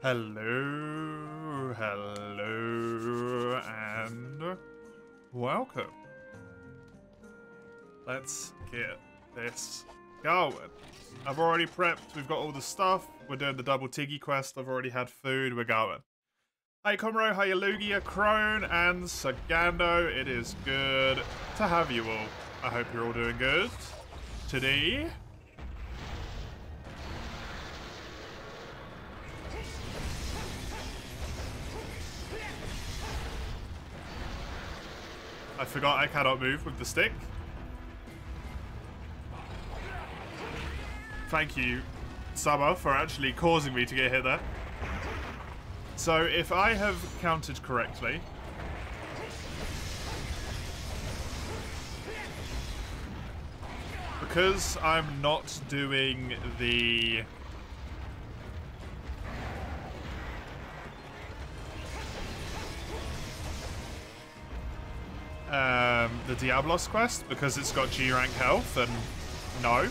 Hello, and welcome. Let's get this going. I've already prepped, we've got all the stuff, we're doing the double Tiggy quest, I've already had food, we're going. Hi Comro, hi Lugia, Crone, and Sagando, it is good to have you all. I hope you're all doing good. Today, I forgot I cannot move with the stick. Thank you, Summer, for actually causing me to get hit there. So, if I have counted correctly, because I'm not doing the Diablos quest, because it's got G rank health, and no.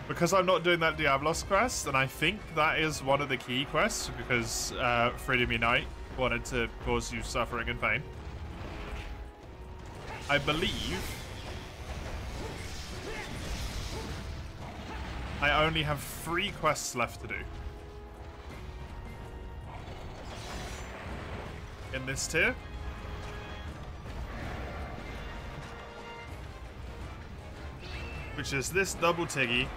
Because I'm not doing that Diablos quest, and I think that is one of the key quests, because Freedom Unite wanted to cause you suffering and pain. I believe I only have 3 quests left to do in this tier. Which is this double Tiggy,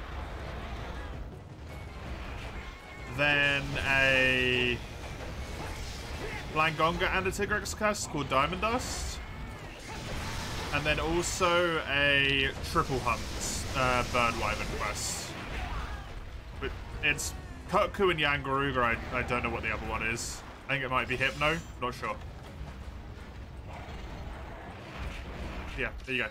then a Blangonga and a Tigrex quest called Diamond Dust, and then also a triple hunt Bird Wyvern quest. But it's Kutku and Yangaruga. I don't know what the other one is. I think it might be Hypno, not sure. Yeah, there you go.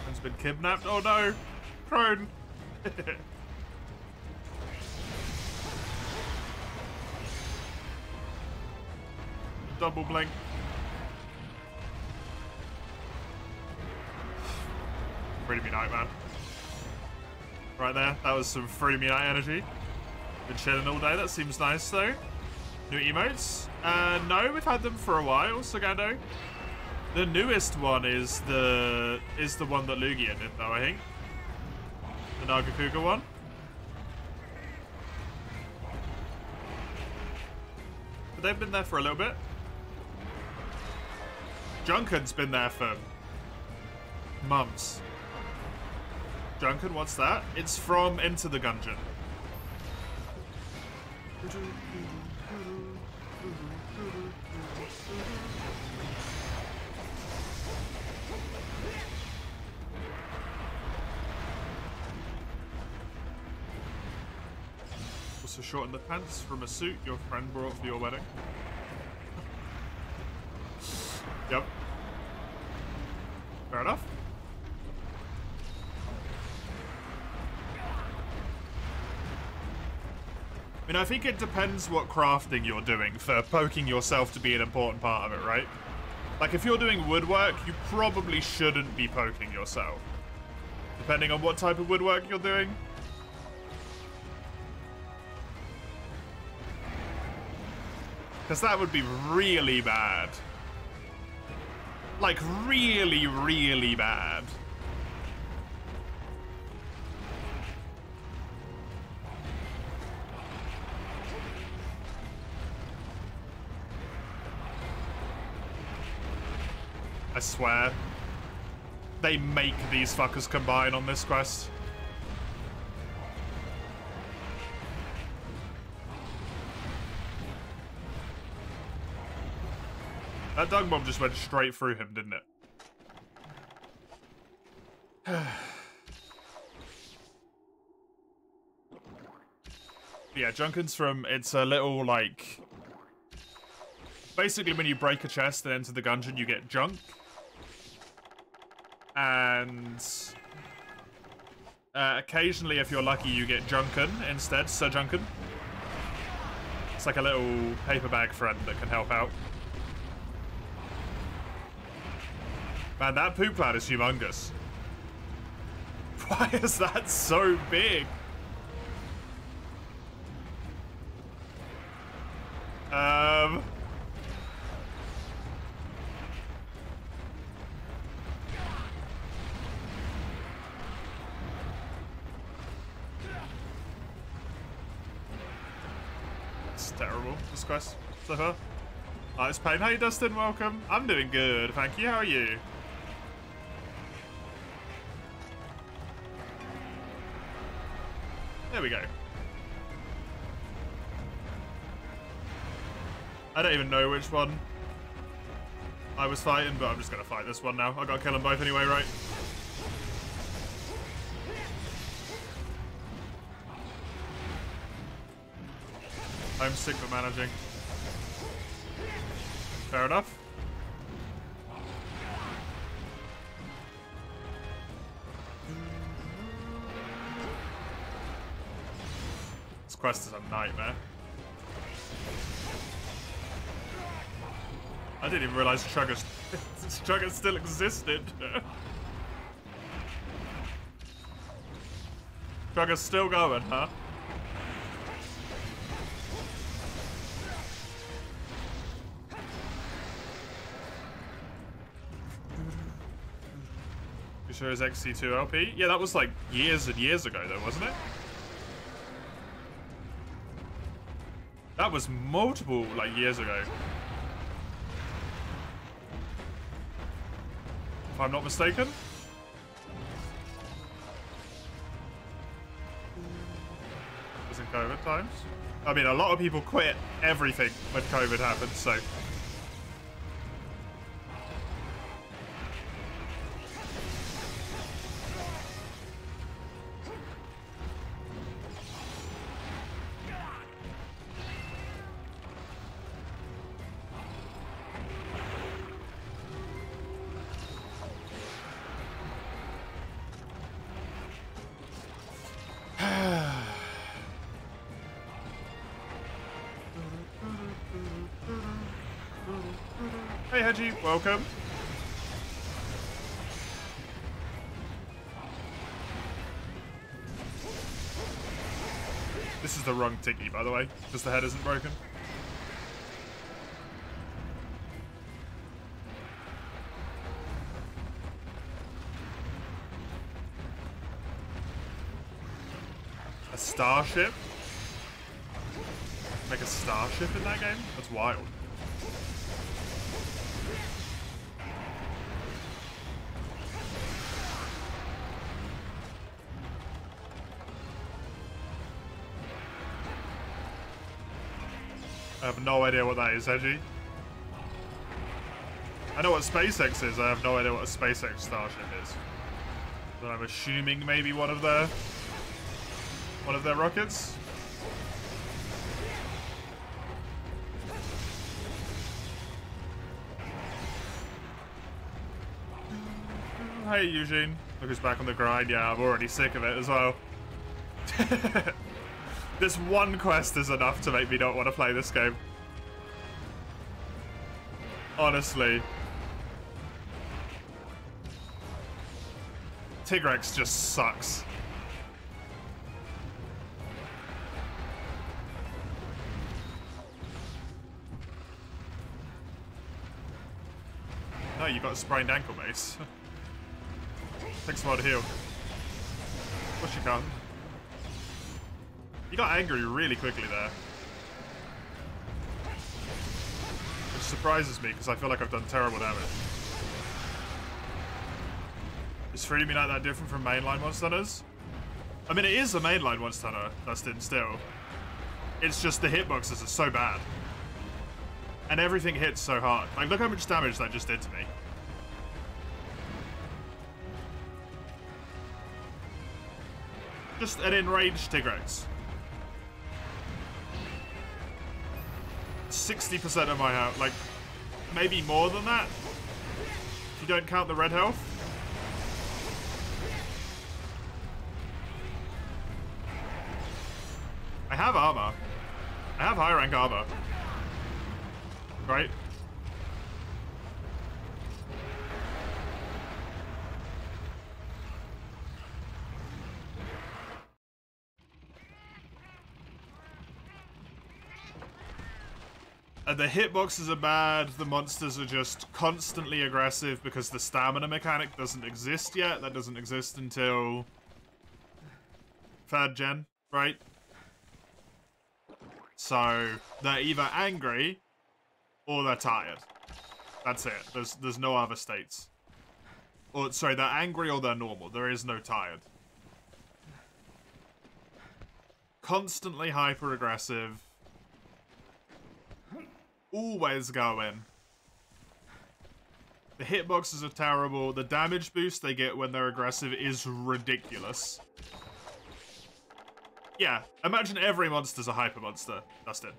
Has been kidnapped. Oh no! Prone! Double blink. Freedom Unite, man. Right there, that was some Freedom Unite energy. Been chilling all day, that seems nice though. New emotes? No, we've had them for a while, Sagando. The newest one is the one that Lugia did though, I think. The Nagakuga one. But they've been there for a little bit. Junken's been there for months. Junken, what's that? It's from Into the Gungeon. Also shorten the pants from a suit your friend brought for your wedding. Yep. Fair enough. I mean, I think it depends what crafting you're doing for poking yourself to be an important part of it, right? Like, if you're doing woodwork, you probably shouldn't be poking yourself. Depending on what type of woodwork you're doing. Because that would be really bad. Like, really, really bad. I swear. They make these fuckers combine on this quest. That Dung Bomb just went straight through him, didn't it? Yeah, Junken's from... It's a little, like... Basically, when you break a chest and enter the gungeon, you get junk. And... occasionally, if you're lucky, you get Junken instead. Sir Junken. It's like a little paper bag friend that can help out. Man, that poop cloud is humongous. Why is that so big? It's terrible, this quest so far. It's Pain. Hey, Dustin, welcome. I'm doing good, thank you. How are you? There we go. I don't even know which one I was fighting, but I'm just gonna fight this one now. I gotta kill them both anyway, right? I'm sick of managing. Fair enough. This quest is a nightmare. I didn't even realize Chugger still existed. Chugger's still going, huh? You sure it's XC2 LP? Yeah, that was like years and years ago though, wasn't it? That was multiple, like, years ago. If I'm not mistaken. It was in COVID times. I mean, a lot of people quit everything when COVID happened, so... Hey, Hedgie, welcome. This is the wrong Tiki, by the way, because the head isn't broken. A starship? Make a starship in that game? That's wild. I have no idea what that is, Hedgie. I know what SpaceX is, I have no idea what a SpaceX Starship is. But I'm assuming maybe one of their rockets? Hey Eugene, look who's back on the grind. Yeah, I'm already sick of it as well. This one quest is enough to make me not want to play this game. Honestly. Tigrex just sucks. No, you got a sprained ankle, base. Takes a while to heal. Of course you can't. You got angry really quickly there. Which surprises me, because I feel like I've done terrible damage. Is Freedom Unite that different from mainline Monster Hunters? I mean, it is a mainline Monster Hunter, Dustin, still. It's just the hitboxes are so bad. And everything hits so hard. Like, look how much damage that just did to me. Just an enraged Tigrex. 60% of my health, like, maybe more than that, if you don't count the red health. I have armor. I have high rank armor. Right? The hitboxes are bad. The monsters are just constantly aggressive because the stamina mechanic doesn't exist yet. That doesn't exist until 3rd gen, right? So they're either angry or they're tired. That's it. There's no other states. Or sorry, they're angry or they're normal. There is no tired. Constantly hyper aggressive. Always going. The hitboxes are terrible. The damage boost they get when they're aggressive is ridiculous. Yeah, imagine every monster's a hyper monster, Dustin.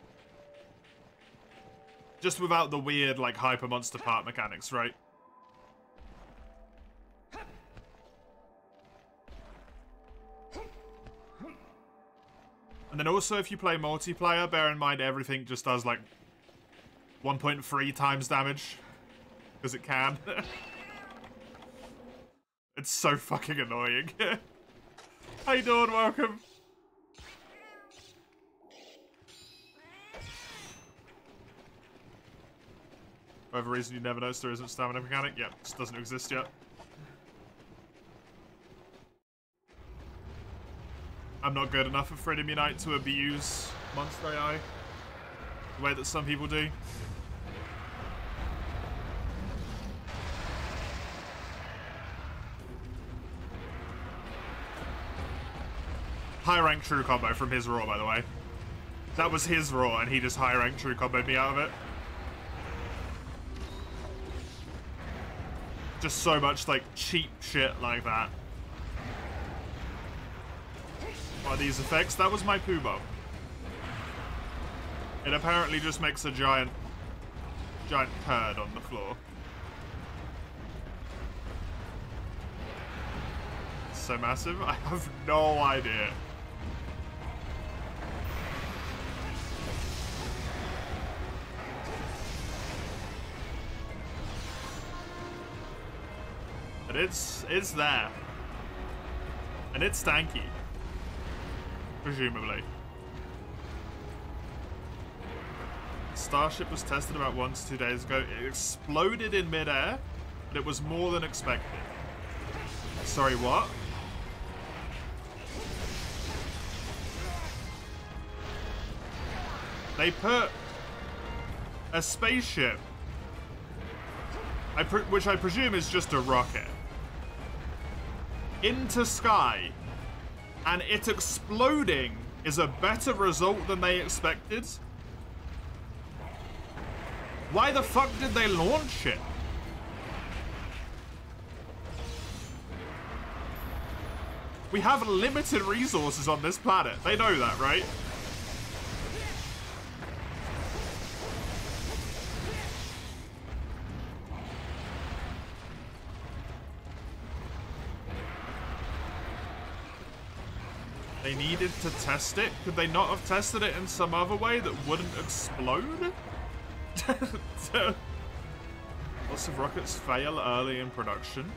Just without the weird, like, hyper monster part mechanics, right? And then also, if you play multiplayer, bear in mind everything just does, like, 1.3 times damage. Because it can. It's so fucking annoying. How you doing? Welcome. For whatever reason you never noticed there isn't stamina mechanic. Yeah, just doesn't exist yet. I'm not good enough at Freedom Unite to abuse Monster AI the way that some people do. High rank true combo from his raw, by the way. That was his raw, and he just high rank true comboed me out of it. Just so much, like, cheap shit like that. What are these effects? That was my poo bomb. It apparently just makes a giant turd on the floor. It's so massive. I have no idea. But it's there. And it's stanky. Presumably. Starship was tested about 1 to 2 days ago. It exploded in midair, but it was more than expected. Sorry, what? They put a spaceship, which I presume is just a rocket, into sky, and it exploding is a better result than they expected? Why the fuck did they launch it? We have limited resources on this planet. They know that, right? They needed to test it? Could they not have tested it in some other way that wouldn't explode? Lots of rockets fail early in production.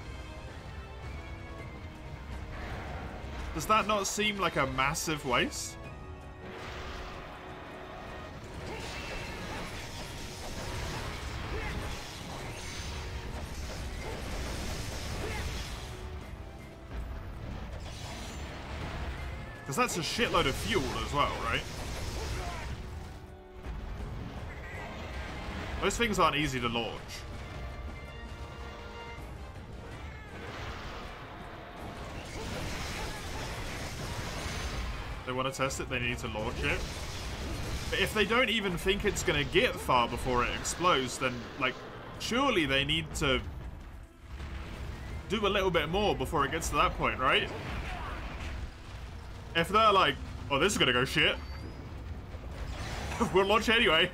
Does that not seem like a massive waste? Because that's a shitload of fuel as well, right? Those things aren't easy to launch. They want to test it, they need to launch it. But if they don't even think it's going to get far before it explodes, then, like, surely they need to do a little bit more before it gets to that point, right? If they're like, oh, this is going to go shit, we'll launch anyway.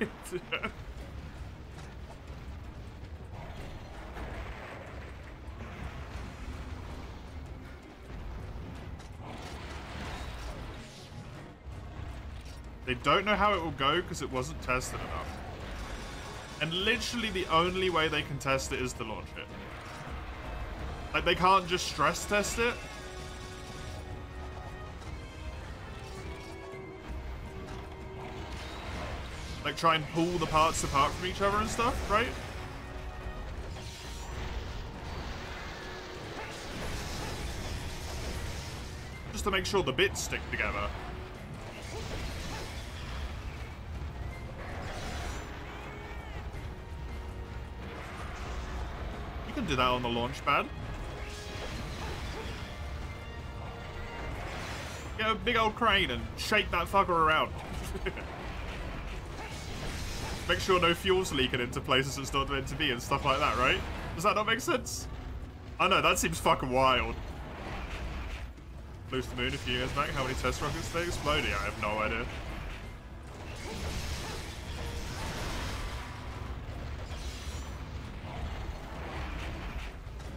They don't know how it will go because it wasn't tested enough. And literally the only way they can test it is to launch it. Like, they can't just stress test it. Like, try and pull the parts apart from each other and stuff, right? Just to make sure the bits stick together. You can do that on the launch pad. Get a big old crane and shake that fucker around. Make sure no fuel's leaking into places it's not meant to be and stuff like that, right? Does that not make sense? I know, that seems fucking wild. Close to the moon a few years back. How many test rockets they exploded? I have no idea.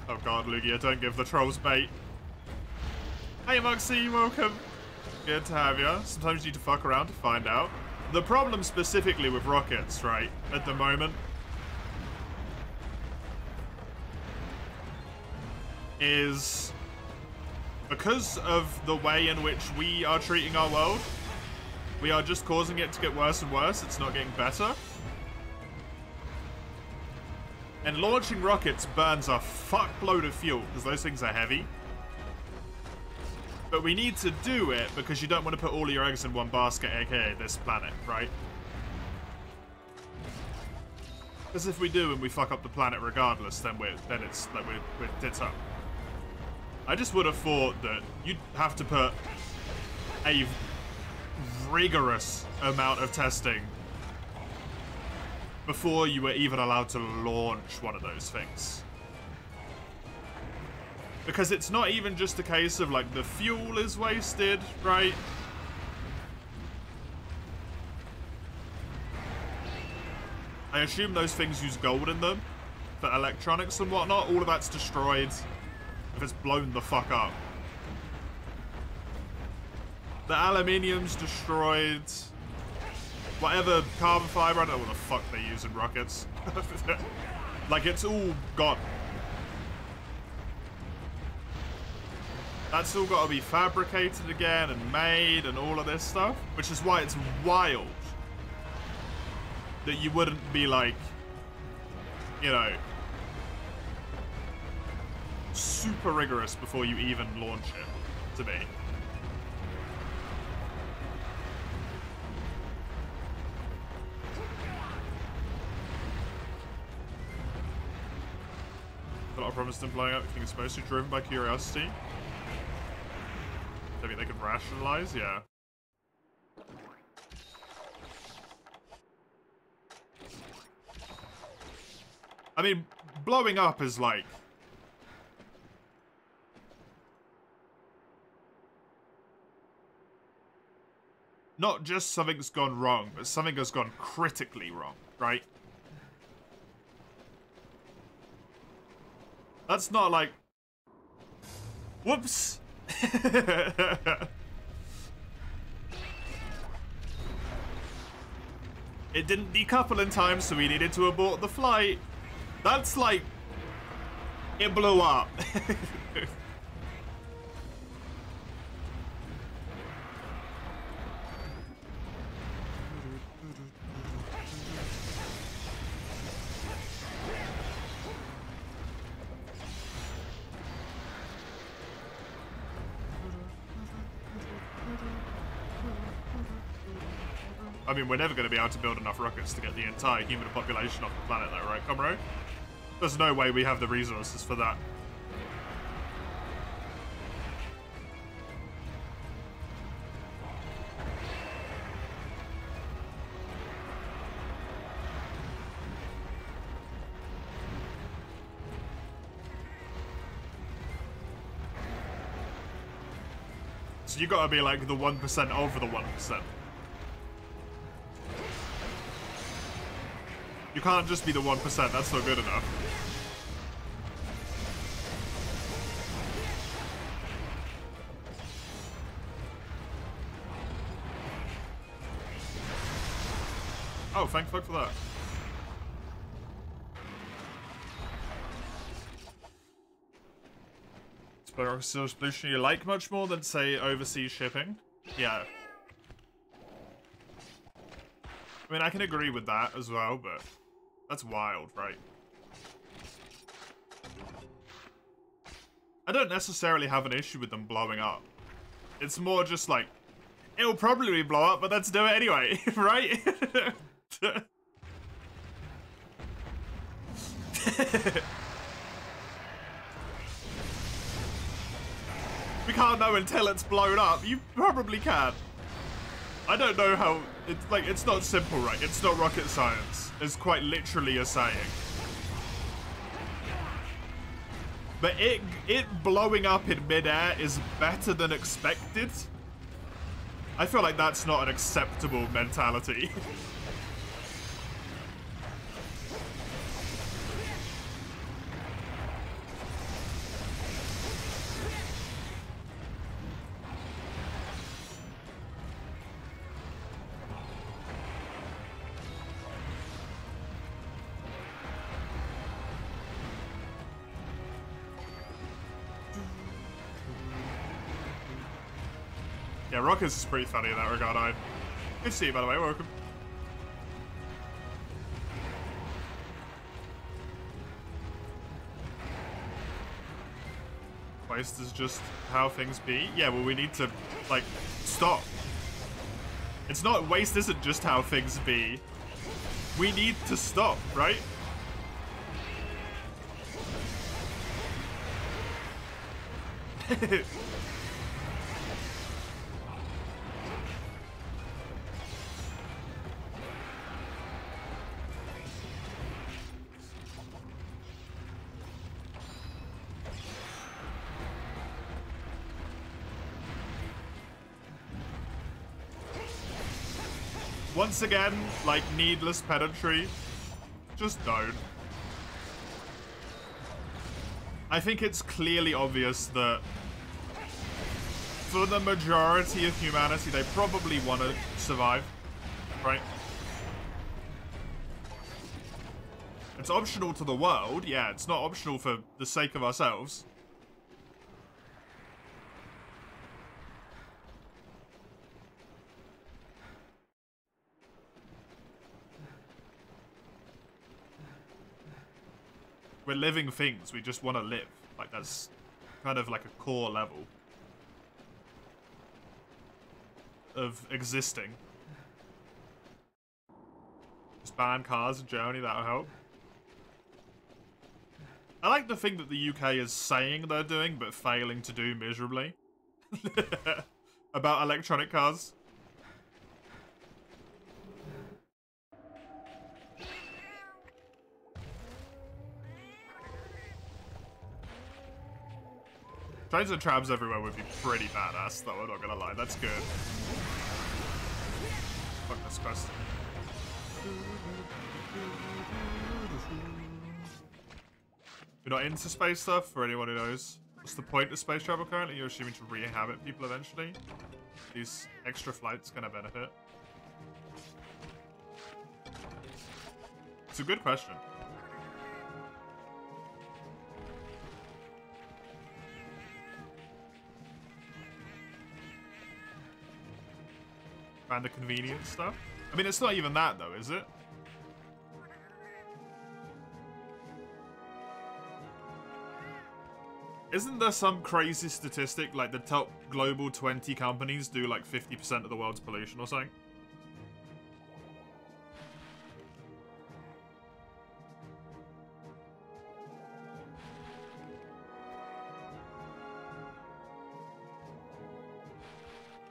Oh god, Lugia, don't give the trolls bait. Hey Muxie, welcome. Good to have you. Sometimes you need to fuck around to find out. The problem specifically with rockets, right, at the moment, is because of the way in which we are treating our world, we are just causing it to get worse and worse. It's not getting better. And launching rockets burns a fuckload of fuel because those things are heavy. But we need to do it because you don't want to put all of your eggs in one basket, aka this planet, right? Because if we do and we fuck up the planet regardless, then it's like we're tits up. I just would have thought that you'd have to put a rigorous amount of testing before you were even allowed to launch one of those things. Because it's not even just a case of, like, the fuel is wasted, right? I assume those things use gold in them for electronics and whatnot. All of that's destroyed if it's blown the fuck up. The aluminium's destroyed. Whatever carbon fiber, I don't know what the fuck they use in rockets. Like, it's all gone. That's all got to be fabricated again and made and all of this stuff, which is why it's wild that you wouldn't be like, you know, super rigorous before you even launch it, to me. A lot of promise in blowing up. You think it's mostly driven by curiosity? I mean, they can rationalize, yeah. I mean, blowing up is like... not just something's gone wrong, but something has gone critically wrong, right? That's not like... whoops! It didn't decouple in time, so we needed to abort the flight. That's like... it blew up. I mean, we're never going to be able to build enough rockets to get the entire human population off the planet though, right, Comro? There's no way we have the resources for that. So you gotta be like the 1% over the 1%. You can't just be the 1%, that's not good enough. Oh, thank fuck for that. Still a solution you like much more than, say, overseas shipping? Yeah. I mean, I can agree with that as well, but that's wild, right? I don't necessarily have an issue with them blowing up. It's more just like, it'll probably blow up, but let's do it anyway, right? We can't know until it's blown up. You probably can. I don't know how... It's like, it's not simple, right? It's not rocket science. It's quite literally a saying. But it blowing up in midair is better than expected. I feel like that's not an acceptable mentality. Yeah, Rockets is pretty funny in that regard. Good to see you, by the way. Welcome. Waste is just how things be. Yeah, well, we need to, like, stop. It's not... Waste isn't just how things be. We need to stop, right? Once again, like, needless pedantry. Just don't. I think it's clearly obvious that for the majority of humanity, they probably want to survive, right? It's optional to the world. Yeah, it's not optional for the sake of ourselves. We're living things. We just want to live. Like, that's kind of like a core level of existing. Just ban cars in Germany, that'll help. I like the thing that the UK is saying they're doing, but failing to do miserably. About electronic cars. Trains and trams everywhere would be pretty badass, though, I'm not gonna lie. That's good. Fuck this quest. You're not into space stuff, for anyone who knows. What's the point of space travel currently? You're assuming to re-inhabit people eventually? These extra flights gonna benefit? It's a good question. And the convenience stuff. I mean, it's not even that, though, is it? Isn't there some crazy statistic, like the top global 20 companies do like 50% of the world's pollution or something?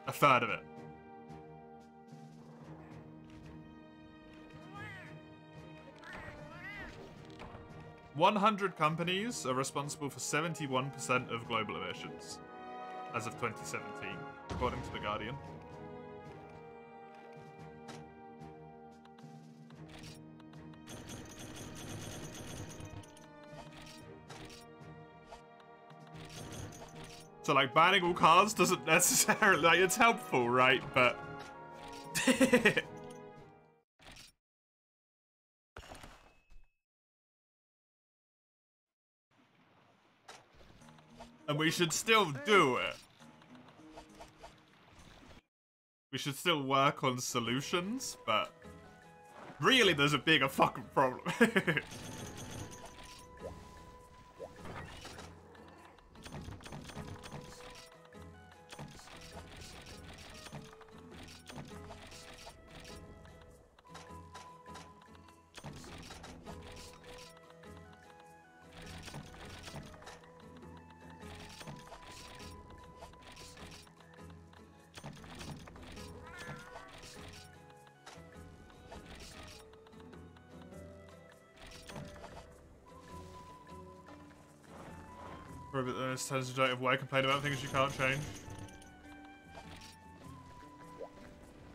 A third of it. 100 companies are responsible for 71% of global emissions as of 2017, according to The Guardian. So, like, banning all cars doesn't necessarily... Like, it's helpful, right? But... And we should still do it. We should still work on solutions, but Really, there's a bigger fucking problem. Robert, this turns into of why complain about things you can't change.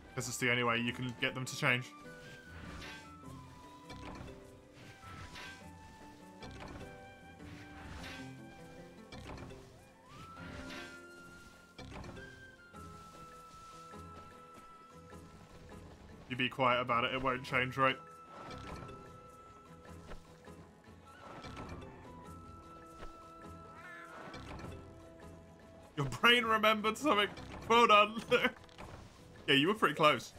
Because it's the only way you can get them to change. You be quiet about it, it won't change, right? Your brain remembered something. Well done. Yeah, you were pretty close.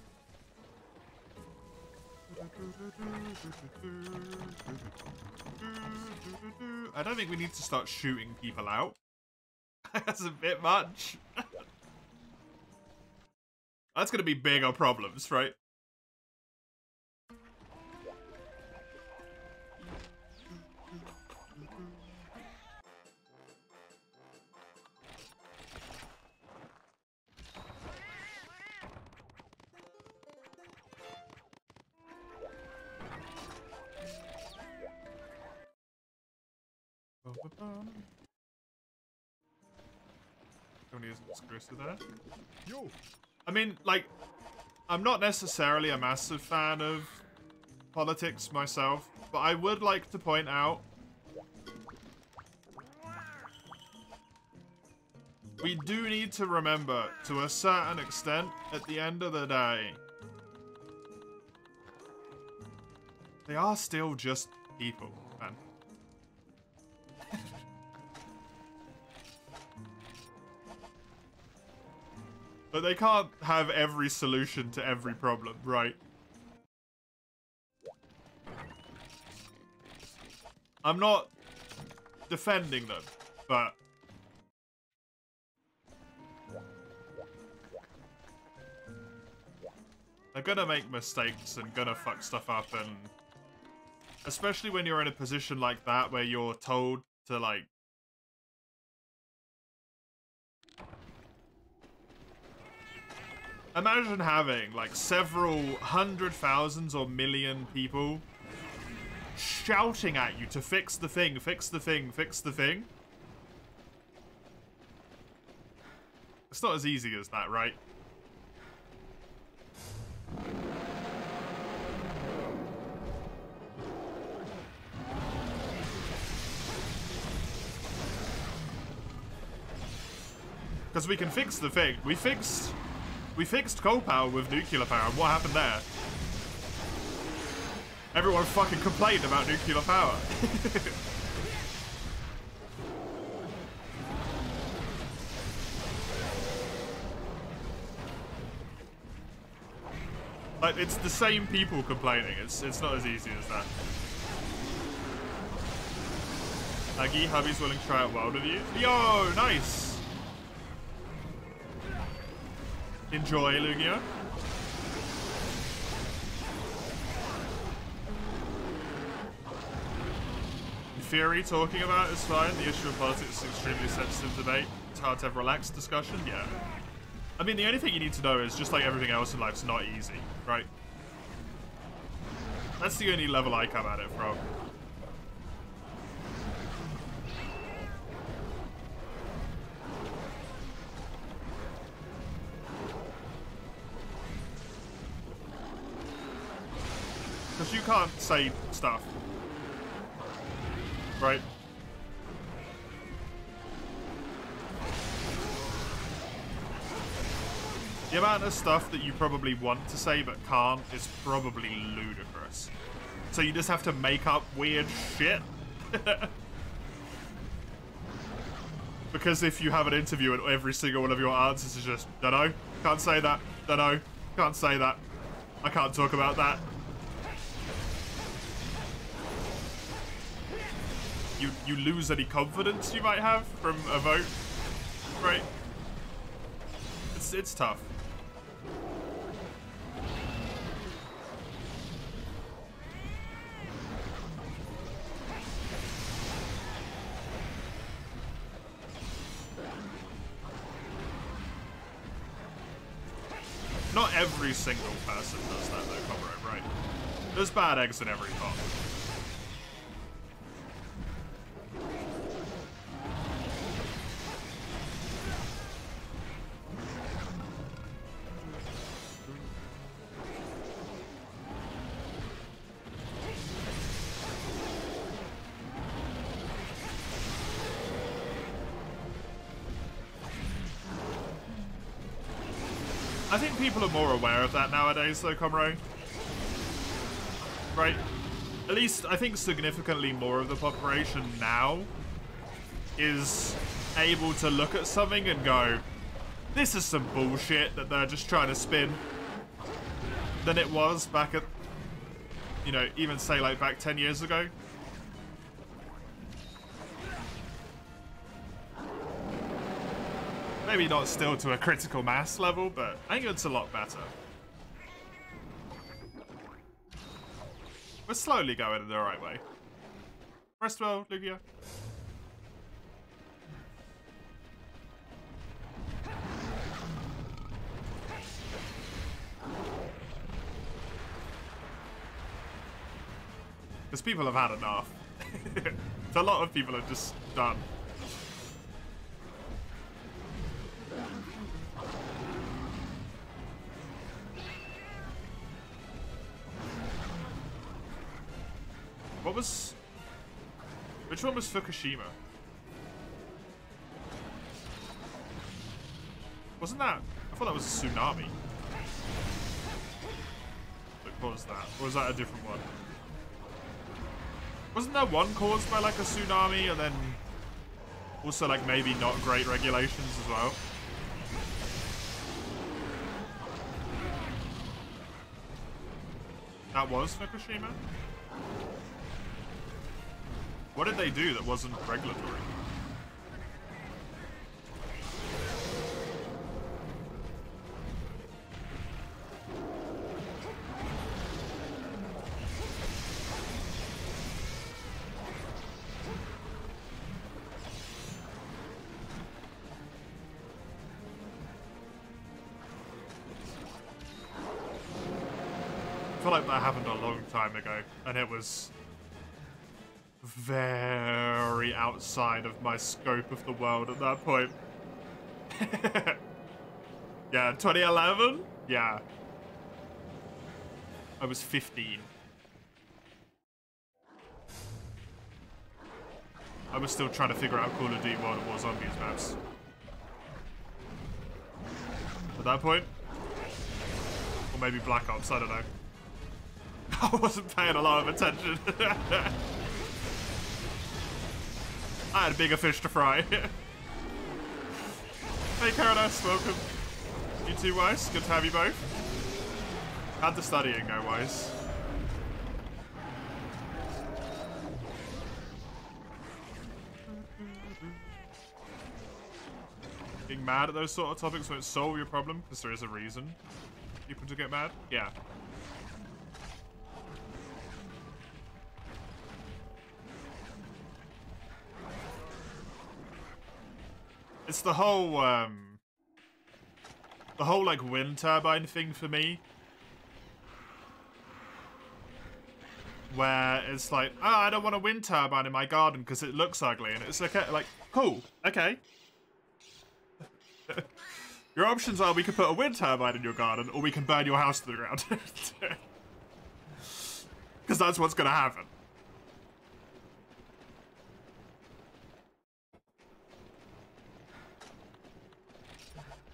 I don't think we need to start shooting people out. That's a bit much. That's going to be bigger problems, right? Tony isn't exclusive there. Yo. I mean, like, I'm not necessarily a massive fan of politics myself, but I would like to point out we do need to remember, to a certain extent, at the end of the day, they are still just people, man. But they can't have every solution to every problem, right? I'm not defending them, but they're gonna make mistakes and gonna fuck stuff up, and especially when you're in a position like that where you're told to, like, imagine having, like, several hundred thousands or million people shouting at you to fix the thing, fix the thing, fix the thing. It's not as easy as that, right? Because we can fix the thing. We fixed coal power with nuclear power, and what happened there? Everyone fucking complained about nuclear power. Like, it's the same people complaining. It's not as easy as that. Aggie, hubby's willing to try out World with you. Yo, nice! Enjoy, Lugia. In theory, talking about it is fine. The issue of politics is an extremely sensitive debate. It's hard to have relaxed discussion, yeah. I mean, the only thing you need to know is, just like everything else in life, it's not easy, right? That's the only level I come at it from. Because you can't say stuff, right? The amount of stuff that you probably want to say but can't is probably ludicrous. So you just have to make up weird shit. Because if you have an interview and every single one of your answers is just, dunno, can't say that, dunno, can't say that, I can't talk about that. you lose any confidence you might have from a vote, right? It's tough. Not every single person does that though, Comrade, right? There's bad eggs in every pot. I think people are more aware of that nowadays, though, Comrade. Right? At least, I think significantly more of the population now is able to look at something and go, this is some bullshit that they're just trying to spin, than it was back at, you know, even say like back 10 years ago. Maybe not still to a critical mass level, but I think it's a lot better. We're slowly going in the right way. Rest well, Lugia. Because people have had enough. A lot of people are just done. What was... Which one was Fukushima? Wasn't that... I thought that was a tsunami. What was that? Or was that a different one? Wasn't there one caused by like a tsunami and then also like maybe not great regulations as well? That was Fukushima? What did they do that wasn't regulatory? I feel like that happened a long time ago, and it was very outside of my scope of the world at that point. Yeah, 2011? Yeah. I was 15. I was still trying to figure out Call of Duty World of War Zombies maps. At that point? Or maybe Black Ops, I don't know. I wasn't paying a lot of attention. I had bigger fish to fry. Hey, Caradas, welcome. You too, Weiss. Good to have you both. How'd the studying go, Weiss? Being mad at those sort of topics won't solve your problem, because there is a reason people to get mad. Yeah. It's the whole like wind turbine thing for me, where it's like, oh, I don't want a wind turbine in my garden because it looks ugly, and it's okay, like, cool, okay. Your options are we can put a wind turbine in your garden, or we can burn your house to the ground, because that's what's gonna happen.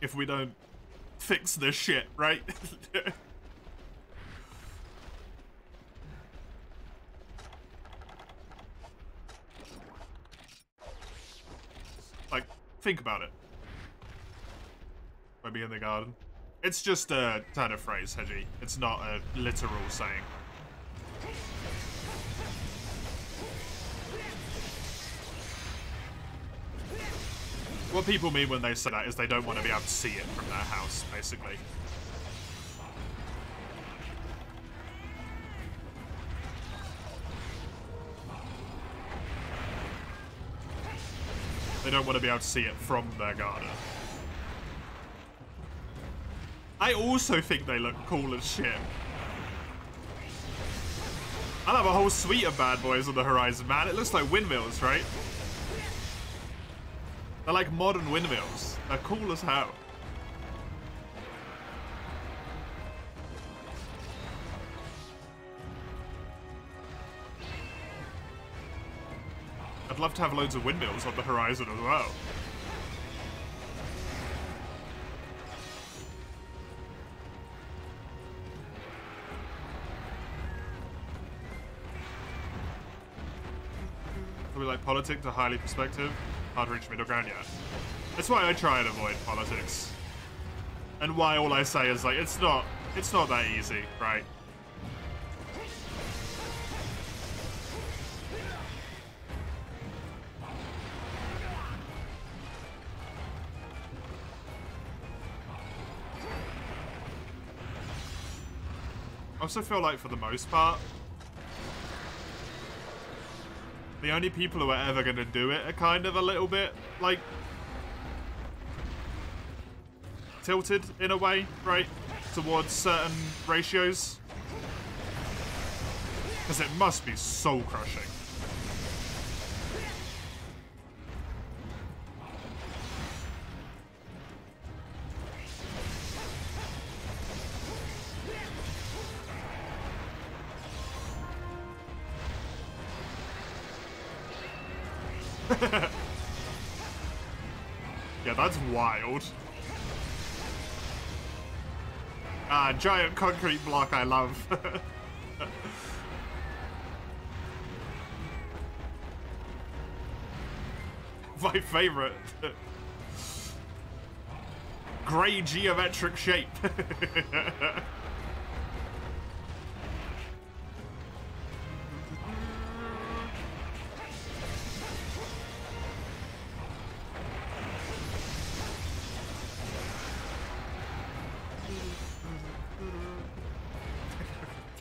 If we don't fix this shit, right? Like, think about it. Maybe in the garden. It's just a turn of phrase, Hedgie. It's not a literal saying. What people mean when they say that is they don't want to be able to see it from their house, basically. They don't want to be able to see it from their garden. I also think they look cool as shit. I'll have a whole suite of bad boys on the horizon, man. It looks like windmills, right? They're like modern windmills. They're cool as hell. I'd love to have loads of windmills on the horizon as well. We like politics to highly perspective, hard to reach middle ground, yeah. That's why I try and avoid politics. And why all I say is like, it's not that easy, right? I also feel like for the most part, the only people who are ever going to do it are kind of a little bit, like, tilted in a way, right? Towards certain ratios. Because it must be soul crushing. Yeah, that's wild. Ah, giant concrete block I love. My favorite. Grey geometric shape.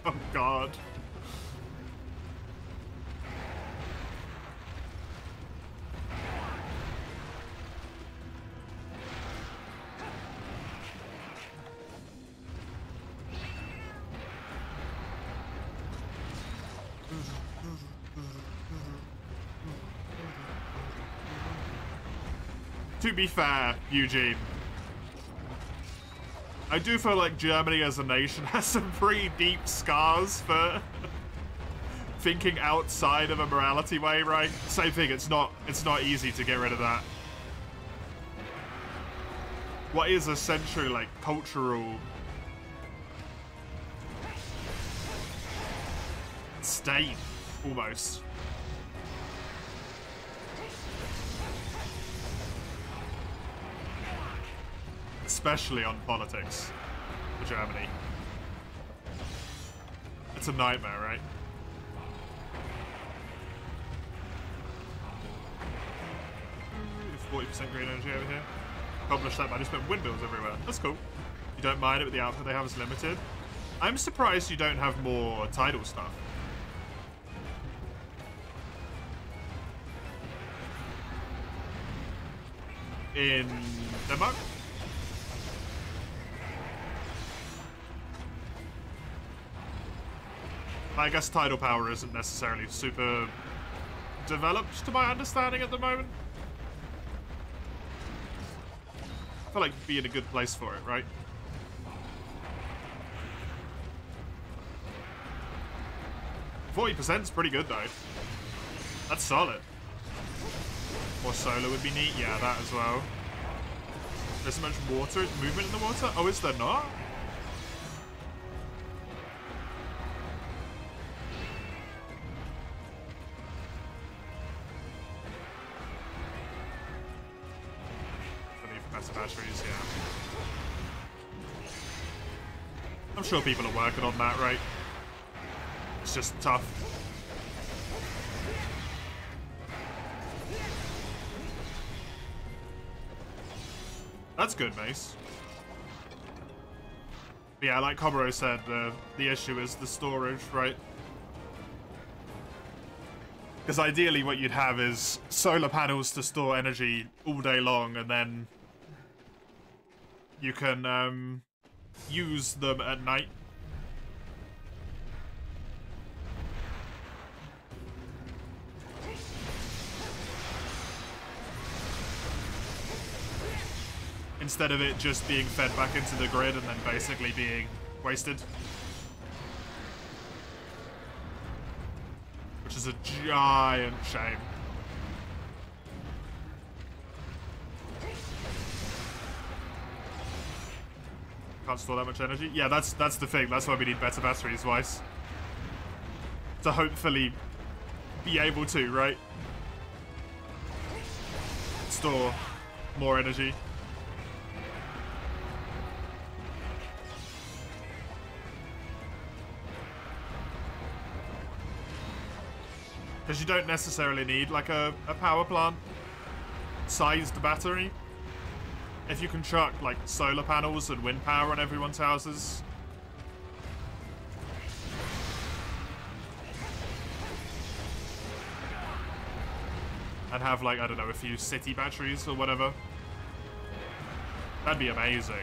Oh God. To be fair, Eugene, I do feel like Germany as a nation has some pretty deep scars for thinking outside of a morality way, right? Same thing, it's not easy to get rid of that. What is essentially like cultural stain, almost. Especially on politics for Germany. It's a nightmare, right? It's 40% green energy over here. Publish that, but I just put windmills everywhere. That's cool. You don't mind it, but the output they have is limited. I'm surprised you don't have more tidal stuff. In Denmark? I guess tidal power isn't necessarily super developed to my understanding at the moment. I feel like you'd be in a good place for it, right? %40 is pretty good though. That's solid. More solar would be neat. Yeah, that as well. There's so much water, movement in the water. Oh, is there not? Batteries, yeah. I'm sure people are working on that, right? It's just tough. That's good, Mace. But yeah, like Koburo said, the issue is the storage, right? Because ideally what you'd have is solar panels to store energy all day long, and then you can use them at night. Instead of it just being fed back into the grid and then basically being wasted. Which is a giant shame. Can't store that much energy. Yeah, that's the thing. That's why we need better batteries, Weiss. To hopefully be able to, right? Store more energy. Because you don't necessarily need, like, a power plant sized battery. If you can chuck, like, solar panels and wind power on everyone's houses. And have, like, I don't know, a few city batteries or whatever. That'd be amazing.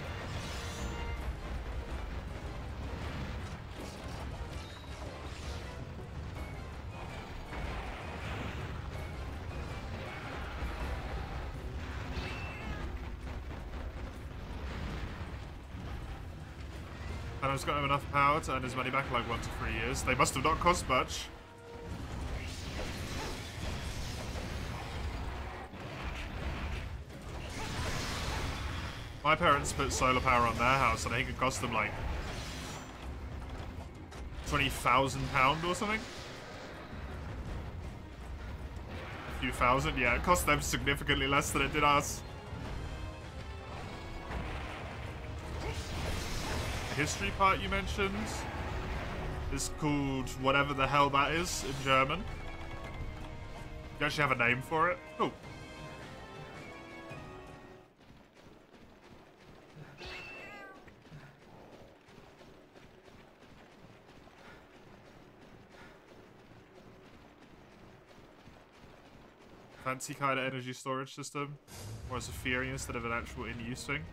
Thanos got him enough power to earn his money back in like 1 to 3 years. They must have not cost much. My parents put solar power on their house and I think it cost them like £20,000 or something. A few thousand, yeah, it cost them significantly less than it did us. History part you mentioned is called whatever the hell that is in German. You actually have a name for it? Cool. Fancy kind of energy storage system, or as a theory instead of an actual in-use thing.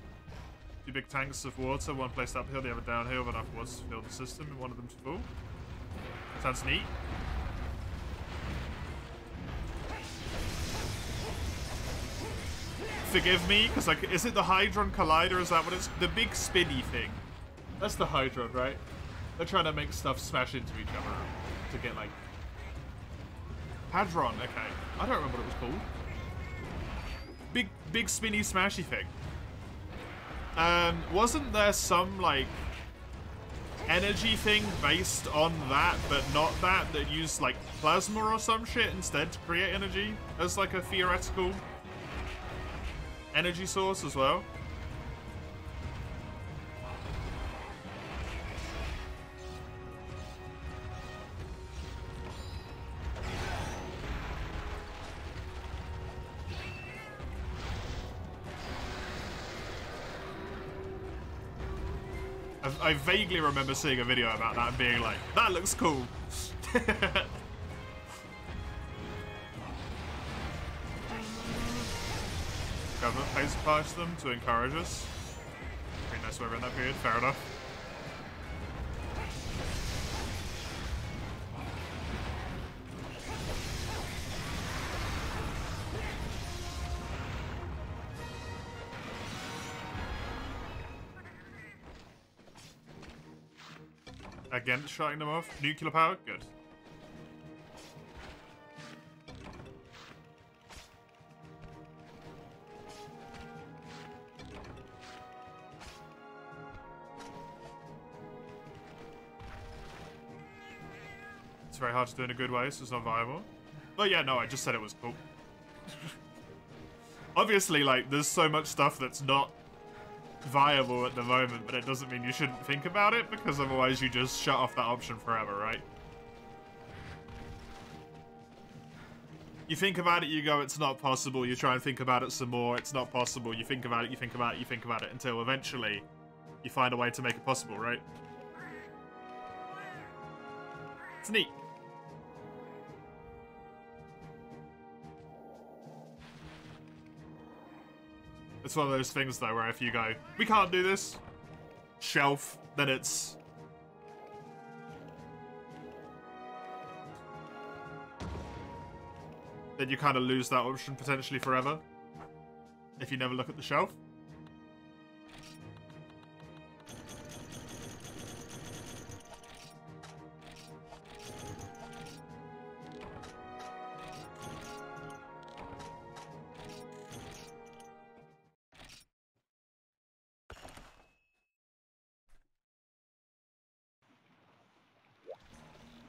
2 big tanks of water, one placed uphill, the other downhill, with enough water to fill the system, and one of them to full. Sounds neat. Forgive me, because like, is it the Hydron Collider? Is that what it's? The big spinny thing. That's the Hydron, right? They're trying to make stuff smash into each other to get like Hadron. Okay, I don't remember what it was called. Big spinny smashy thing. Wasn't there some, like, energy thing based on that, but not that used, like, plasma or some shit instead to create energy as, like, a theoretical energy source as well? I vaguely remember seeing a video about that and being like, that looks cool. Government pays to punish them to encourage us. Pretty nice weather in that period, fair enough. Again, shutting them off. Nuclear power? Good. It's very hard to do in a good way, so it's not viable. But yeah, no, I just said it was cool. Obviously, like, there's so much stuff that's not viable at the moment, but it doesn't mean you shouldn't think about it, because otherwise you just shut off that option forever, right? You think about it, you go, it's not possible. You try and think about it some more, it's not possible. You think about it, you think about it, you think about it, until eventually you find a way to make it possible, right? It's neat. It's one of those things, though, where if you go, we can't do this, shelf, then it's... then you kind of lose that option potentially forever if you never look at the shelf.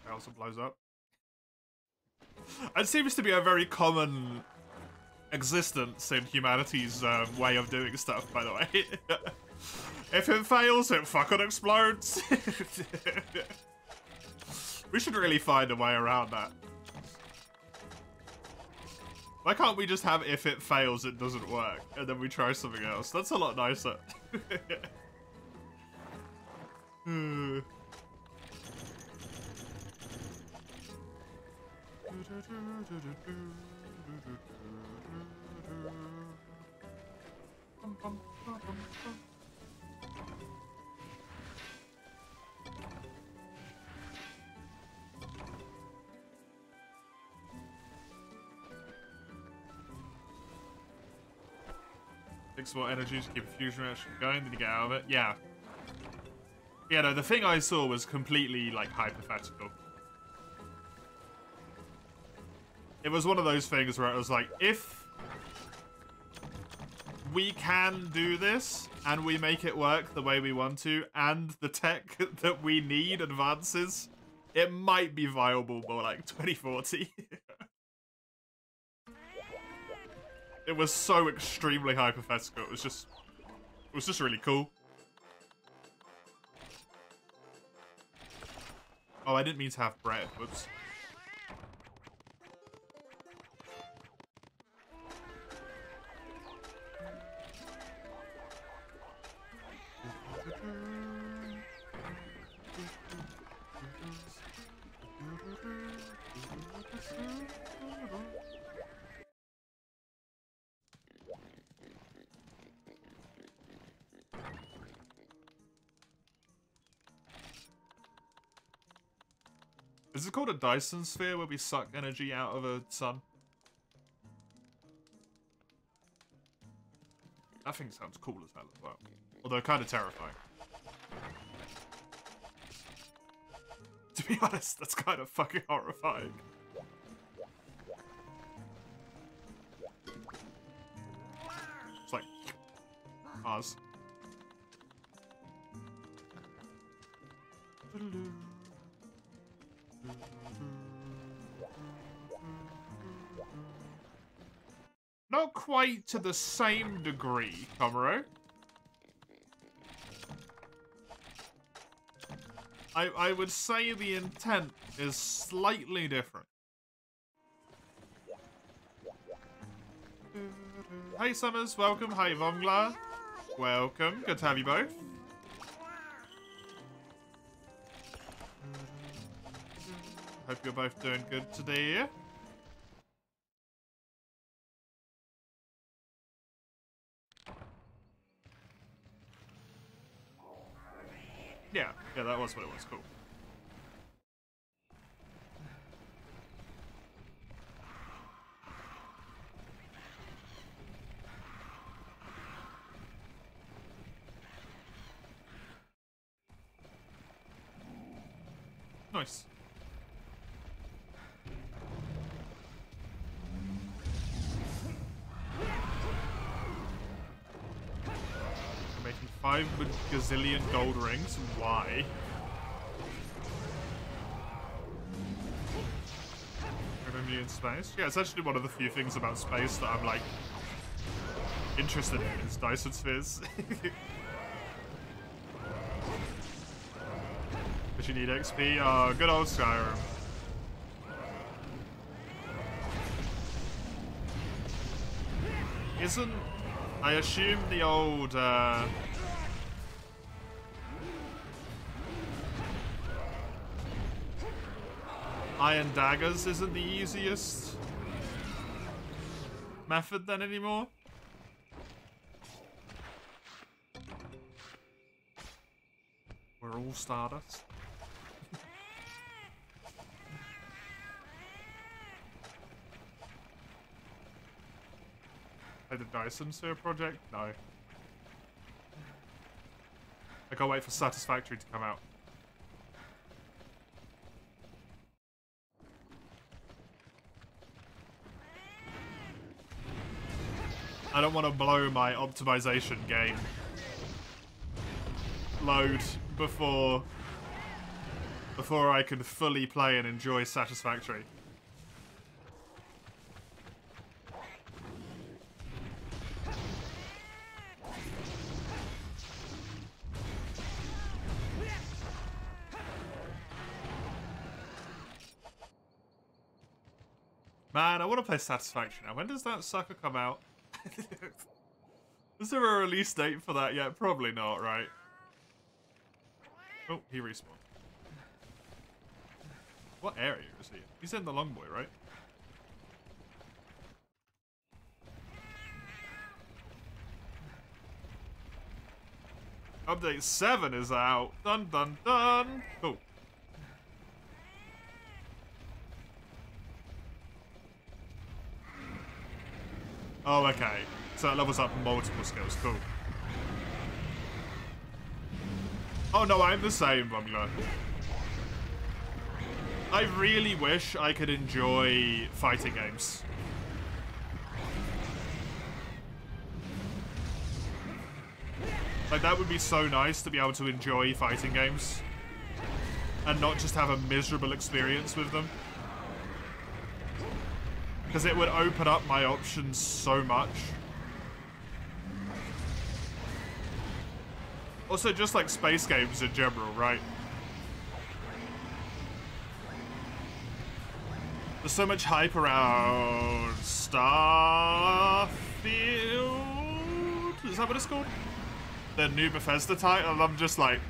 It also blows up. It seems to be a very common existence in humanity's way of doing stuff, by the way. If it fails, it fucking explodes. We should really find a way around that. Why can't we just have if it fails, it doesn't work, and then we try something else? That's a lot nicer. Takes more energy to keep a fusion reaction going, then you get out of it. Yeah. Yeah, no, the thing I saw was completely, like, hypothetical. It was one of those things where it was like, if we can do this, and we make it work the way we want to, and the tech that we need advances, it might be viable by, like, 2040. It was so extremely hypothetical. It was just really cool. Oh, I didn't mean to have bread. Whoops. Is it called a Dyson sphere where we suck energy out of a sun? That thing sounds cool as hell as well. Although kind of terrifying. To be honest, that's kind of fucking horrifying. It's like ours. Not quite to the same degree, Komuro. I would say the intent is slightly different. Hey Summers, welcome. Hi Vongla. Welcome. Good to have you both. Hope you're both doing good today. Yeah, that was what it was. Cool. Nice. Making 5 gazillion gold rings. Why? Remember you in space? Yeah, it's actually one of the few things about space that I'm like interested in is Dyson spheres. But you need XP. Oh, good old Skyrim. Isn't... I assume the old, Iron Daggers isn't the easiest method then anymore? We're all Stardust. Play the Dyson Sphere project? No. I can't wait for Satisfactory to come out. I don't want to blow my optimization game load before I can fully play and enjoy Satisfactory. Man, I want to play Satisfactory now. When does that sucker come out? Is there a release date for that yet? Probably not, right? Oh, he respawned. What area is he in? He's in the Long Boy, right? Update 7 is out. Dun dun dun. Cool. Oh, okay. So it levels up multiple skills. Cool. Oh no, I'm the same, Bungler. I really wish I could enjoy fighting games. Like, that would be so nice to be able to enjoy fighting games. And not just have a miserable experience with them. Because it would open up my options so much. Also, just like space games in general, right? There's so much hype around Starfield? Is that what it's called? The new Bethesda title, and I'm just like...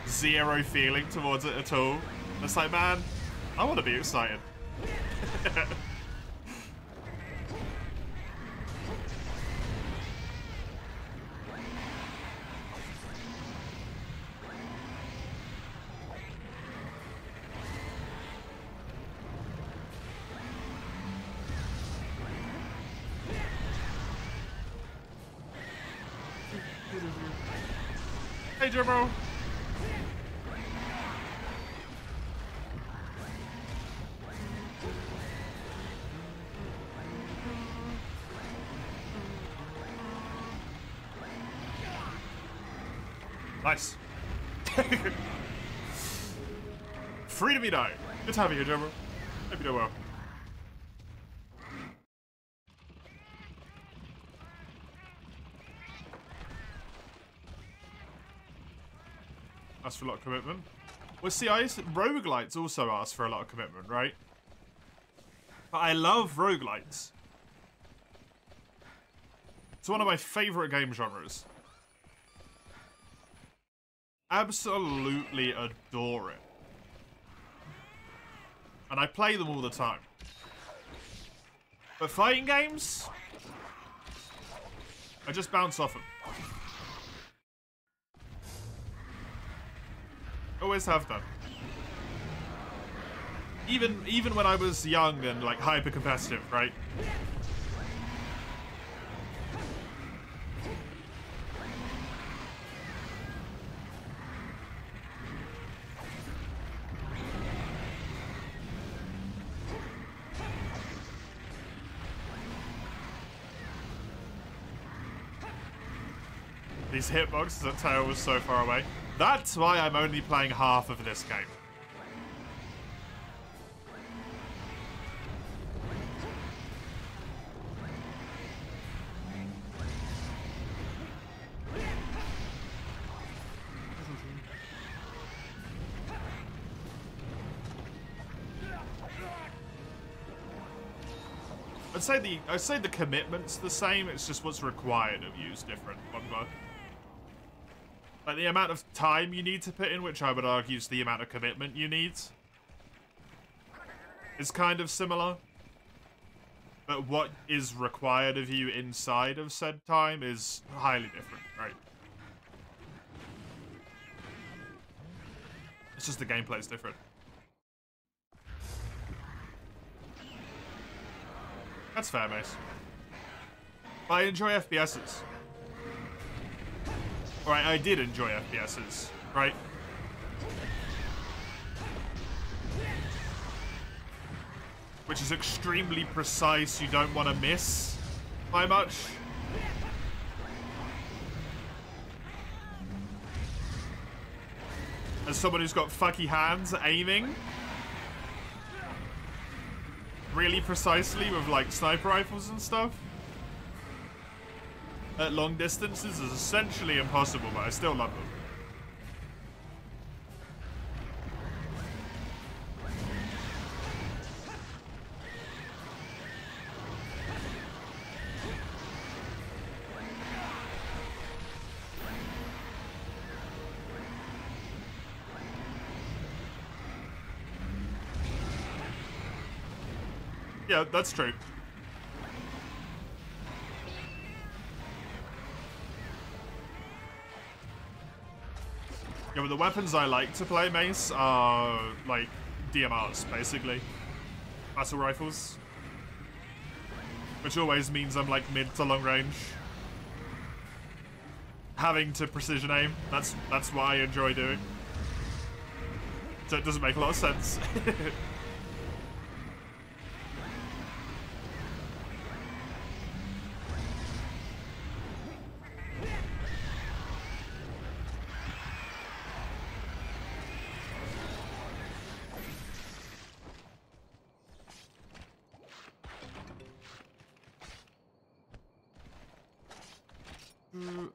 zero feeling towards it at all. It's like, man, I want to be excited. Hey, Jimbo. Nice. Free to be die. Good to have you here, Jimbo. Hope you do well. Ask for a lot of commitment. Well, see, roguelites also ask for a lot of commitment, right? But I love roguelites. It's one of my favorite game genres. Absolutely adore it. And I play them all the time. But fighting games, I just bounce off them. Always have done. Even when I was young and like hyper competitive, right? These hitboxes that Tail was so far away. That's why I'm only playing half of this game. I'd say the commitment's the same. It's just what's required of you is different. Like the amount of time you need to put in, which I would argue is the amount of commitment you need, is kind of similar. But what is required of you inside of said time is highly different, right? It's just the gameplay's different. That's fair, Mace. I enjoy FPSs. Alright, I did enjoy FPSs, right? Which is extremely precise, you don't want to miss by much. As someone who's got fucky hands aiming really precisely with like sniper rifles and stuff at long distances is essentially impossible, but I still love them. Yeah, that's true. Yeah, but the weapons I like to play, Mace, are like DMRs, basically. Battle rifles. Which always means I'm like mid to long range. Having to precision aim. That's what I enjoy doing. So it doesn't make a lot of sense.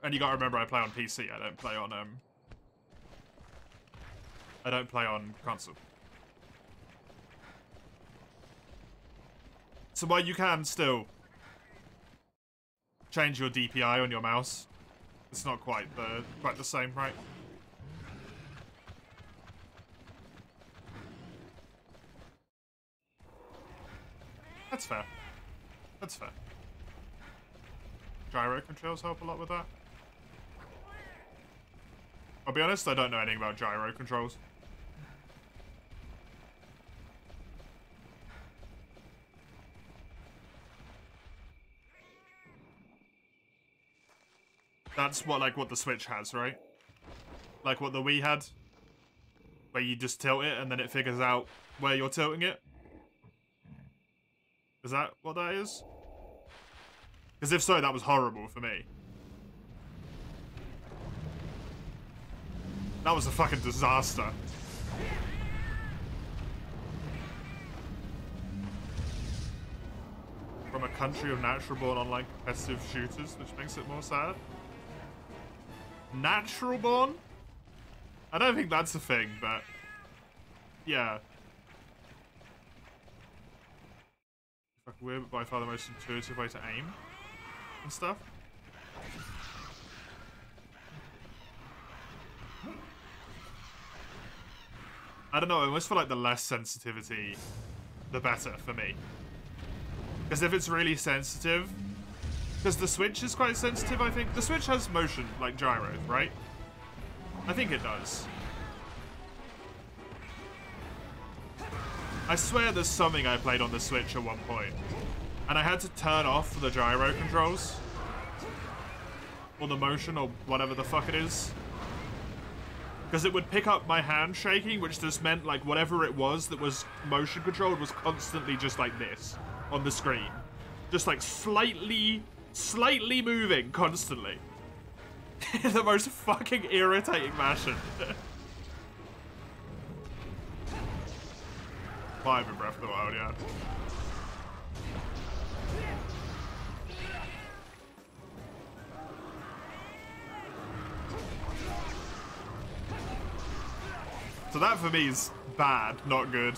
And you gotta remember, I play on PC. I don't play on console. So while you can still change your DPI on your mouse, it's not quite the same, right? That's fair. That's fair. Gyro controls help a lot with that. I'll be honest, I don't know anything about gyro controls. That's what the Switch has, right? Like what the Wii had? Where you just tilt it and then it figures out where you're tilting it? Is that what that is? Because if so, that was horrible for me. That was a fucking disaster. From a country of natural-born online competitive shooters, which makes it more sad. Natural-born? I don't think that's a thing, but... yeah. Fucking weird, but by far the most intuitive way to aim. And stuff. I don't know, I almost feel like the less sensitivity, the better for me. Because if it's really sensitive... because the Switch is quite sensitive, I think. The Switch has motion, like gyros, right? I think it does. I swear there's something I played on the Switch at one point. And I had to turn off the gyro controls. Or the motion, or whatever the fuck it is. Because it would pick up my hand shaking, which just meant, like, whatever it was that was motion controlled was constantly just like this on the screen. Just, like, slightly moving constantly. In the most fucking irritating fashion. Five in Breath of the Wild, yeah. So that for me is bad, not good.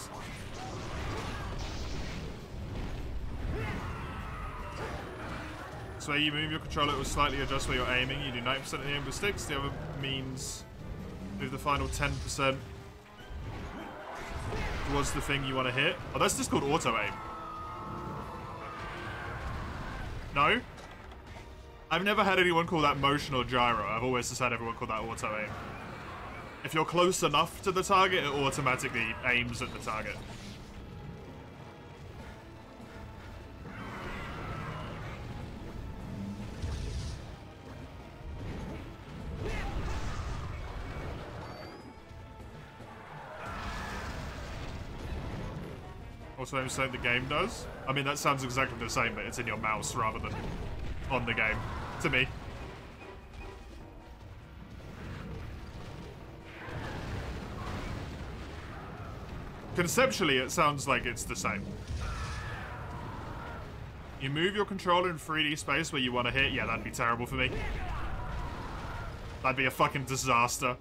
sticks. Where you move your controller, it will slightly adjust where you're aiming. You do 90% of the aim with sticks. The other means move the final 10% towards the thing you want to hit. Oh, that's just called auto aim. No? I've never had anyone call that motion or gyro. I've always just had everyone call that auto aim. If you're close enough to the target, it automatically aims at the target. Also, I'm saying the game does. I mean, that sounds exactly the same, but it's in your mouse rather than on the game, to me. Conceptually, it sounds like it's the same. You move your controller in 3D space where you want to hit. Yeah, that'd be terrible for me. That'd be a fucking disaster.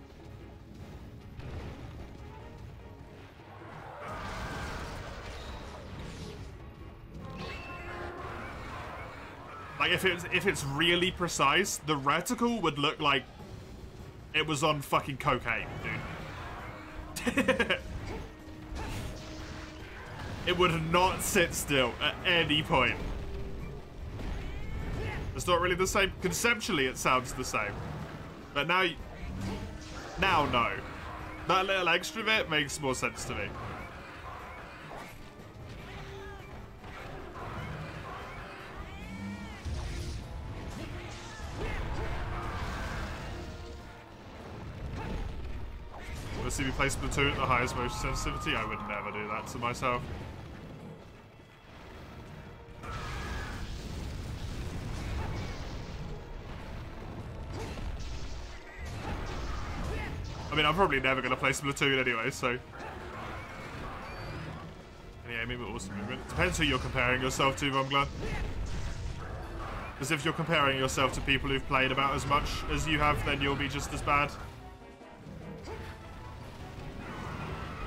Like, if it's really precise, the reticle would look like it was on fucking cocaine, dude. It would not sit still at any point. It's not really the same. Conceptually, it sounds the same. But now no. That little extra bit makes more sense to me. See me play Splatoon at the highest motion sensitivity? I would never do that to myself. I mean, I'm probably never going to play Splatoon anyway, so... Any aiming but awesome movement. Depends who you're comparing yourself to, Vongler. Because if you're comparing yourself to people who've played about as much as you have, then you'll be just as bad.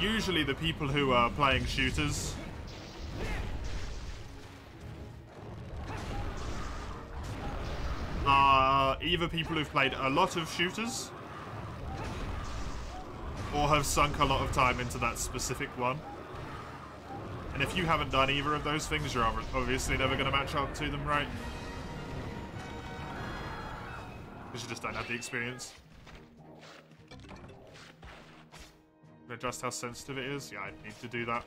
Usually the people who are playing shooters are either people who've played a lot of shooters or have sunk a lot of time into that specific one. And if you haven't done either of those things, you're obviously never going to match up to them, right? Because you just don't have the experience. Adjust how sensitive it is? Yeah, I need to do that.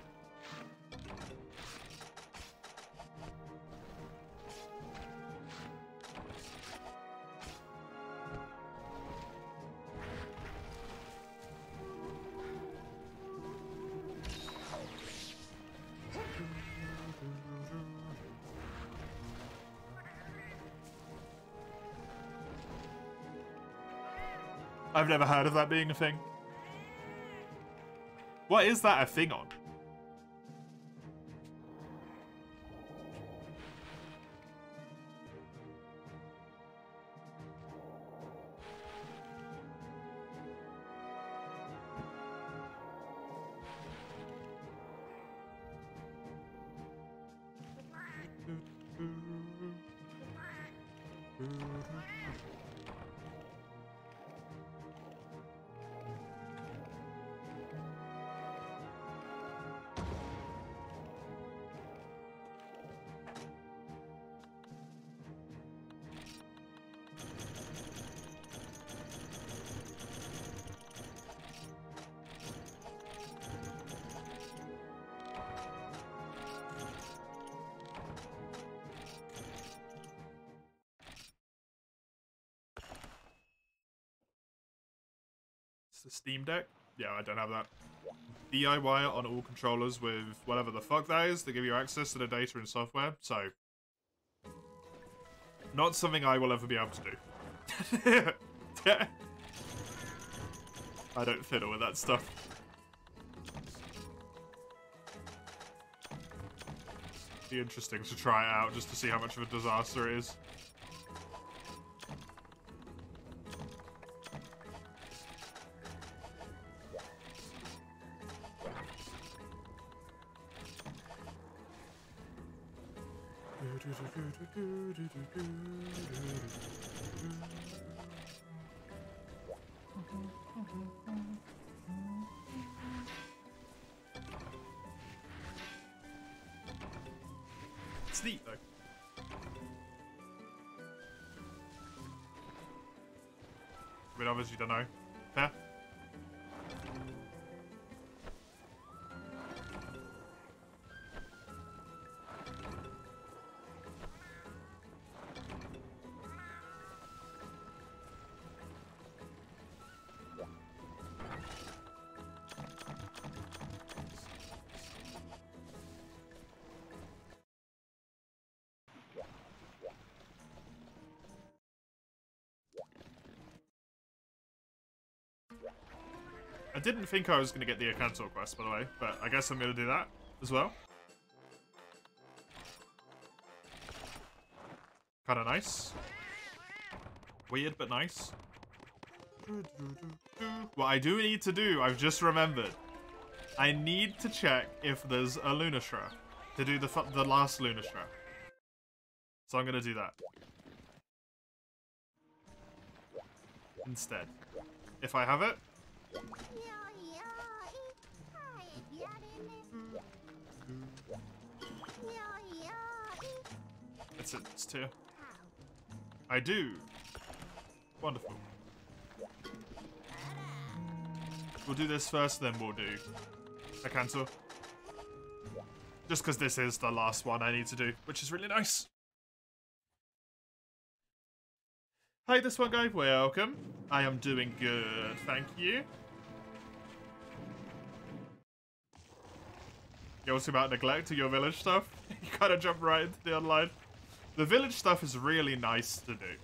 I've never heard of that being a thing. What is that a thing on? The Steam Deck? Yeah, I don't have that. DIY it on all controllers with whatever the fuck that is. They give you access to the data and software, so... Not something I will ever be able to do. I don't fiddle with that stuff. Be interesting to try it out, just to see how much of a disaster it is. It's neat though. I mean, obviously, you don't know. Fair. I didn't think I was going to get the cancel quest, by the way, but I guess I'm going to do that as well. Kind of nice. Weird, but nice. What I do need to do, I've just remembered. I need to check if there's a Lunastra to do the last Lunastra. So I'm going to do that. Instead. If I have it. It's 2. I do. Wonderful. We'll do this first, then we'll do a cancel. Just because this is the last one I need to do, which is really nice. Hi, this one guy. Welcome. I am doing good, thank you. You're also about neglecting your village stuff. You kind of jump right into the online. The village stuff is really nice to do.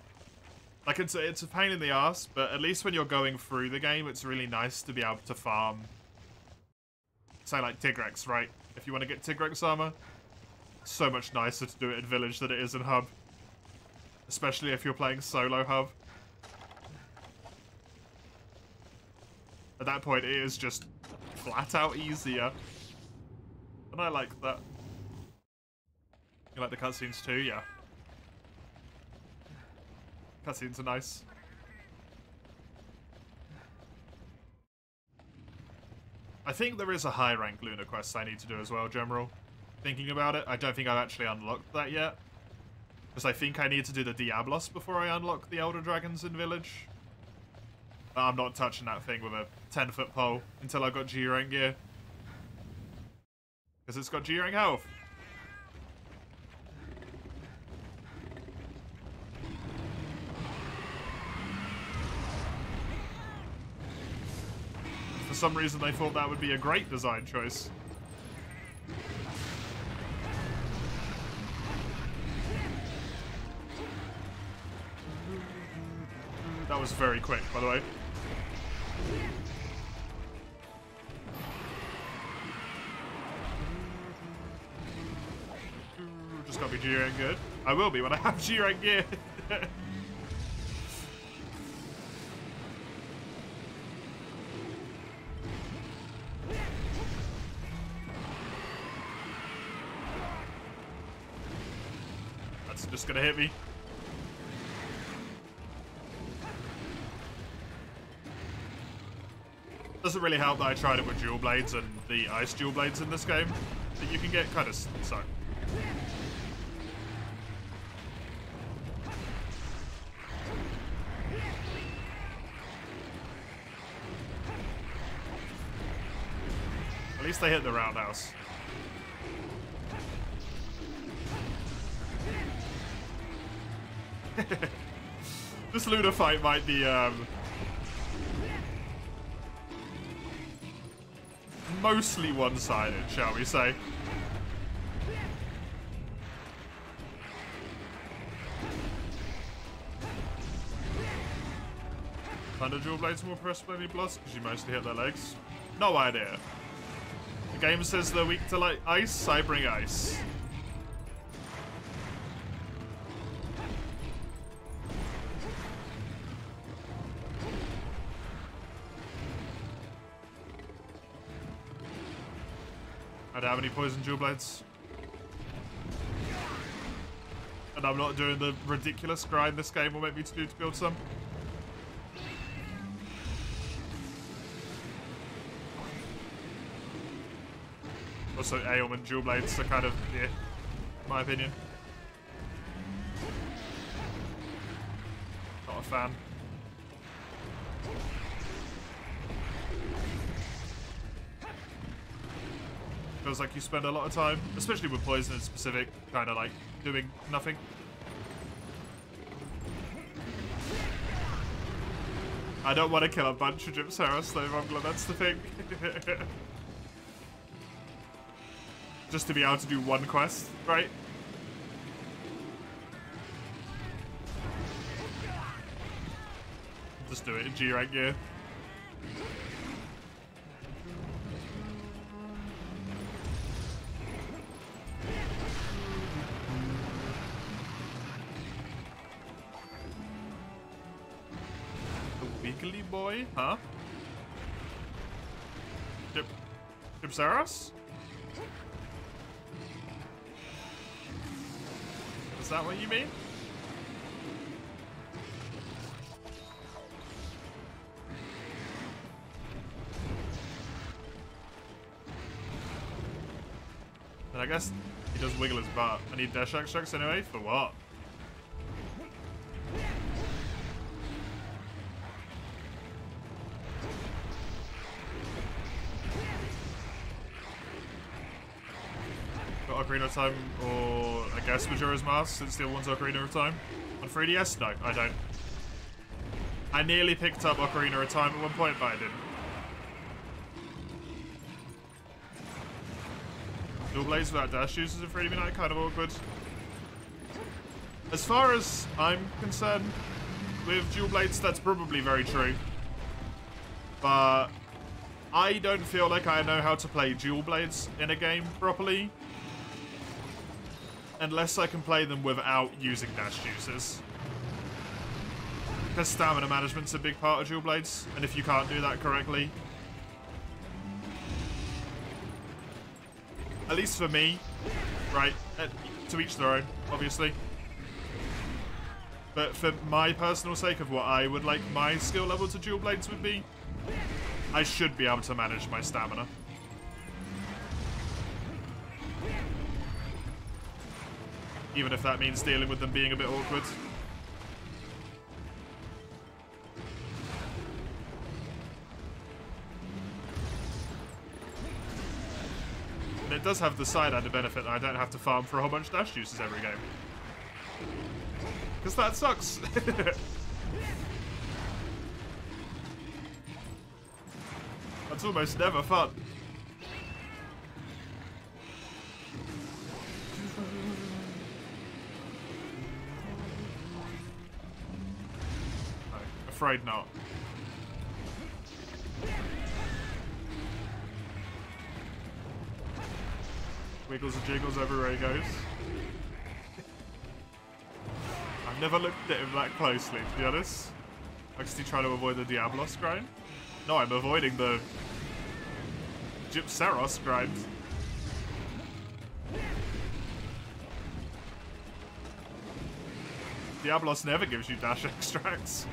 Like, it's a pain in the ass, but at least when you're going through the game, it's really nice to be able to farm. Say, like, Tigrex, right? If you want to get Tigrex armor, it's so much nicer to do it in village than it is in hub. Especially if you're playing solo hub. At that point, it is just flat out easier. And I like that. You like the cutscenes too? Yeah. Cutscenes are nice. I think there is a high rank Luna quest I need to do as well, General. Thinking about it, I don't think I've actually unlocked that yet. Because I think I need to do the Diablos before I unlock the Elder Dragons in Village. But I'm not touching that thing with a 10-foot pole until I got G rank gear. Because it's got G rank health. For some reason, they thought that would be a great design choice. That was very quick, by the way. Just gotta be G-rank good. I will be when I have G-rank gear. That's just gonna hit me. Doesn't really help that I tried it with dual blades and the ice dual blades in this game that you can get kind of so. At least they hit the roundhouse. This Luna fight might be mostly one-sided, shall we say. Thunder dual blades more pressed by any plus because you mostly hit their legs. No idea. The game says they're weak to like ice, I bring ice. I don't have any poison dual blades. and I'm not doing the ridiculous grind this game will make me to do to build some. Also, Aeon and Dual Blades are kind of, yeah, in my opinion. Not a fan. Feels like you spend a lot of time, especially with Poison in specific, kind of like doing nothing. I don't want to kill a bunch of Gypsaros though, Mongler, that's the thing. Just to be able to do one quest, right? Just do it in G rank gear. The Wiggly Boy, huh? Gypsaros? Is that what you mean? And I guess he does wiggle his butt. I need dash extracts anyway? For what? Got Ocarina of Time, or I guess Majora's Mask, since the other one's Ocarina of Time. On 3DS? No, I don't. I nearly picked up Ocarina of Time at one point, but I didn't. Dual Blades without dash uses in 3D Midnight, kind of awkward. As far as I'm concerned, with Dual Blades, that's probably very true. But I don't feel like I know how to play Dual Blades in a game properly unless I can play them without using dash juices. Because stamina management's a big part of Dual Blades, and if you can't do that correctly, at least for me, right, to each their own, obviously. But for my personal sake of what I would like my skill level to Dual Blades would be, I should be able to manage my stamina. Even if that means dealing with them being a bit awkward. And it does have the side-added benefit that I don't have to farm for a whole bunch of dash juices every game. Because that sucks. That's almost never fun. No, afraid not. Wiggles and jiggles everywhere he goes. I've never looked at him that closely, to be honest. I'm actually trying to avoid the Diablos grind. No, I'm avoiding the Gypsaros grind. Diablos never gives you dash extracts.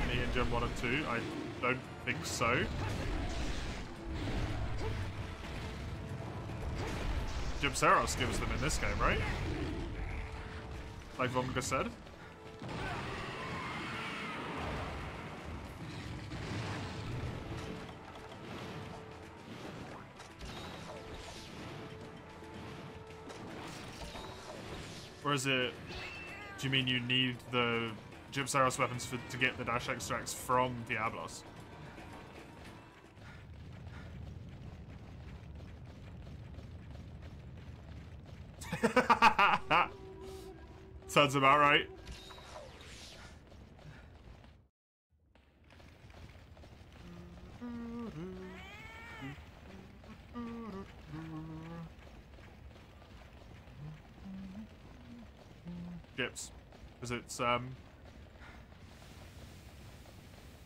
Me in Gen 1 and 2, I don't think so. Gypsaros gives them in this game, right? Like Vomga said. Or is it... Do you mean you need the Gypsaros weapons to get the dash extracts from Diablos? Sounds about right. Because it's,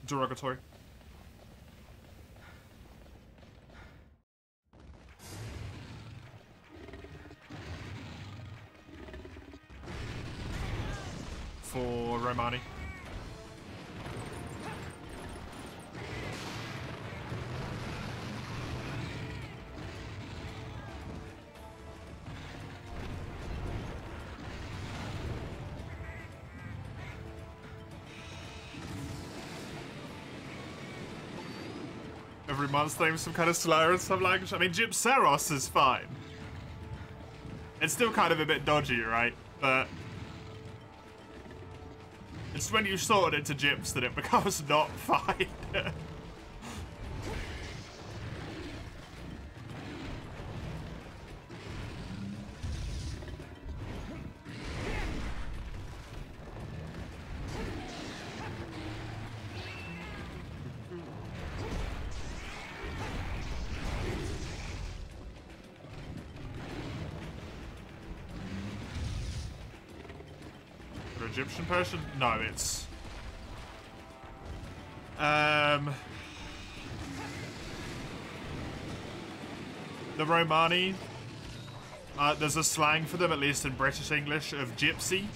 derogatory. For Romani. Every month's name some kind of slur in some language. I mean, Gypseros is fine. It's still kind of a bit dodgy, right? But it's when you sort it to Gyps that it becomes not fine. Egyptian person? No, it's the Romani. There's a slang for them, at least in British English, of gypsy,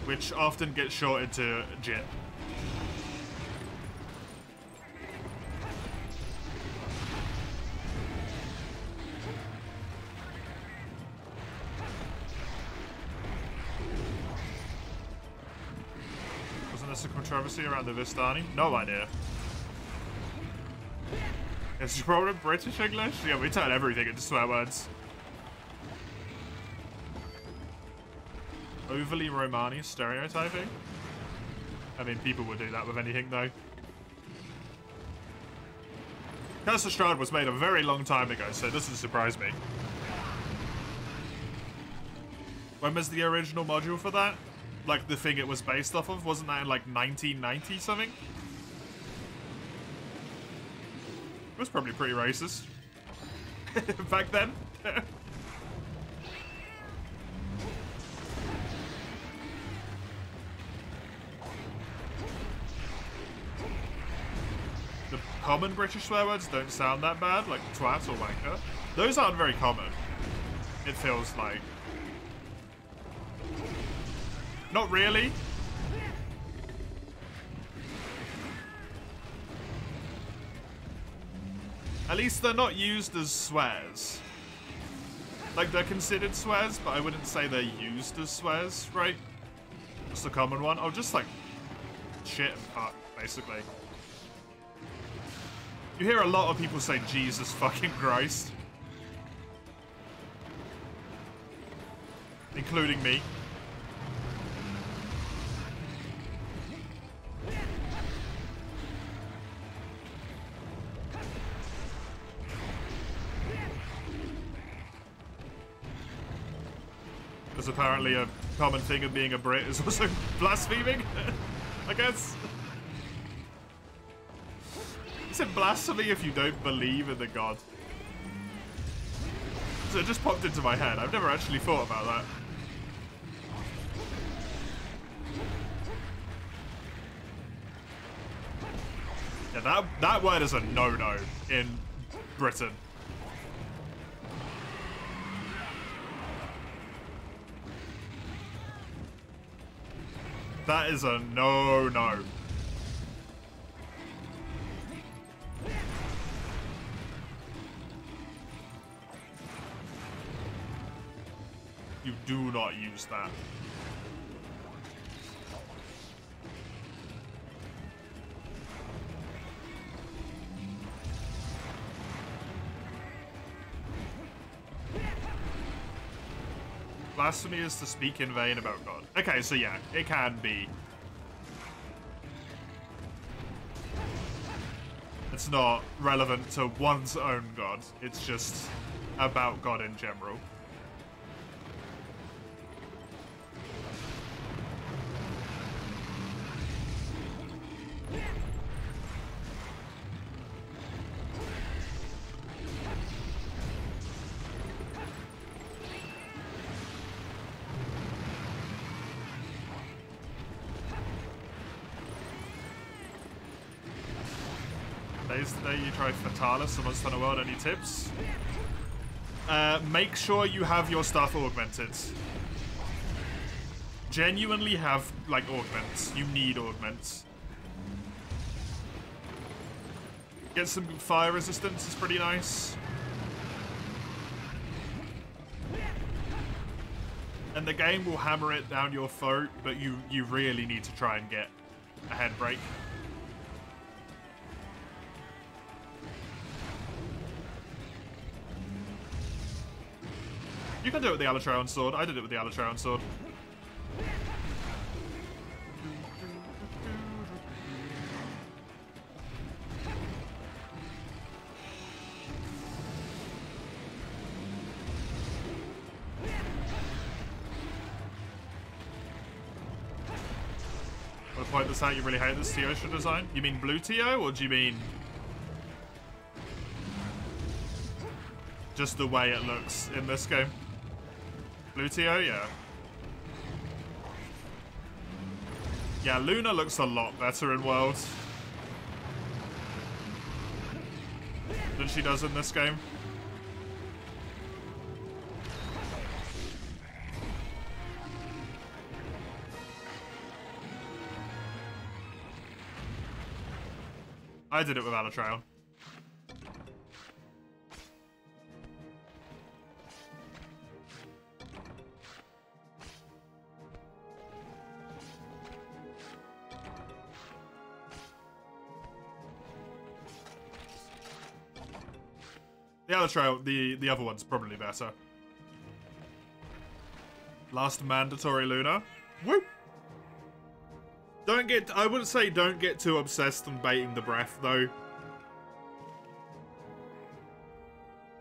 which often gets shortened to gyp. Controversy around the Vistani? No idea. Is this problem British English? Yeah, we turn everything into swear words. Overly Romani stereotyping? I mean, people would do that with anything, though. Curse of Strahd was made a very long time ago, so it doesn't surprise me. When was the original module for that? Like, the thing it was based off of? Wasn't that in, like, 1990 something? It was probably pretty racist. Back then. The common British swear words don't sound that bad, like twat or wanker. Those aren't very common, it feels like. Not really. At least they're not used as swears. Like, they're considered swears, but I wouldn't say they're used as swears, right? Just a common one. Oh, just like shit and fuck, basically. You hear a lot of people say Jesus fucking Christ. Including me. There's apparently a common thing of being a Brit is also blaspheming, I guess. Is it blasphemy if you don't believe in the God? So it just popped into my head. I've never actually thought about that. Yeah, that word is a no-no in Britain. That is a no-no. You do not use that. Blasphemy is to speak in vain about God. Okay, so yeah, it can be. It's not relevant to one's own God. It's just about God in general. Days today you try Fatalis or Monster Hunter World. Any tips? Make sure you have your stuff augmented. Genuinely have, like, augments. You need augments. Get some fire resistance is pretty nice. And the game will hammer it down your throat, but you really need to try and get a head break. You can do it with the Alatreon sword. I did it with the Alatreon sword. I'll point this out, you really hate this Teosha design? You mean blue Teo, or do you mean just the way it looks in this game? Blue Teo, yeah. Yeah, Luna looks a lot better in World than she does in this game. I did it with Alatreon. The Alatreon, the other one's probably better. Last mandatory Luna. Woo! I wouldn't say don't get too obsessed on baiting the breath, though.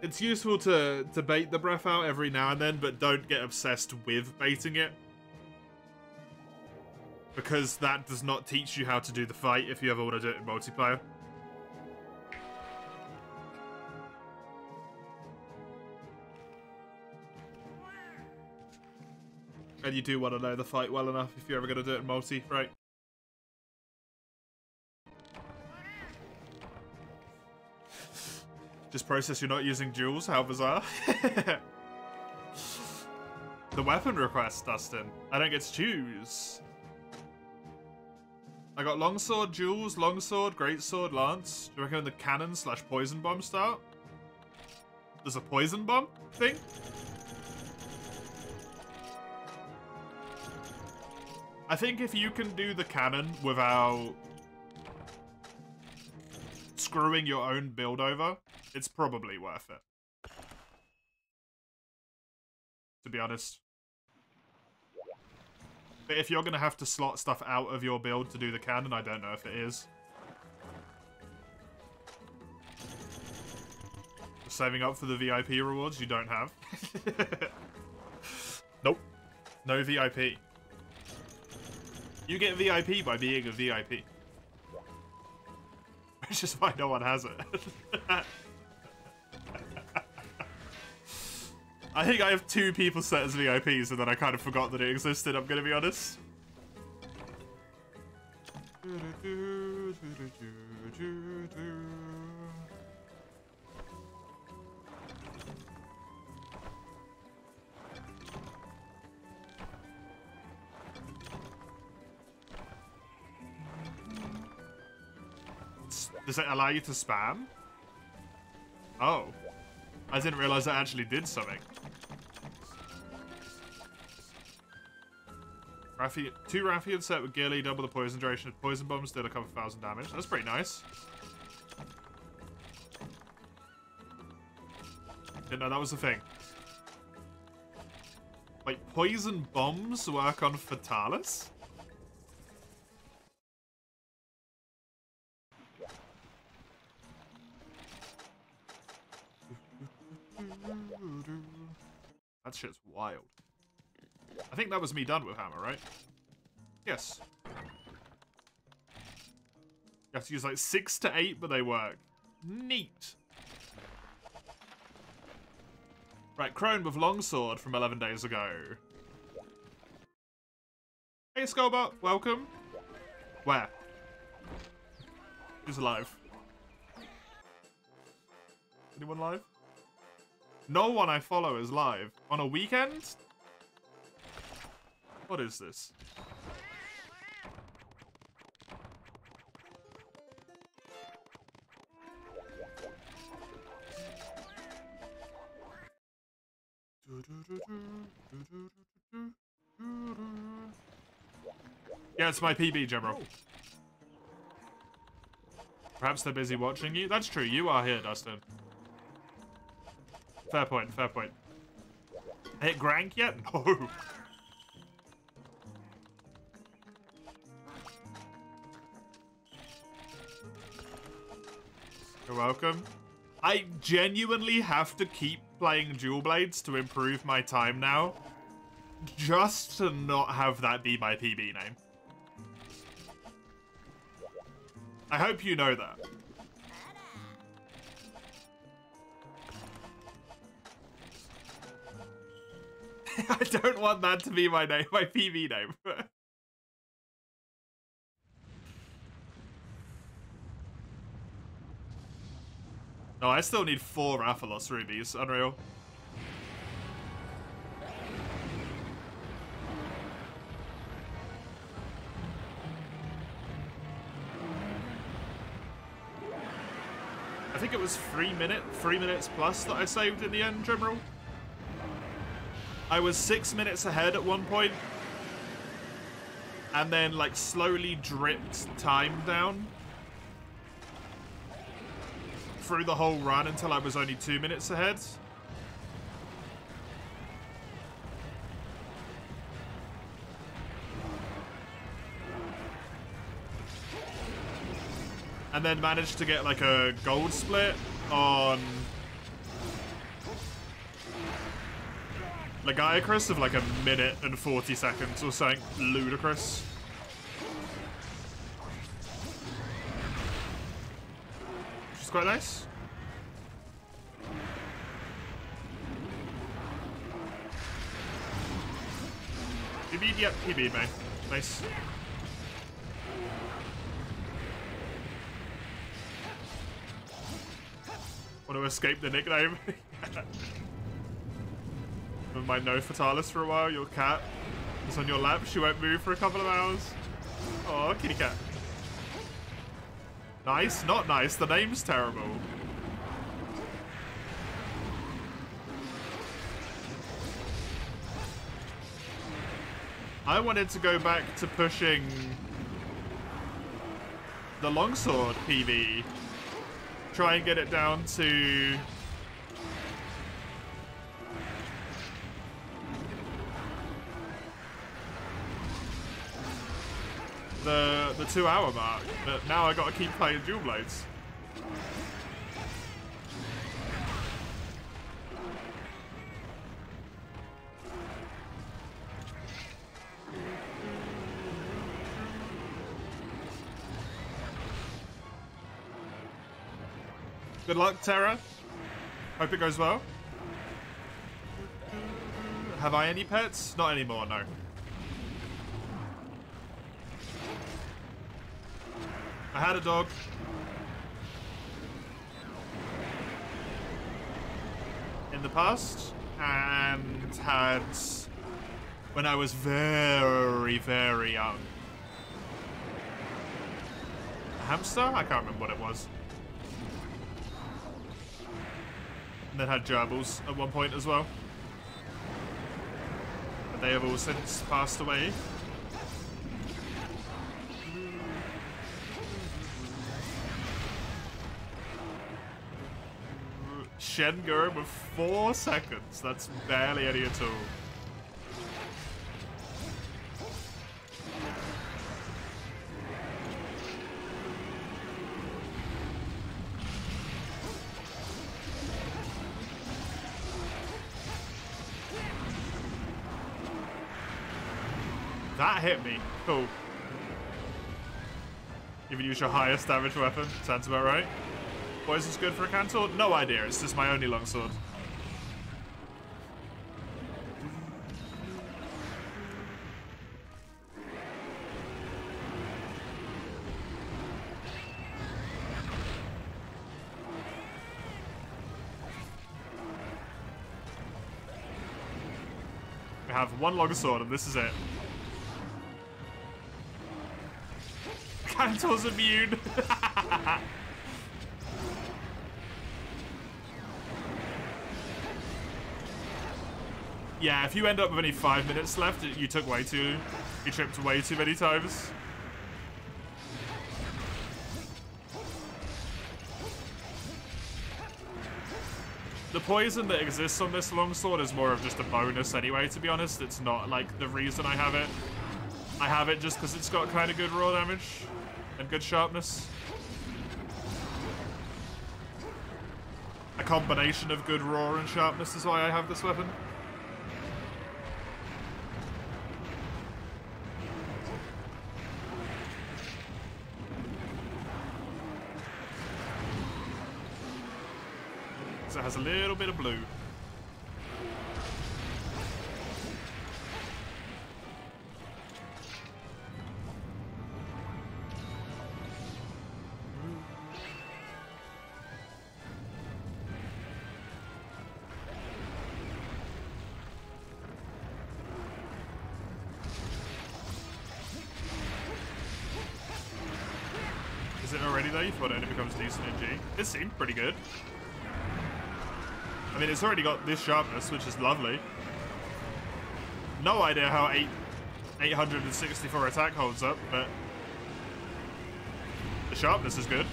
It's useful to bait the breath out every now and then, but don't get obsessed with baiting it. Because that does not teach you how to do the fight if you ever want to do it in multiplayer. And you do want to know the fight well enough if you're ever going to do it in multi, right? Just process you're not using duels, how bizarre. The weapon request, Dustin. I don't get to choose. I got longsword, duels, longsword, greatsword, lance. Do you recommend the cannon / poison bomb start? There's a poison bomb thing? I think if you can do the cannon without screwing your own build over, it's probably worth it. To be honest. But if you're going to have to slot stuff out of your build to do the cannon, I don't know if it is. Saving up for the VIP rewards you don't have. Nope. No VIP. You get VIP by being a VIP. Which is why no one has it. I think I have 2 people set as VIPs and then I kind of forgot that it existed, I'm gonna be honest. Does it allow you to spam? Oh. I didn't realize that actually did something. 2 Rathian set with Gilly, double the poison duration. Poison bombs did a couple thousand damage. That's pretty nice. Didn't know that was a thing. Wait, poison bombs work on Fatalis? That shit's wild. I think that was me done with hammer, right? Yes. You have to use like 6 to 8, but they work. Neat. Right, Crone with longsword from 11 days ago. Hey, Skullbot, welcome. Where? Who's alive? Anyone live? No one I follow is live. On a weekend? What is this? Yeah, it's my PB, General. Perhaps they're busy watching you. That's true. You are here, Dustin. Fair point. Fair point. Hit Grank yet? No. You're welcome. I genuinely have to keep playing Dual Blades to improve my time now. Just to not have that be my PB name. I hope you know that. I don't want that to be my name, my PB name. No, I still need 4 Rathalos rubies. Unreal. I think it was 3 minutes plus that I saved in the end, General. I was 6 minutes ahead at one point, and then like slowly dripped time down through the whole run until I was only 2 minutes ahead. And then managed to get like a gold split on Lagiacrus of like 1 minute and 40 seconds or something ludicrous. Which is quite nice. PB, yep, PB, mate. Nice. Want to escape the nickname? With my no Fatalis for a while, your cat is on your lap. She won't move for a couple of hours. Oh, kitty cat. Nice? Not nice. The name's terrible. I wanted to go back to pushing the longsword PB. Try and get it down to the 2 hour mark, but now I gotta keep playing Dual Blades. Good luck, Terra. Hope it goes well. Have I any pets? Not anymore, no. I had a dog. In the past, and had when I was very, very young. A hamster? I can't remember what it was. And then had gerbils at one point as well. But they have all since passed away. Shengur with 4 seconds. That's barely any at all. That hit me. Cool. Even use your highest damage weapon. Sounds about right. Why is this good for a Cantor? No idea. It's just my only longsword. have one long sword, and this is it. Cantor's immune. Yeah, if you end up with only 5 minutes left, you tripped way too many times. The poison that exists on this longsword is more of just a bonus anyway, to be honest. It's not like the reason I have it. I have it just because it's got kind of good raw damage and good sharpness. A combination of good raw and sharpness is why I have this weapon. So it has a little bit of blue. Is it already though? You thought it only becomes decent in G? It seemed pretty good. I mean, it's already got this sharpness, which is lovely. No idea how 864 attack holds up, but the sharpness is good.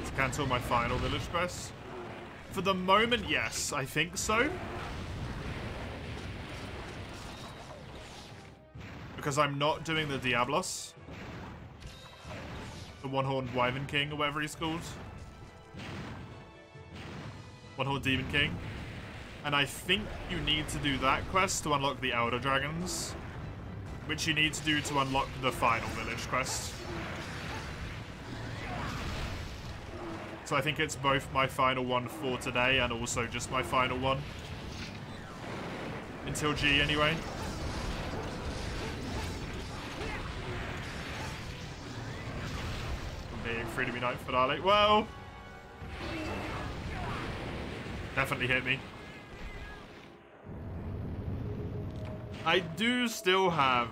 To cancel my final village quest. For the moment, yes, I think so. Because I'm not doing the Diablos. The one-horned Wyvern King, or whatever he's called. One-horned Demon King. And I think you need to do that quest to unlock the Elder Dragons. Which you need to do to unlock the final village quest. So I think it's both my final one for today and also just my final one. Until G, anyway. Free to be Night finale. Well, definitely hit me. I do still have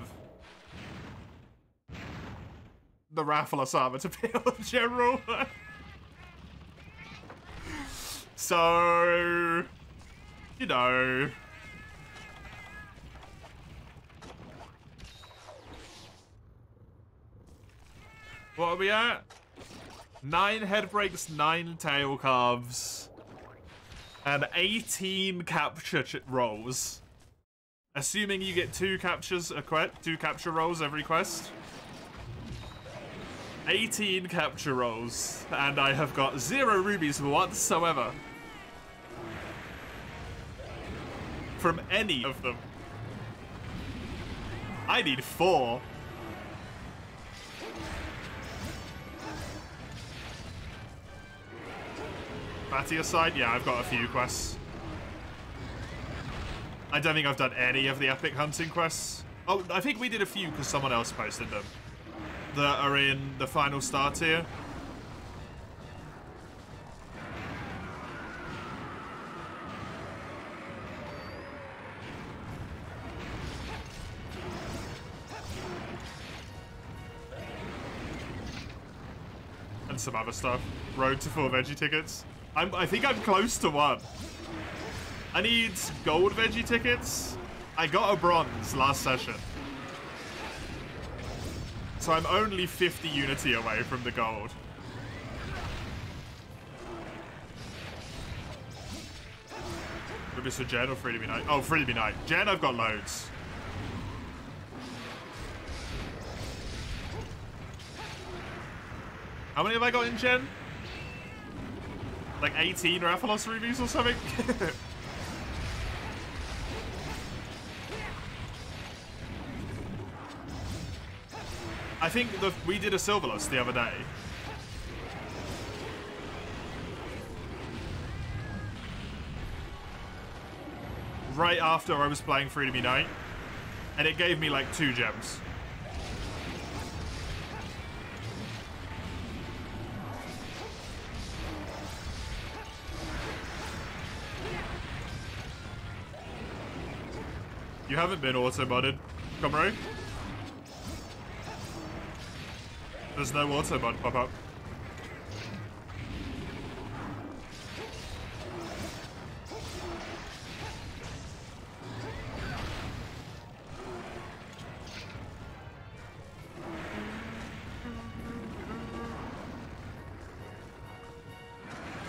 the Rathalos armor to build in general. So, you know. What are we at? 9 head breaks, 9 tail carves, and 18 capture rolls. Assuming you get 2 capture rolls every quest. 18 capture rolls, and I have got 0 rubies whatsoever. From any of them. I need 4. Batty aside, yeah, I've got a few quests. I don't think I've done any of the epic hunting quests. Oh, I think we did a few because someone else posted them. That are in the final star tier. And some other stuff. Road to 4 veggie tickets. I think I'm close to 1. I need gold veggie tickets. I got a bronze last session. So I'm only 50 unity away from the gold. Rubies for Jen or Free to be Night? Oh, Free to be Night. Jen, I've got loads. How many have I got in Jen? Like 18 Rathalos rubies or something? I think we did a Silverlust the other day. Right after I was playing Free to be Night. And it gave me like 2 gems. You haven't been auto-modded, Comro. There's no auto-mod pop-up.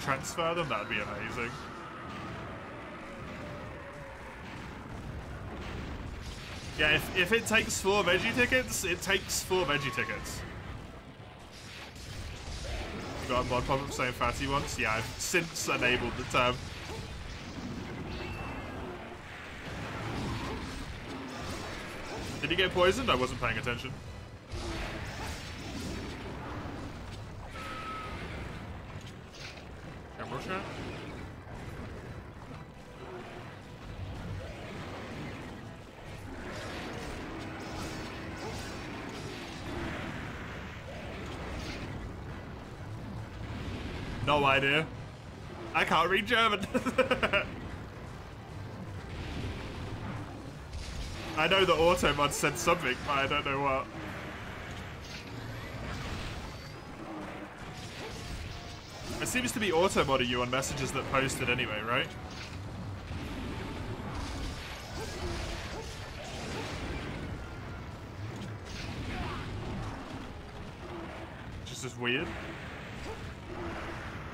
Transfer them? That'd be amazing. Yeah, if it takes 4 veggie tickets, it takes 4 veggie tickets. You got a mod pop-up saying fatty once? Yeah, I've since enabled the term. Did you get poisoned? I wasn't paying attention. Camera shot? No idea. I can't read German. I know the automod said something, but I don't know what. It seems to be automodding you on messages that posted anyway, right? Just as weird.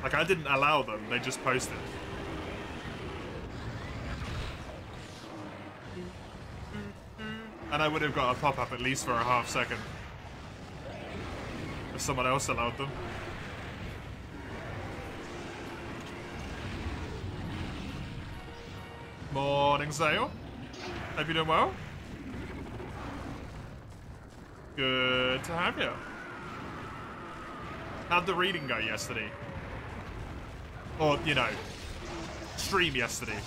Like, I didn't allow them, they just posted. And I would have got a pop-up at least for a half second. If someone else allowed them. Morning, Zale. Hope you're doing well. Good to have you. How'd the reading go yesterday? Or, you know, stream yesterday.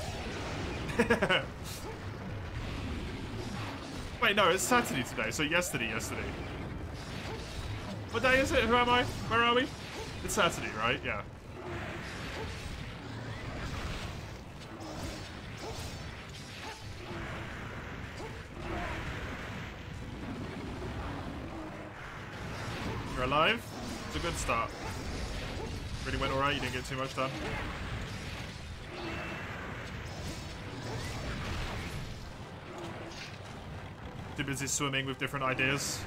Wait, no, it's Saturday today, so yesterday. What day is it? Who am I? Where are we? It's Saturday, right? Yeah. You're alive? It's a good start. Really went alright, you didn't get too much done. Too busy swimming with different ideas.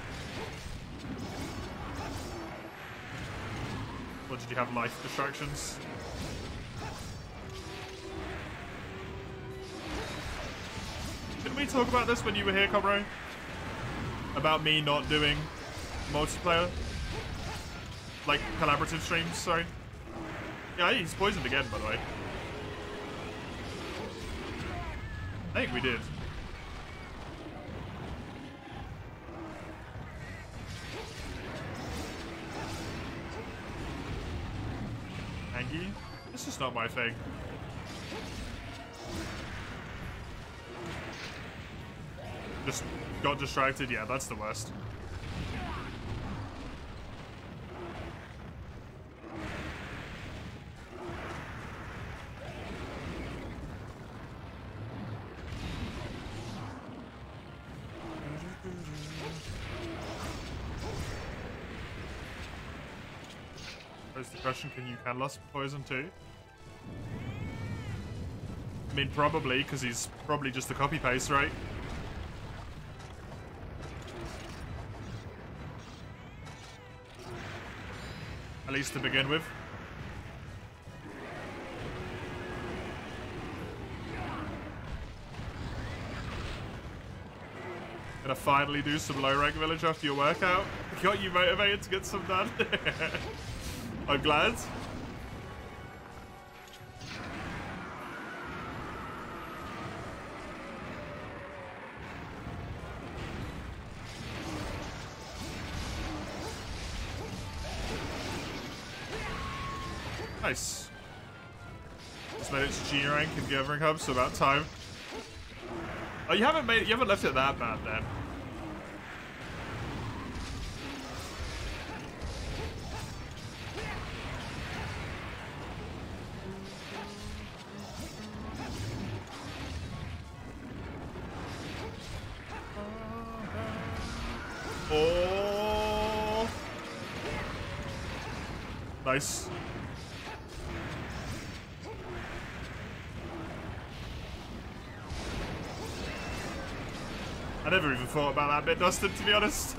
Or did you have life distractions? Didn't we talk about this when you were here, Cobro? About me not doing multiplayer? Like, collaborative streams, sorry. Yeah, he's poisoned again, by the way. I think we did. Angie? This is not my thing. Just got distracted? Yeah, that's the worst. Pose the question, can you catalyst poison too? I mean, probably, because he's probably just a copy-paste, right? At least to begin with. Gonna finally do some low rank village after your workout. Got you motivated to get some done. I'm glad. Nice. Just made it to G rank in Gathering Hub, so about time. Oh, you haven't left it that bad then. Nice. I never even thought about that bit, Dustin, to be honest.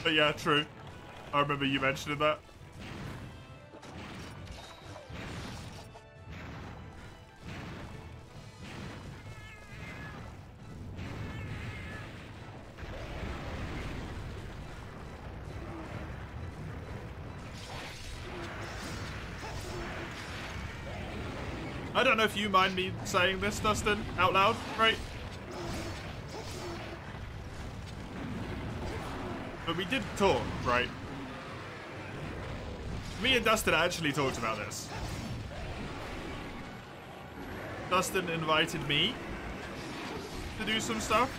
But yeah, true. I remember you mentioning that. I don't know if you mind me saying this, Dustin, out loud, right? But we did talk, right? Me and Dustin actually talked about this. Dustin invited me to do some stuff.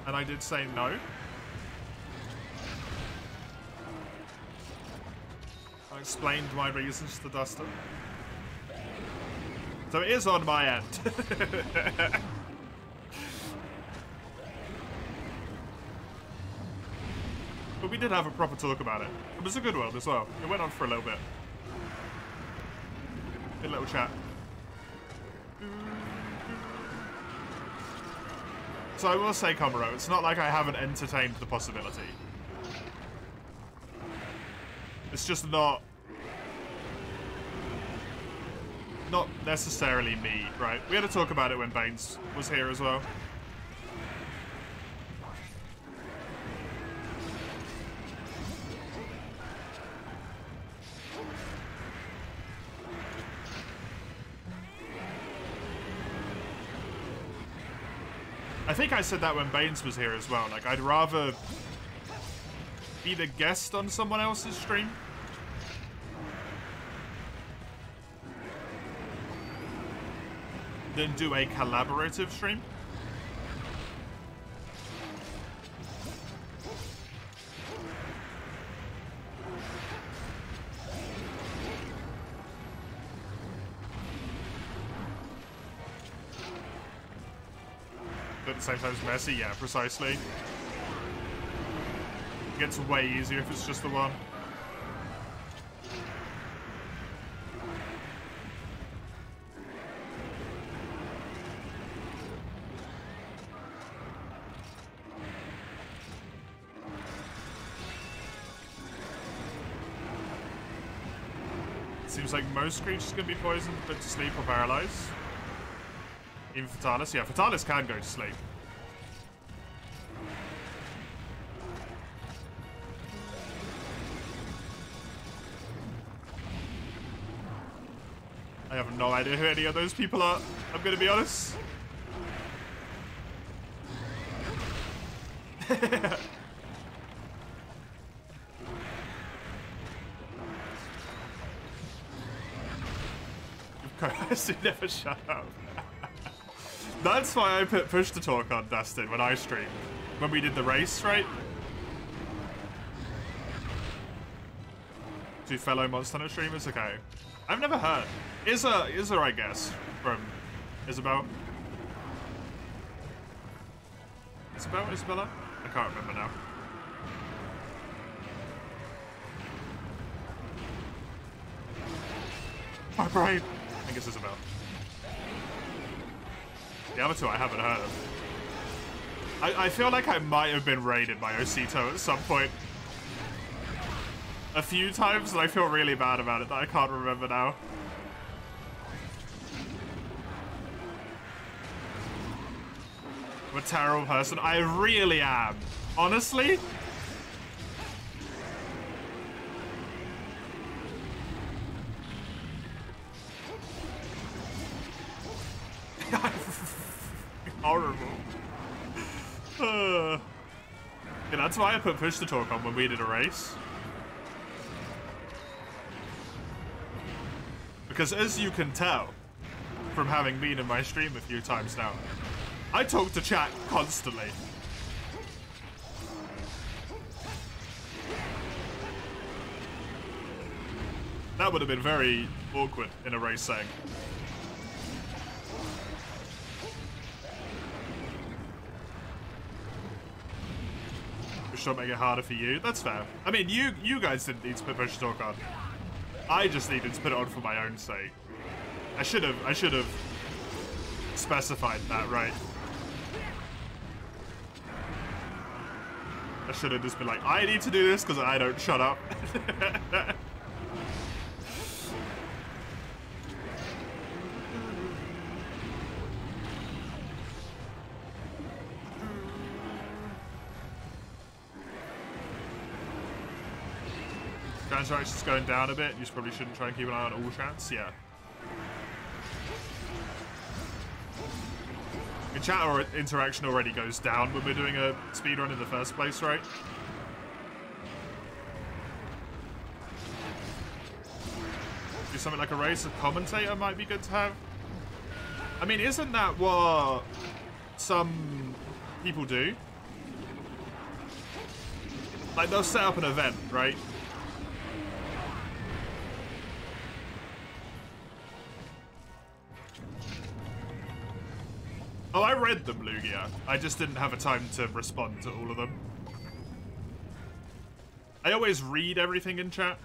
And I did say no. I explained my reasons to Dustin. So it is on my end. But we did have a proper talk about it. It was a good one as well. It went on for a little bit. Good little chat. So I will say, Comro, it's not like I haven't entertained the possibility. It's just not necessarily me, right? We had to talk about it when Baines was here as well. I think I said that when Baines was here as well. Like, I'd rather be the guest on someone else's stream than do a collaborative stream. But at the same time, it's messy. Yeah, precisely. It gets way easier if it's just the one. Seems like most creatures can be poisoned, put to sleep, or paralyzed. Even Fatalis? Yeah, Fatalis can go to sleep. I have no idea who any of those people are, I'm gonna be honest. You never shut up. That's why I put push to talk on, Dustin, when I streamed. When we did the race, right? Two fellow Monster Hunter streamers? Okay. I've never heard. Izza, I guess, from Isabel. Isabella? I can't remember now. My brain. I think it's Isabel. The other two I haven't heard of. I feel like I might have been raided by Osito at some point. A few times, and I feel really bad about it that I can't remember now. I'm a terrible person. I really am. Honestly? Horrible. Yeah, that's why I put push to talk on when we did a race. Because as you can tell from having been in my stream a few times now, I talk to chat constantly. That would have been very awkward in a race setting. push talk make it harder for you. That's fair. I mean, you guys didn't need to put push talk on. I just needed to put it on for my own sake. I should have specified that, right? I should have just been like, I need to do this because I don't shut up. Interaction's going down a bit. You probably shouldn't try and keep an eye on all chats. Yeah. The chat or interaction already goes down when we're doing a speedrun in the first place, right? Do something like a race. A commentator might be good to have. I mean, isn't that what some people do? Like, they'll set up an event, right? Oh, I read them, Lugia. I just didn't have a time to respond to all of them. I always read everything in chat.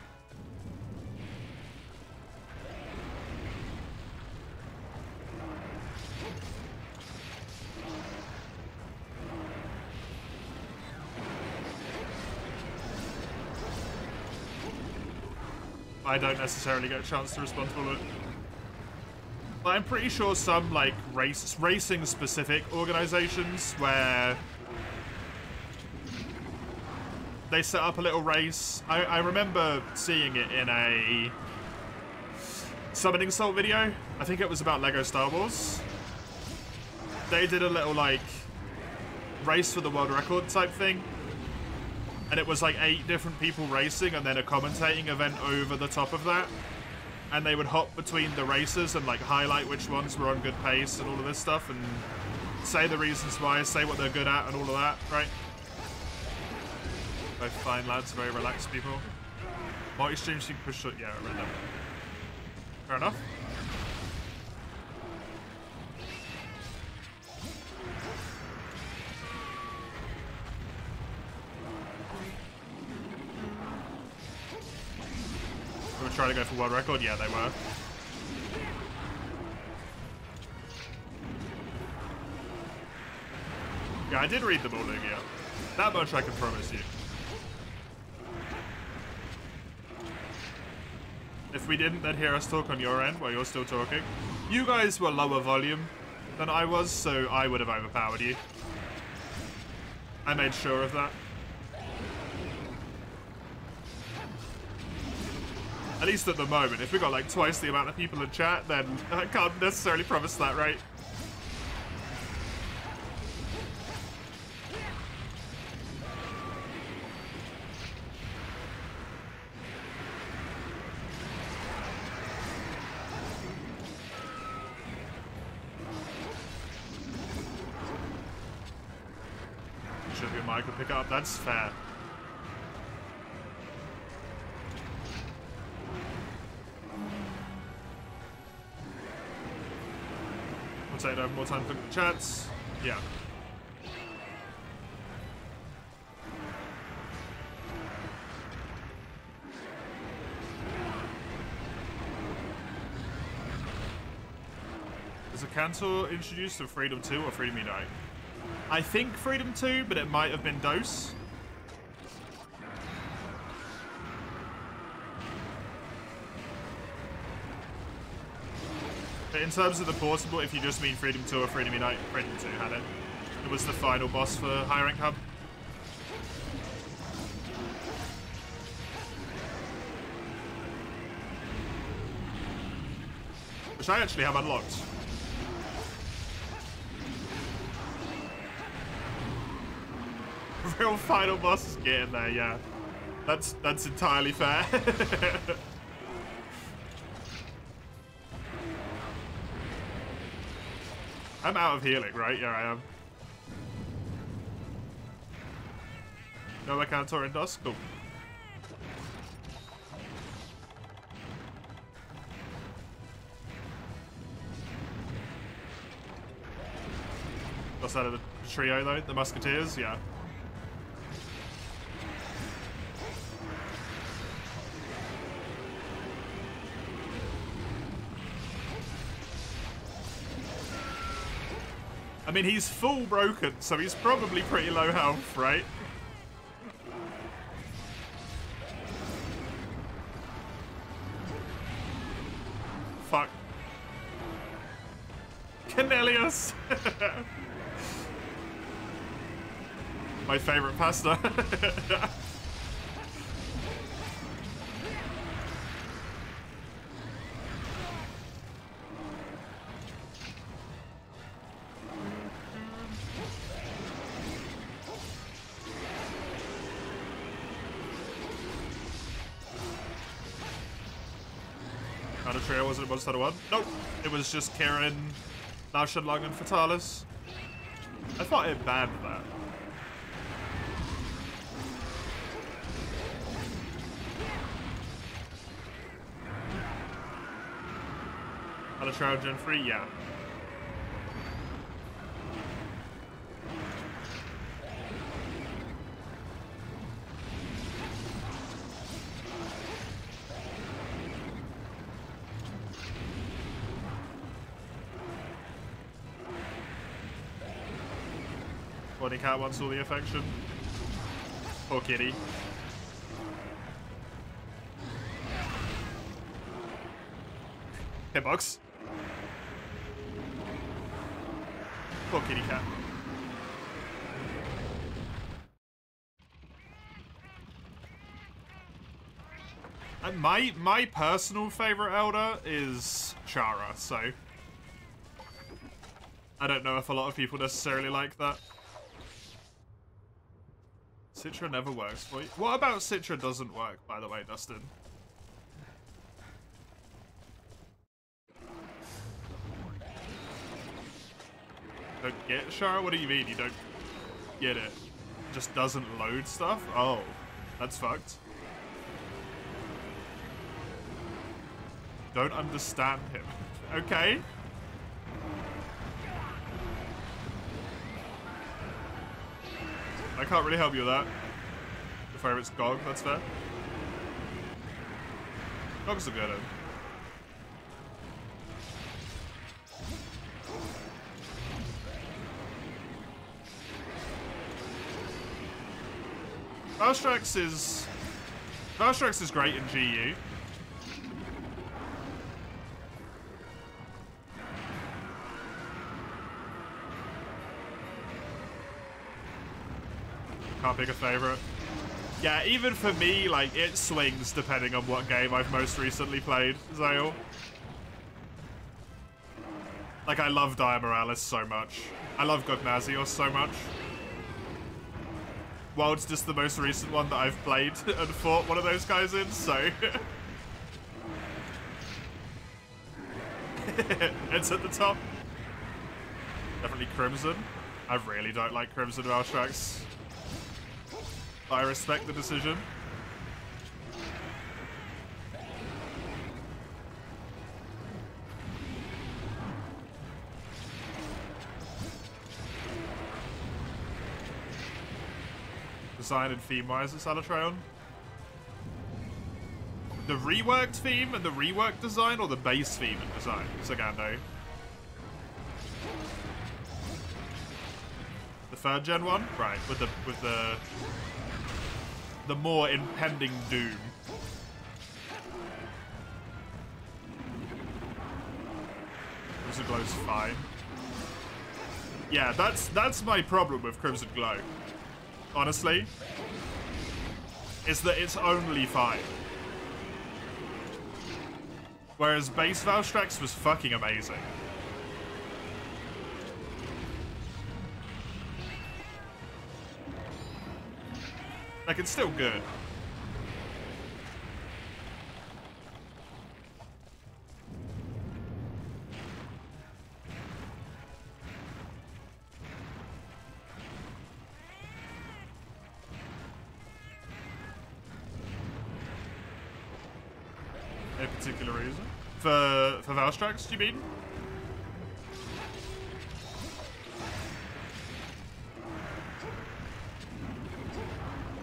I don't necessarily get a chance to respond to all of it. But I'm pretty sure some, like, racing-specific organizations where they set up a little race. I remember seeing it in a Summoning Salt video. I think it was about Lego Star Wars. They did a little, like, race for the world record type thing. And it was, like, 8 different people racing and then a commentating event over the top of that. And they would hop between the races and, like, highlight which ones were on good pace and all of this stuff and say the reasons why, say what they're good at and all of that, right? Both fine lads, very relaxed people. Multi-streams you can push it, yeah, I read that. Fair enough. They were trying to go for world record? Yeah, they were. Yeah, I did read them all, Lugia. That much I can promise you. If we didn't, they'd hear us talk on your end while you're still talking. You guys were lower volume than I was, so I would have overpowered you. I made sure of that. At least at the moment. If we got like twice the amount of people in chat, then I can't necessarily promise that, right? Should be a mic to pick up. That's fair. We'll take more time for chats. Yeah. Is a Cantor introduced to Freedom 2 or Freedom Unite? I think Freedom 2, but it might have been Dose. But in terms of the portable, if you just mean Freedom 2 or Freedom Unite, Freedom 2 had it. It was the final boss for High Rank Hub. Which I actually have unlocked. Real final boss is getting there, yeah. That's entirely fair. I'm out of healing, right? Yeah, I am. No, I can't torrent dust. Cool. What's that of the trio, though? The Musketeers? Yeah. I mean, he's full broken, so he's probably pretty low health, right? Fuck. Cornelius! My favorite pasta. Counter trio, was it a monster one? Nope. It was just Kieran, Naushenlung, and Fatalis. I thought it banned that. Counter trio Gen 3, yeah. Body cat wants all the affection. Poor kitty. Hitbox. Poor kitty cat. And my personal favorite Elder is Chara, so I don't know if a lot of people necessarily like that. Citra never works for you. What about Citra doesn't work, by the way, Dustin? Don't get Chara? What do you mean you don't get it? It just doesn't load stuff? Oh, that's fucked. Don't understand him. Okay. I can't really help you with that. Your favorite's Gog, that's fair. Gog's a good one. Valstrax is great in GU. Can't pick a favorite. Yeah, even for me, like, it swings depending on what game I've most recently played, Zale. Like, I love Dire Morales so much. I love Gognazios so much. Wild's just the most recent one that I've played and fought one of those guys in, so... It's at the top. Definitely Crimson. I really don't like Crimson Valstrax. I respect the decision. Design and theme-wise, it's Alatreon. The reworked theme and the reworked design, or the base theme and design? Zagando. The third gen one? Right, with the more impending doom. Crimson Glow's fine. Yeah, that's my problem with Crimson Glow. Honestly. Is that it's only fine. Whereas base Valstrax was fucking amazing. Like, it's still good. A particular reason? For Valstrax, do you mean?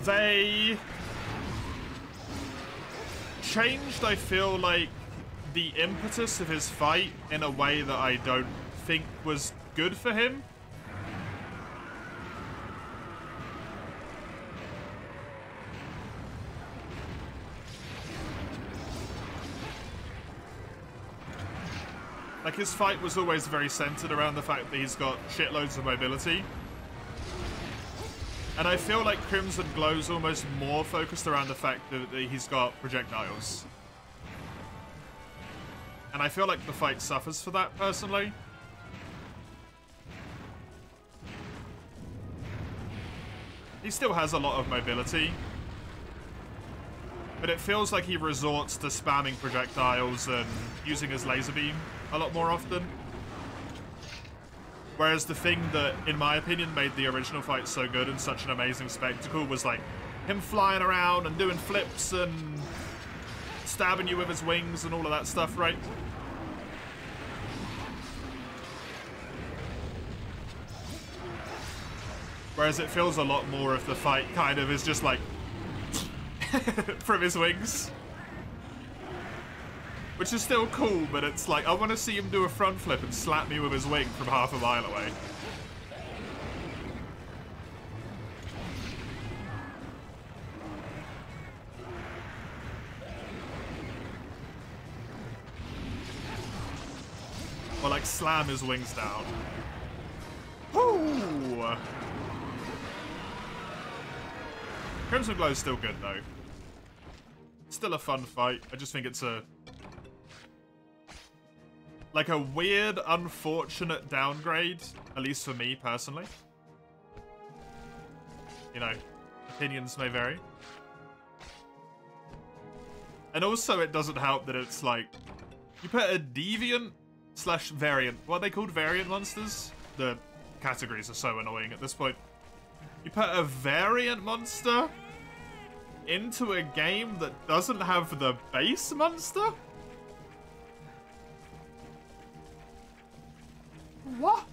They changed, I feel like, the impetus of his fight in a way that I don't think was good for him. Like, his fight was always very centered around the fact that he's got shitloads of mobility. And I feel like Crimson Glow's almost more focused around the fact that he's got projectiles. And I feel like the fight suffers for that, personally. He still has a lot of mobility. But it feels like he resorts to spamming projectiles and using his laser beam a lot more often. Whereas the thing that, in my opinion, made the original fight so good and such an amazing spectacle was like him flying around and doing flips and stabbing you with his wings and all of that stuff, right? Whereas it feels a lot more of the fight kind of is just like from his wings. Which is still cool, but it's like, I want to see him do a front flip and slap me with his wing from half a mile away. Or like slam his wings down. Woo! Crimson Glow's still good though. Still a fun fight. I just think it's like a weird, unfortunate downgrade, at least for me personally. You know, opinions may vary. And also it doesn't help that it's like, you put a deviant / variant, what are they called, variant monsters? The categories are so annoying at this point. You put a variant monster into a game that doesn't have the base monster? What?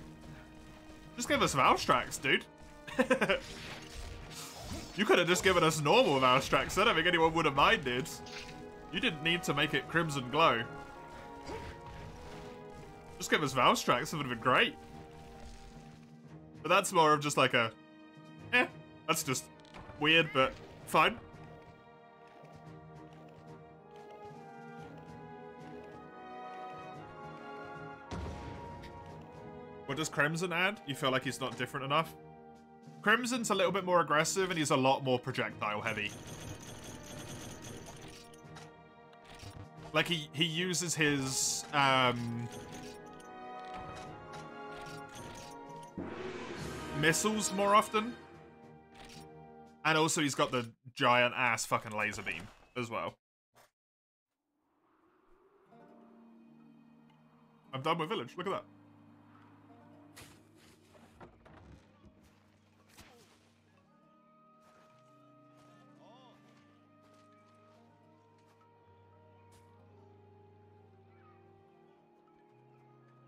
Just give us Valstrax, dude. You could have just given us normal Valstrax. I don't think anyone would have minded. You didn't need to make it Crimson Glow. Just give us Valstrax, it would have been great. But that's more of just like a, that's just weird, but fine. What does Crimson add? You feel like he's not different enough? Crimson's a little bit more aggressive and he's a lot more projectile heavy. Like he uses his missiles more often. And also he's got the giant ass fucking laser beam as well. I'm done with Village, look at that.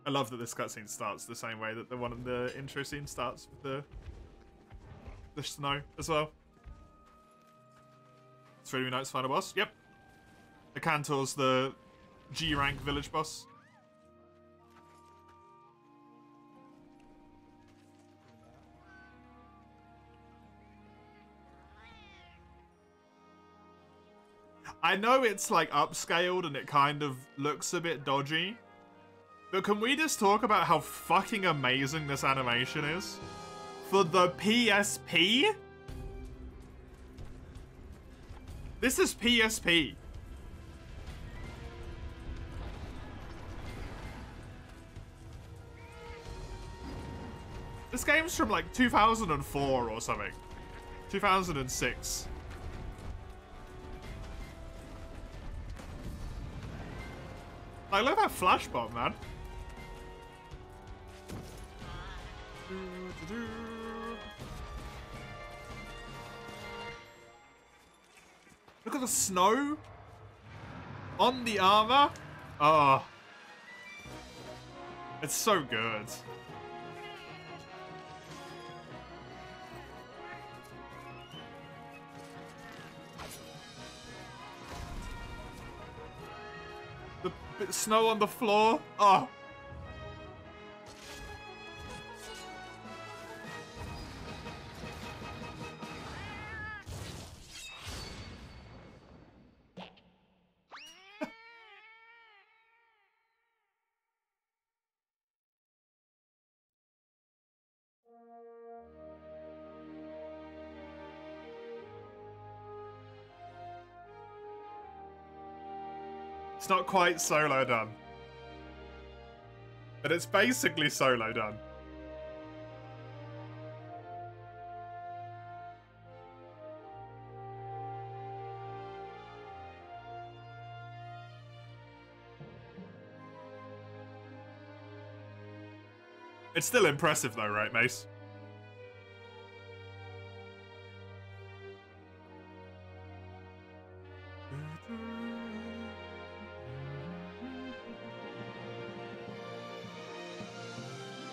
I love that this cutscene starts the same way that the one in the intro scene starts with the snow as well. It's Freedom Unite's final boss. Yep. The Cantor's the G rank village boss. I know it's like upscaled and it kind of looks a bit dodgy. But can we just talk about how fucking amazing this animation is? For the PSP? This is PSP. This game's from like 2004 or something. 2006. I love that flash bomb, man. Look at the snow on the armor. Oh, it's so good. The snow on the floor. Oh. It's not quite solo done. But it's basically solo done. It's still impressive though, right, Mace?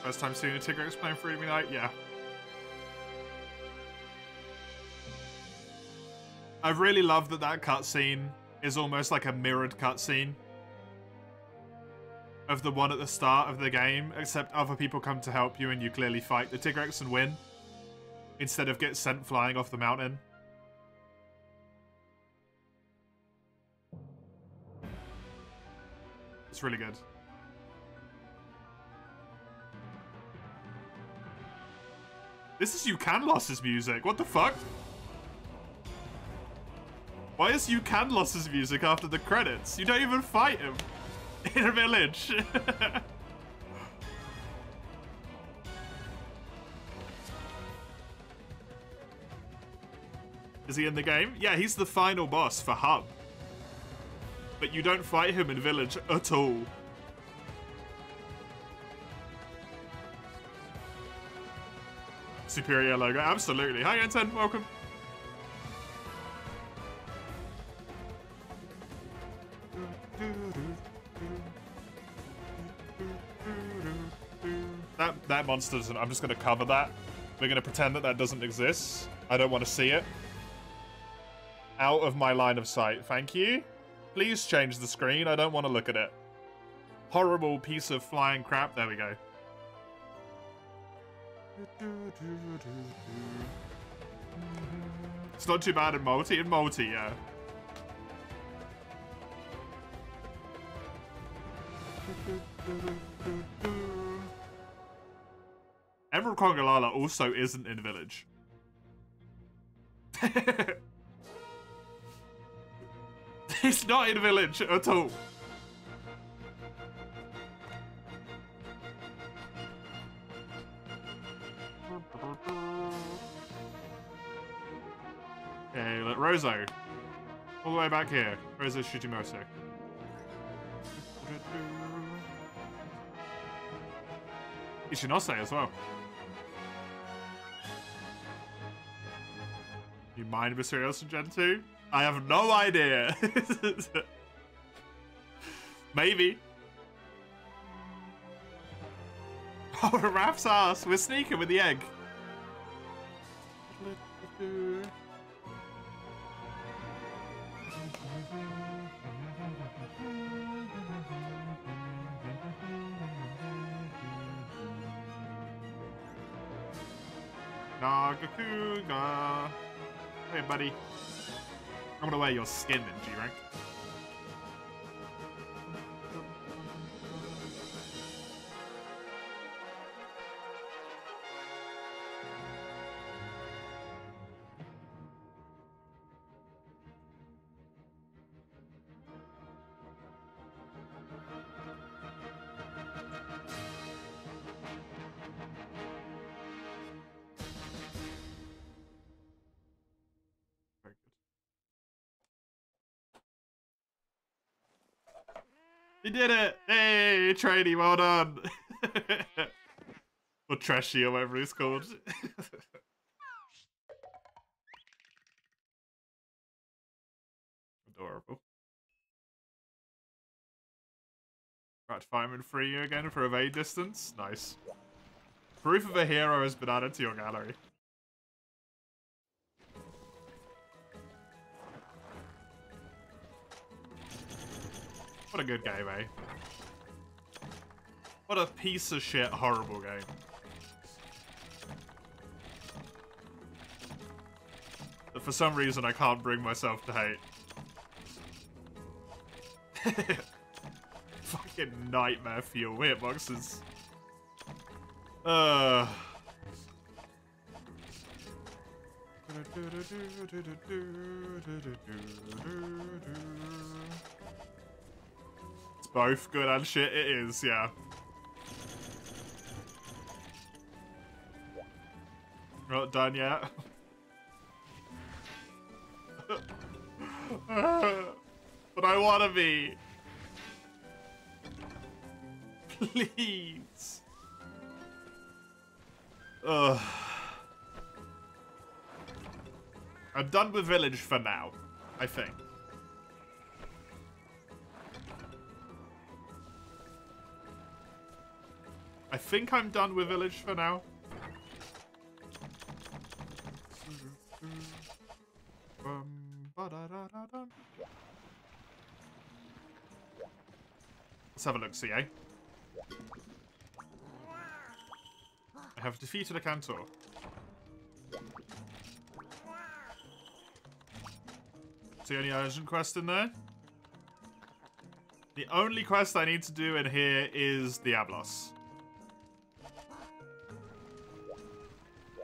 First time seeing a Tigrex playing Freedom Unite? Yeah. I really love that that cutscene is almost like a mirrored cutscene of the one at the start of the game, except other people come to help you and you clearly fight the Tigrex and win, instead of get sent flying off the mountain. It's really good. This is Ucanlos's music. What the fuck? Why is Ucanlos's music after the credits? You don't even fight him in a village. Is he in the game? Yeah, he's the final boss for Hub. But you don't fight him in village at all. Superior logo, absolutely. Hi, N10, welcome. That monster doesn't. I'm just going to cover that. We're going to pretend that that doesn't exist. I don't want to see it. Out of my line of sight. Thank you. Please change the screen. I don't want to look at it. Horrible piece of flying crap. There we go. It's not too bad in multi. In multi, yeah. Emerald Kongalala also isn't in village. He's not in village at all. Okay, let Rozo. All the way back here. Rozo Shujimoto. Ichinose as well. You mind Mysterious in Gen 2? I have no idea. Maybe. Oh, Raph's ass. We're sneaking with the egg. Nagakuga. Hey, buddy. I'm gonna wear your skin in G-Rank. You did it! Hey, Trainee, well done! Or Trashy, or whatever it's called. Adorable. Right, fireman free you again for evade distance. Nice. Proof of a hero has been added to your gallery. What a good game, eh? What a piece of shit, horrible game. That for some reason I can't bring myself to hate. Fucking nightmare fuel hitboxes. both good and shit. It is, yeah. Not done yet. But I want to be. Please. Ugh. I'm done with village for now, I think. I think I'm done with village for now. Let's have a look, see, eh? I have defeated a Cantor. The only urgent quest in there? The only quest I need to do in here is Diablos.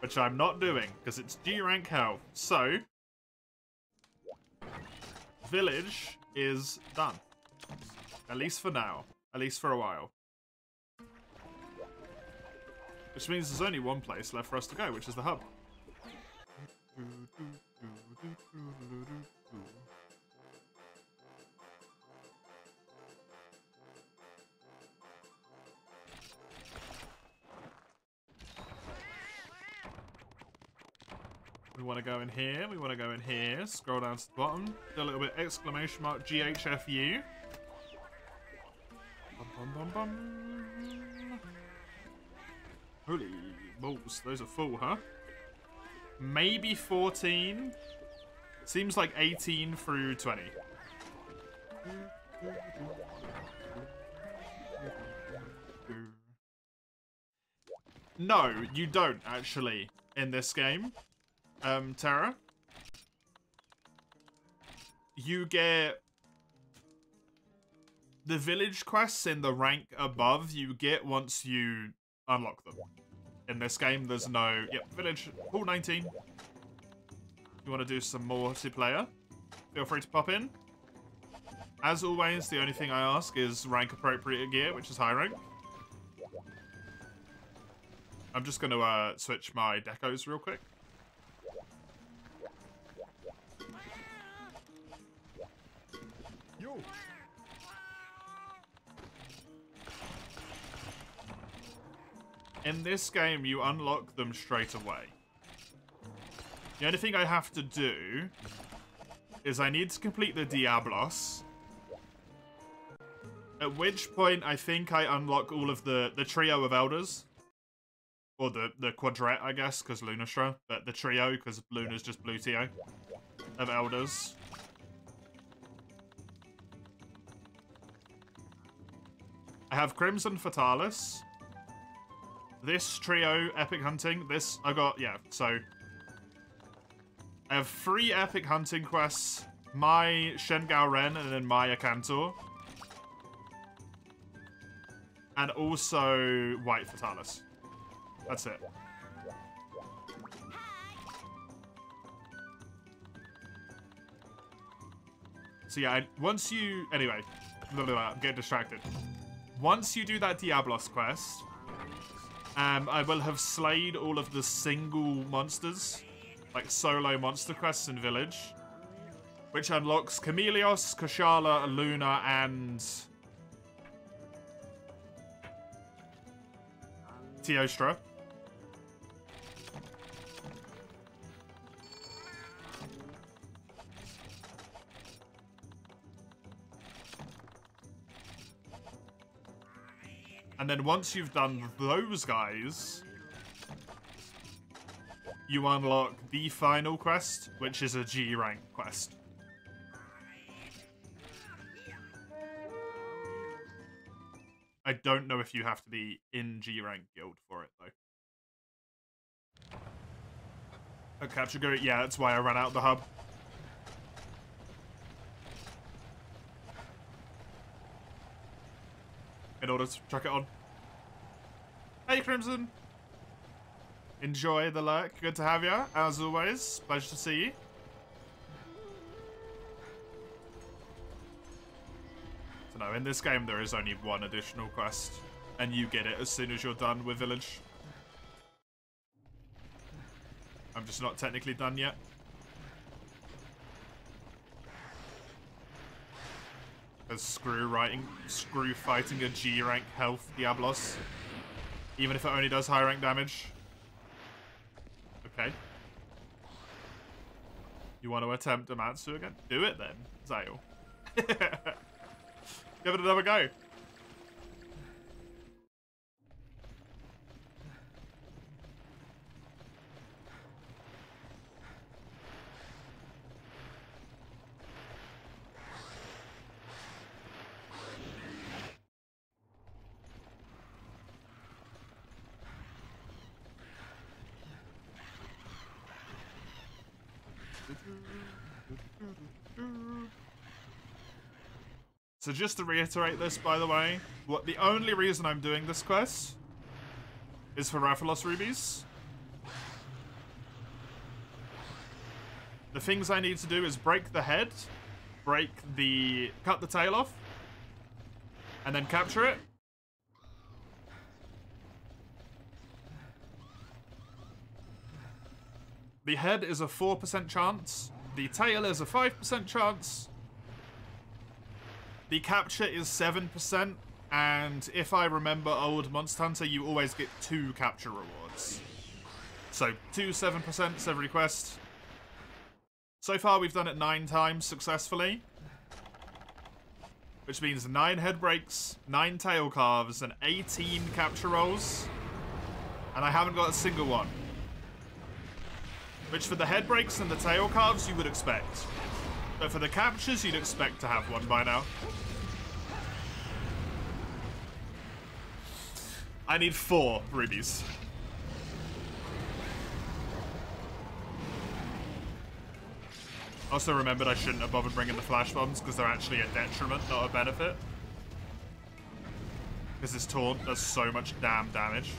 Which I'm not doing, because it's G rank hell. So, village is done. At least for now. At least for a while. Which means there's only one place left for us to go, which is the hub. We want to go in here. We want to go in here. Scroll down to the bottom. Do a little bit exclamation mark MHFU. Bum, bum, bum, bum. Holy balls. Those are full, huh? Maybe 14. Seems like 18 through 20. No, you don't actually in this game. Terra. You get the village quests in the rank above you get once you unlock them. In this game, there's no... Yep, village, pool 19. If you want to do some more multiplayer, feel free to pop in. As always, the only thing I ask is rank appropriate gear, which is high rank. I'm just going to switch my decos real quick. Yo. In this game, you unlock them straight away. The only thing I have to do is I need to complete the Diablos. At which point, I think I unlock all of the trio of elders. Or the quadret, I guess, because Lunastra. But the trio, because Luna's just blue TO. Of elders. I have Crimson Fatalis. This trio, Epic Hunting. This, I got, yeah, so. I have 3 Epic Hunting quests. My Shengao Ren and then Maya Cantor. And also White Fatalis. That's it. So yeah, once you... Anyway, I'm getting distracted. Once you do that Diablos quest, I will have slayed all of the single monsters, like solo monster quests in Village, which unlocks Chameleos, Kushala, Luna, and Teostra. And then once you've done those guys, you unlock the final quest, which is a G rank quest. I don't know if you have to be in G rank guild for it, though. A capture go, yeah, that's why I ran out of the hub. In order to chuck it on. Hey, Crimson. Enjoy the lurk. Good to have you, as always. Pleasure to see you. Let's No, in this game there is only one additional quest, and you get it as soon as you're done with Village. I'm just not technically done yet. There's screw fighting a G rank health Diablos, even if it only does high rank damage. Okay. You want to attempt Amatsu again? Do it then, Zale. Give it another go. So just to reiterate this, by the way, the only reason I'm doing this quest is for Rathalos rubies. The things I need to do is break the head, cut the tail off, and then capture it. The head is a 4% chance. The tail is a 5% chance. The capture is 7%. And if I remember old Monster Hunter, you always get 2 capture rewards. So 2 7% every quest. So far we've done it 9 times successfully. Which means 9 head breaks, 9 tail carves, and 18 capture rolls. And I haven't got a single one. Which for the head breaks and the tail carves you would expect. But for the captures you'd expect to have one by now. I need 4 rubies. Also remembered I shouldn't have bothered bringing the flash bombs because they're actually a detriment, not a benefit. Because this taunt does so much damn damage.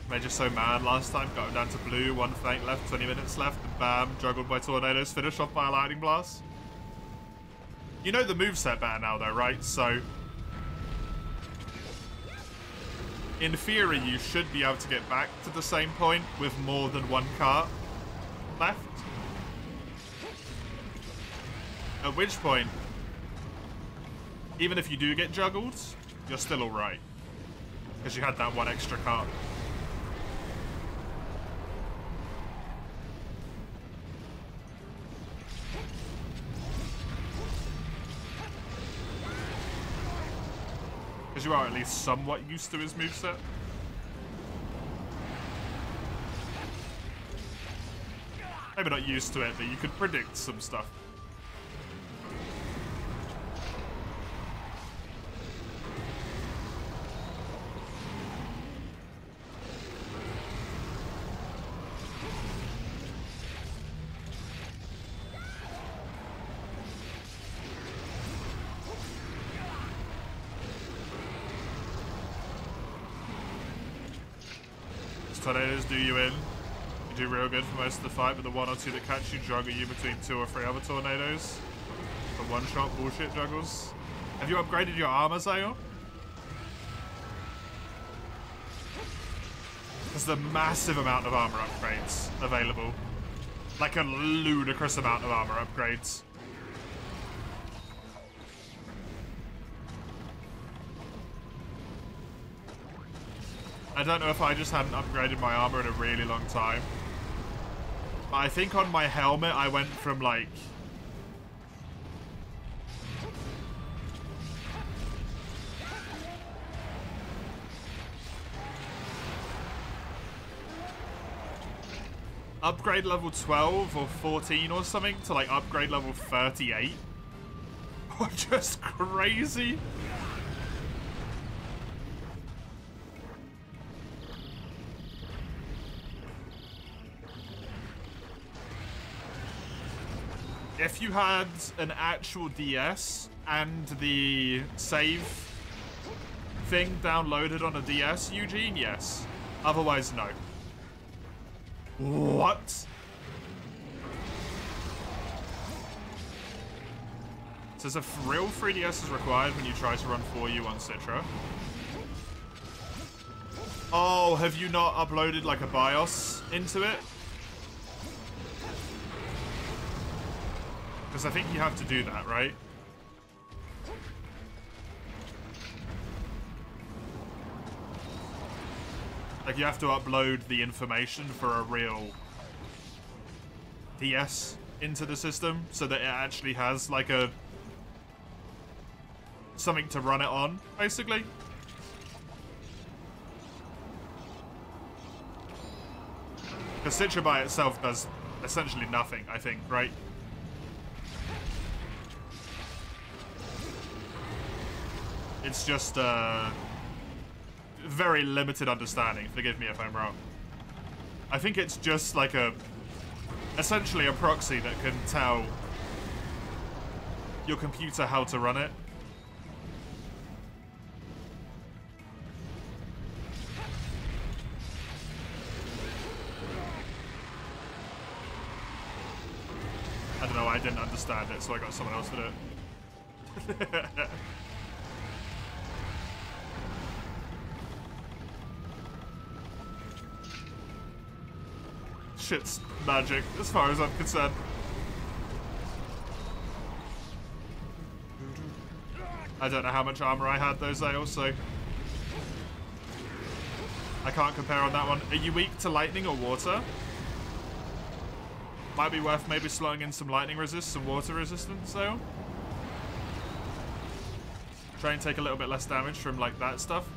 Made you so mad last time, got him down to blue, 1 feint left, 20 minutes left, and bam, juggled by tornadoes, finished off by a lightning blast. You know the moveset better now though, right? So, in theory, you should be able to get back to the same point with more than 1 cart left. At which point, even if you do get juggled, you're still alright. Because you had that 1 extra cart. Because you are at least somewhat used to his moveset. Maybe not used to it, but you could predict some stuff. Tornadoes do you in. You do real good for most of the fight, but the 1 or 2 that catch you juggle you between 2 or 3 other tornadoes. The 1-shot bullshit juggles. Have you upgraded your armor, Zale? There's a massive amount of armor upgrades available. Like a ludicrous amount of armor upgrades. I don't know if I just hadn't upgraded my armor in a really long time. But I think on my helmet I went from like... upgrade level 12 or 14 or something to like upgrade level 38. Just crazy. If you had an actual DS and the save thing downloaded on a DS, Eugene, yes. Otherwise, no. What? Says a real 3DS is required when you try to run 4U on Citra. Oh, have you not uploaded like a BIOS into it? Because I think you have to do that, right? Like you have to upload the information for a real DS into the system so that it actually has like a something to run it on, basically. Because Citra by itself does essentially nothing, I think, right? It's just very limited understanding. Forgive me if I'm wrong. I think it's just like essentially a proxy that can tell your computer how to run it. I don't know, I didn't understand it, so I got someone else to do it. Shit's magic, as far as I'm concerned. I don't know how much armor I had though, Zale, so I can't compare on that one. Are you weak to lightning or water? Might be worth maybe slotting in some lightning resist, some water resistance, Zale. Try and take a little bit less damage from like that stuff.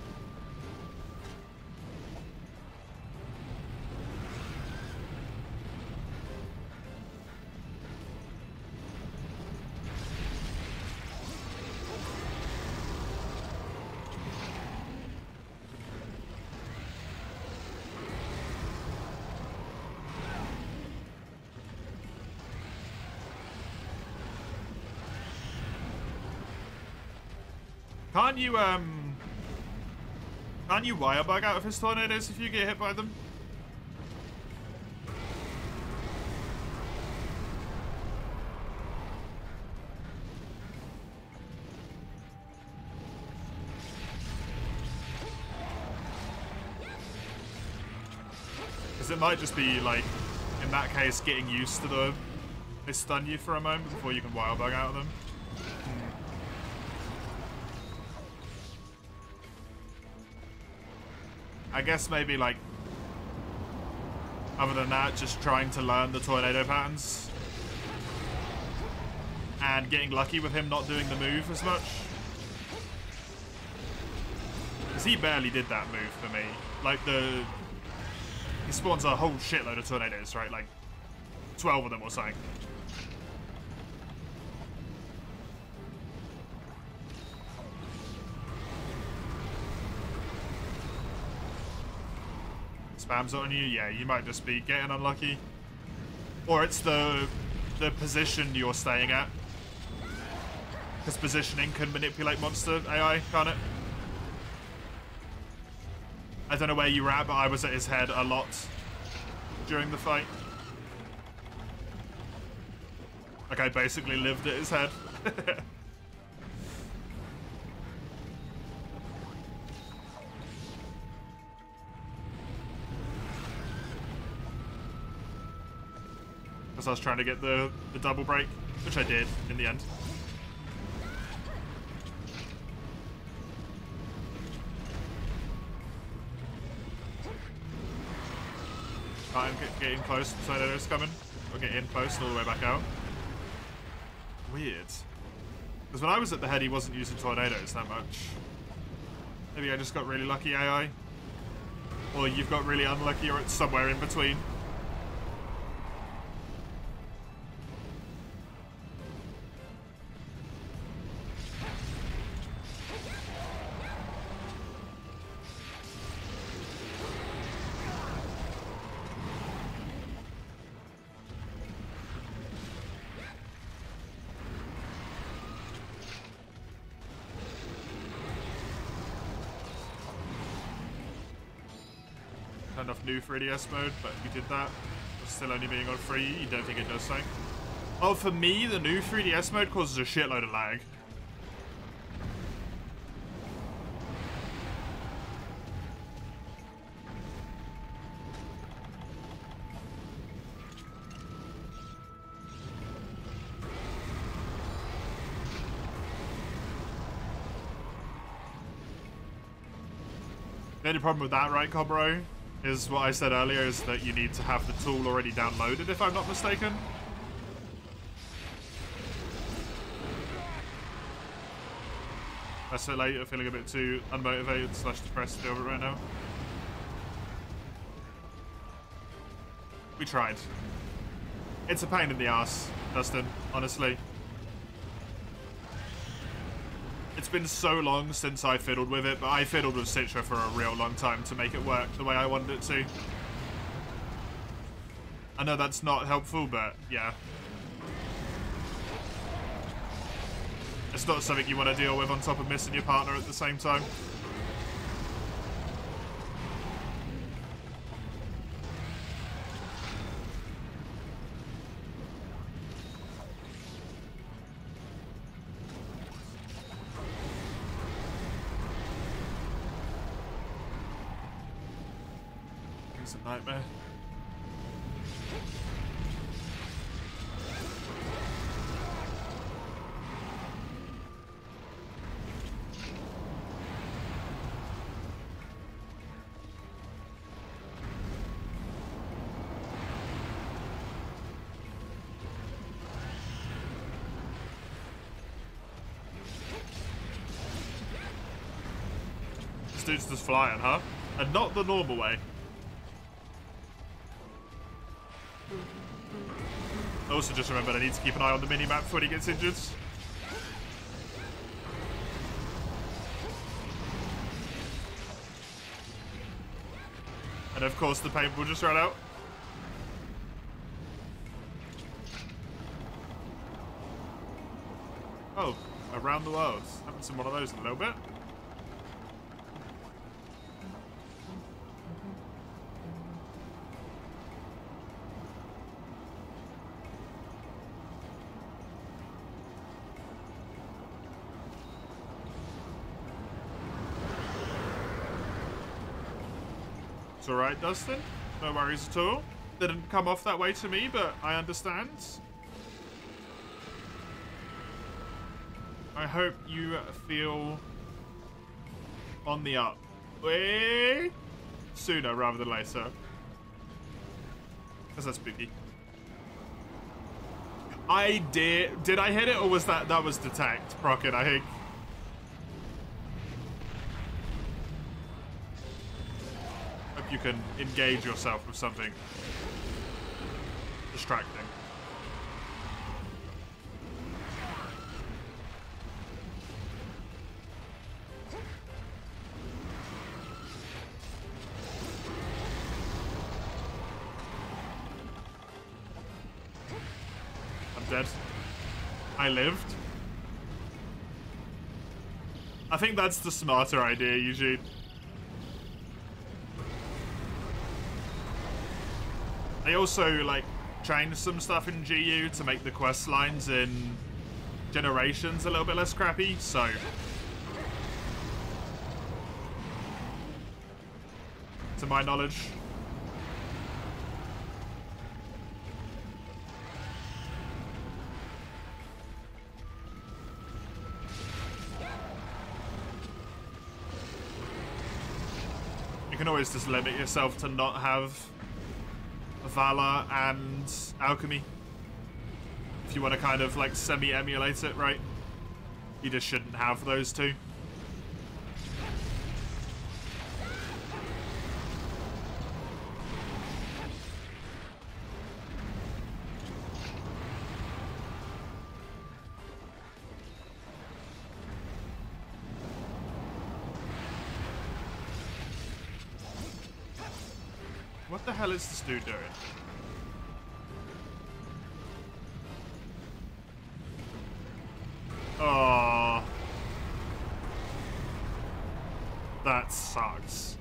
Can't you wire bug out of his tornadoes if you get hit by them? Because it might just be like, in that case, getting used to they stun you for a moment before you can wire bug out of them. I guess maybe like, other than that, just trying to learn the tornado patterns and getting lucky with him not doing the move as much. Because he barely did that move for me. Like he spawns a whole shitload of tornadoes, right? Like 12 of them or something. Spams on you, yeah, you might just be getting unlucky. Or it's the position you're staying at. Because positioning can manipulate monster AI, can't it? I don't know where you were at, but I was at his head a lot during the fight. Like, I basically lived at his head. Because I was trying to get the double break, which I did in the end. I'm getting close, tornado's coming. We'll get in close all the way back out. Weird. Because when I was at the head, he wasn't using tornadoes that much. Maybe I just got really lucky AI. Or you've got really unlucky, or it's somewhere in between. Off new 3DS mode, but we did that. It's still only being on free. You don't think it does something? Oh, for me, the new 3DS mode causes a shitload of lag. The only problem with that, right, Cobro, is what I said earlier, is that you need to have the tool already downloaded, if I'm not mistaken. That's so late, I'm feeling a bit too unmotivated / depressed to deal with it right now. We tried. It's a pain in the ass, Dustin, honestly. It's been so long since I fiddled with it, but I fiddled with Citra for a real long time to make it work the way I wanted it to. I know that's not helpful, but yeah. It's not something you want to deal with on top of missing your partner at the same time. It's a nightmare. This dude's just flying, huh? And not the normal way. I also just remembered I need to keep an eye on the mini-map before he gets injured. And of course the paint will just run out. Oh, around the world. Haven't seen one of those in a little bit. It's alright, Dustin. No worries at all. Didn't come off that way to me, but I understand. I hope you feel on the up. Way sooner rather than later. Because that's spooky. I did I hit it, or was that was detect, Procket, I think. You can engage yourself with something distracting. I'm dead. I lived. I think that's the smarter idea, Eugene. They also, like, changed some stuff in GU to make the quest lines in Generations a little bit less crappy, so... to my knowledge. You can always just limit yourself to not have Valor and Alchemy. If you want to kind of like semi-emulate it, right? You just shouldn't have those two. What the hell is this dude doing? Oh. That sucks.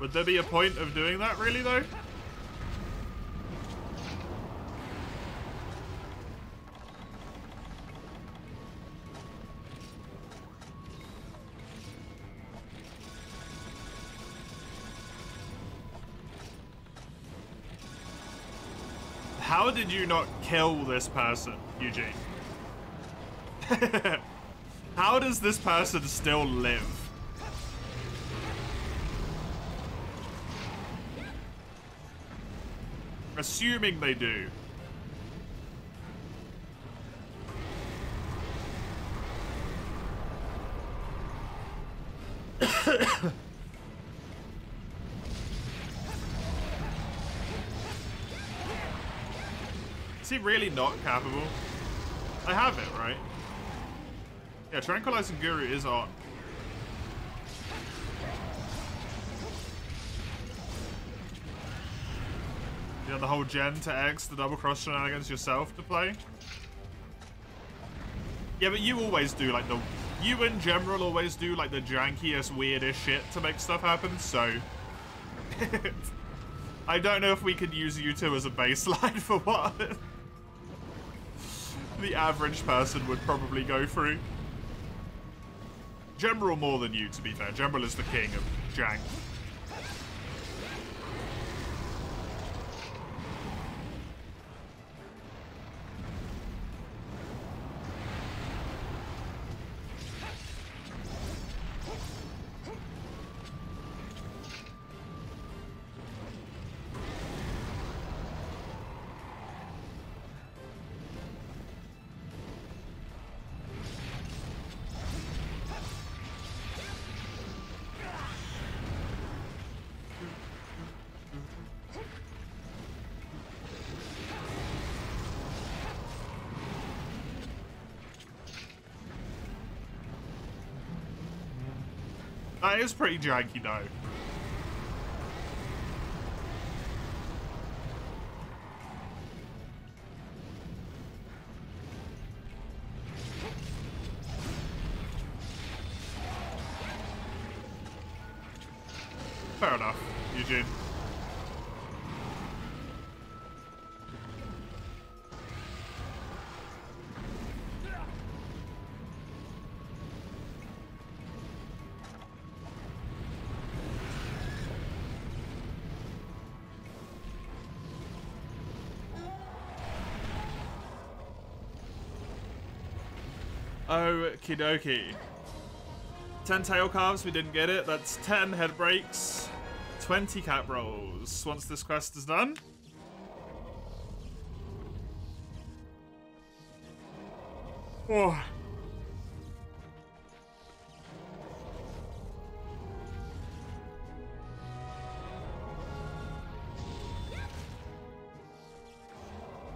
Would there be a point of doing that, really, though? How did you not kill this person, Eugene? How does this person still live? Assuming they do. Is he really not capable? I have it, right? Yeah, Tranquilizing Guru is on. You know, the whole gen to X, the double cross shenanigans yourself to play. Yeah, but you always do, like, you in general always do, like, the jankiest, weirdest shit to make stuff happen, so... I don't know if we could use you two as a baseline for what the average person would probably go through. General more than you, to be fair. General is the king of jank. That is pretty janky, though. Fair enough, Eugene. Okie dokie. 10 tail carves, we didn't get it. That's 10 head breaks, 20 cap rolls once this quest is done. Oh.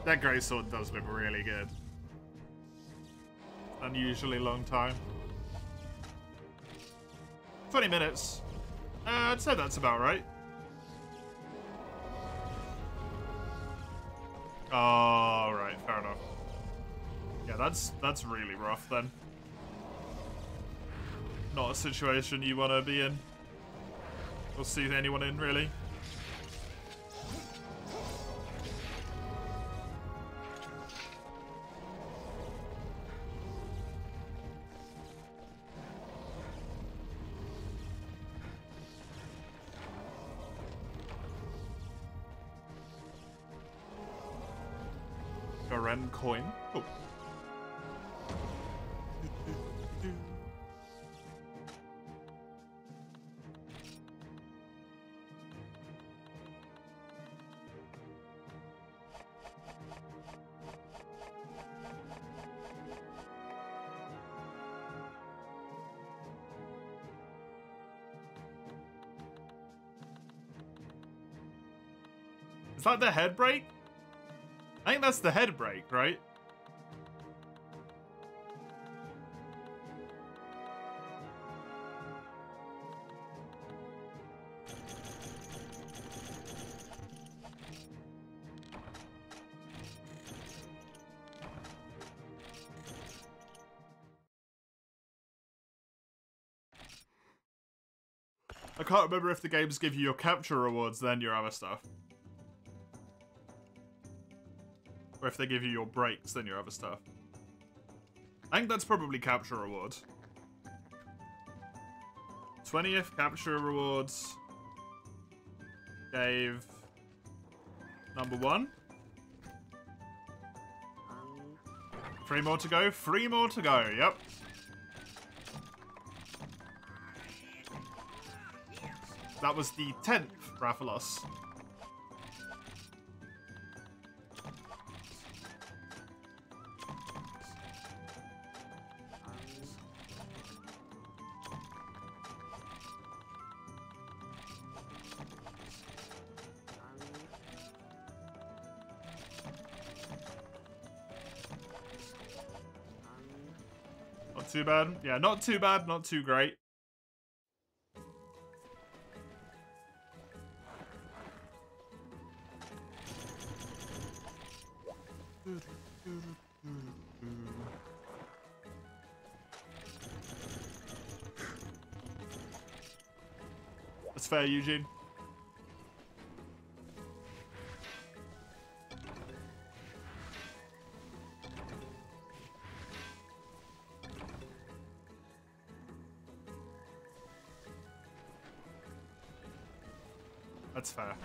That greatsword does look really good. Unusually long time. 20 minutes. I'd say that's about right. Oh, right, fair enough. Yeah, that's really rough then. Not a situation you want to be in. Or see anyone in, really. Garen coin. Oh. Is that the head break? I think that's the head break, right? I can't remember if the games give you your capture rewards, then your other stuff. Or if they give you your breaks, then your other stuff. I think that's probably capture reward. 20th capture rewards gave number 1. 3 more to go. 3 more to go. Yep. That was the 10th Rathalos. Not too bad. Yeah, not too bad, not too great. That's fair, Eugene. That's fair.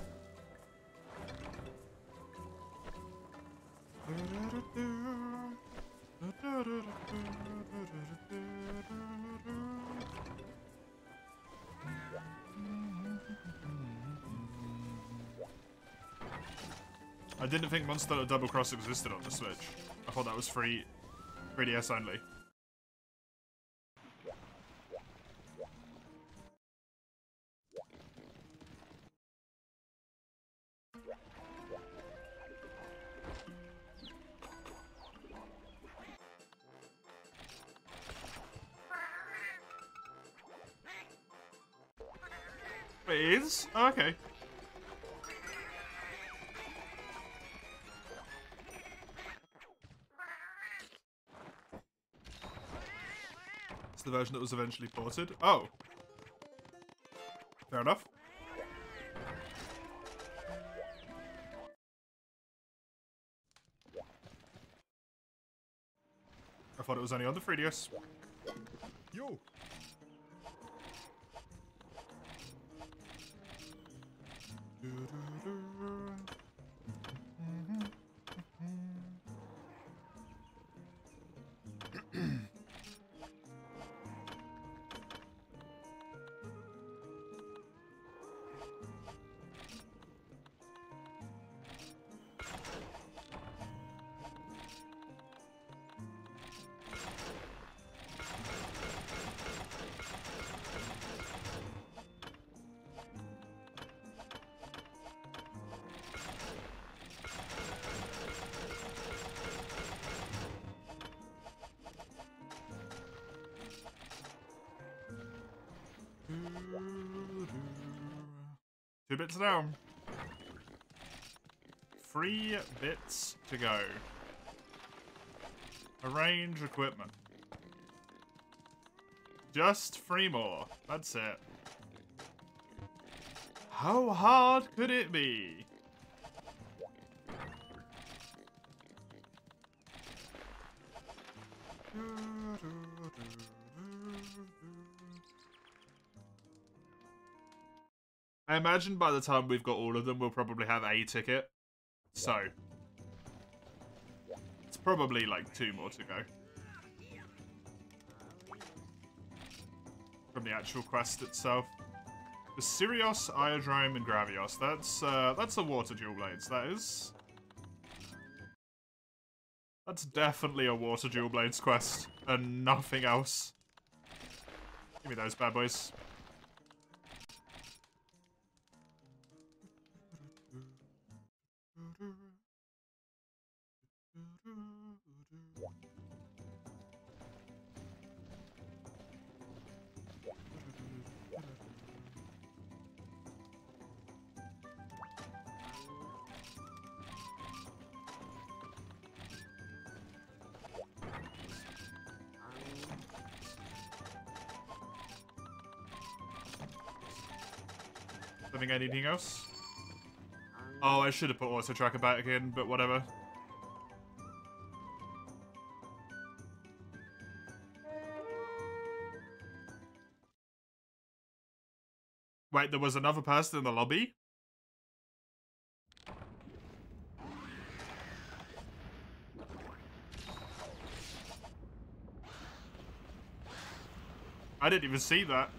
I didn't think Monster Double Cross existed on the Switch. I thought that was 3DS only. It is? Oh, okay. It's the version that was eventually ported. Oh. Fair enough. I thought it was only on the 3DS. Yo. Two bits down. 3 bits to go. Arrange equipment. Just 3 more. That's it. How hard could it be? I imagine by the time we've got all of them, we'll probably have a ticket. So, it's probably like 2 more to go. From the actual quest itself. The Sirios, Iodrome, and Gravios. That's a water dual blades, that is. That's definitely a water dual blades quest, and nothing else. Give me those bad boys. Having anything else? Oh, I should have put auto tracker back in, but whatever. Wait, there was another person in the lobby? I didn't even see that.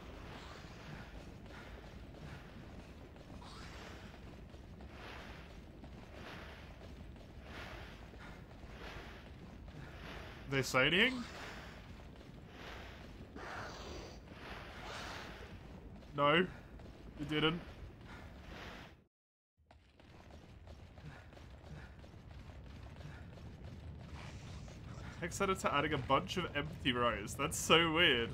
Did they say anything? No, it didn't. Excited to adding a bunch of empty rows. That's so weird.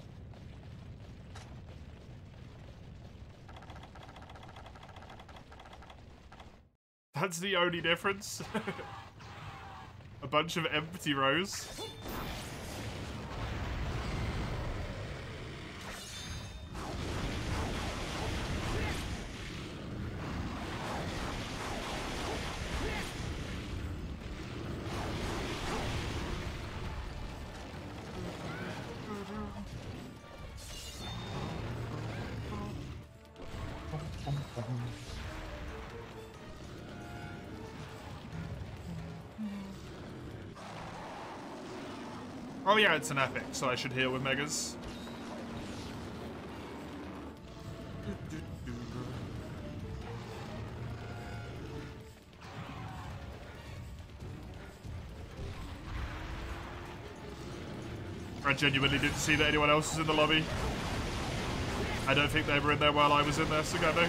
That's the only difference. A bunch of empty rows. Oh yeah, it's an epic, so I should heal with megas. I genuinely didn't see that anyone else was in the lobby. I don't think they were in there while I was in there, so go no.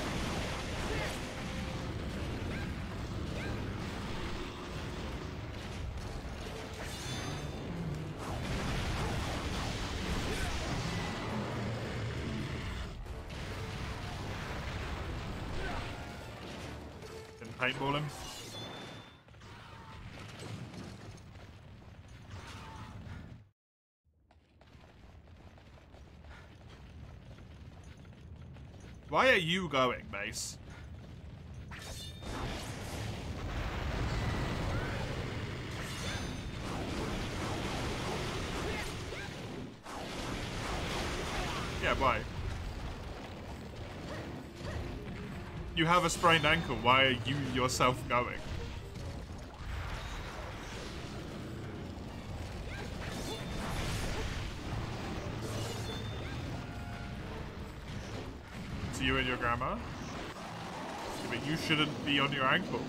Paintball him. Why are you going, Mace? Yeah, why? You have a sprained ankle. Why are you yourself going? To you and your grandma? Yeah, but you shouldn't be on your ankle.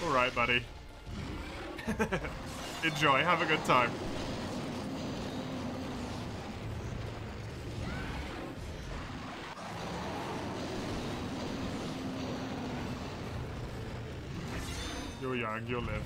Alright, buddy. Enjoy, have a good time. You're young, you'll live.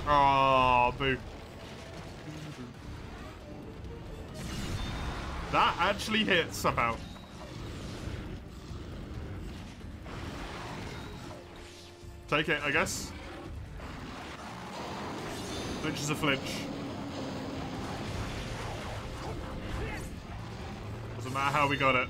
Oh, boo. That actually hit somehow. Take it, I guess. Flinch is a flinch. Doesn't matter how we got it.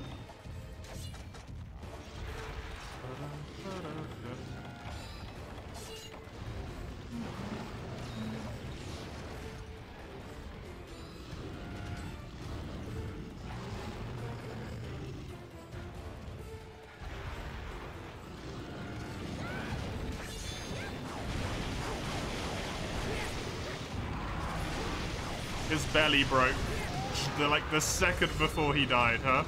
His belly broke the second before he died, huh?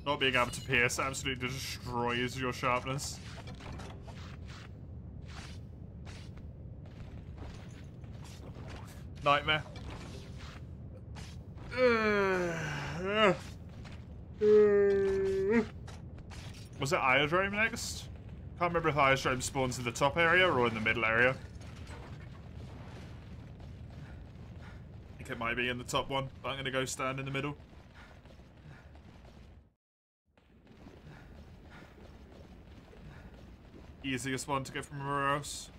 Not being able to pierce absolutely destroys your sharpness. Nightmare. Was it Iodrome next? Can't remember if Iodrome spawns in the top area or in the middle area. I think it might be in the top one, but I'm going to go stand in the middle. Easiest one to get from everywhere else.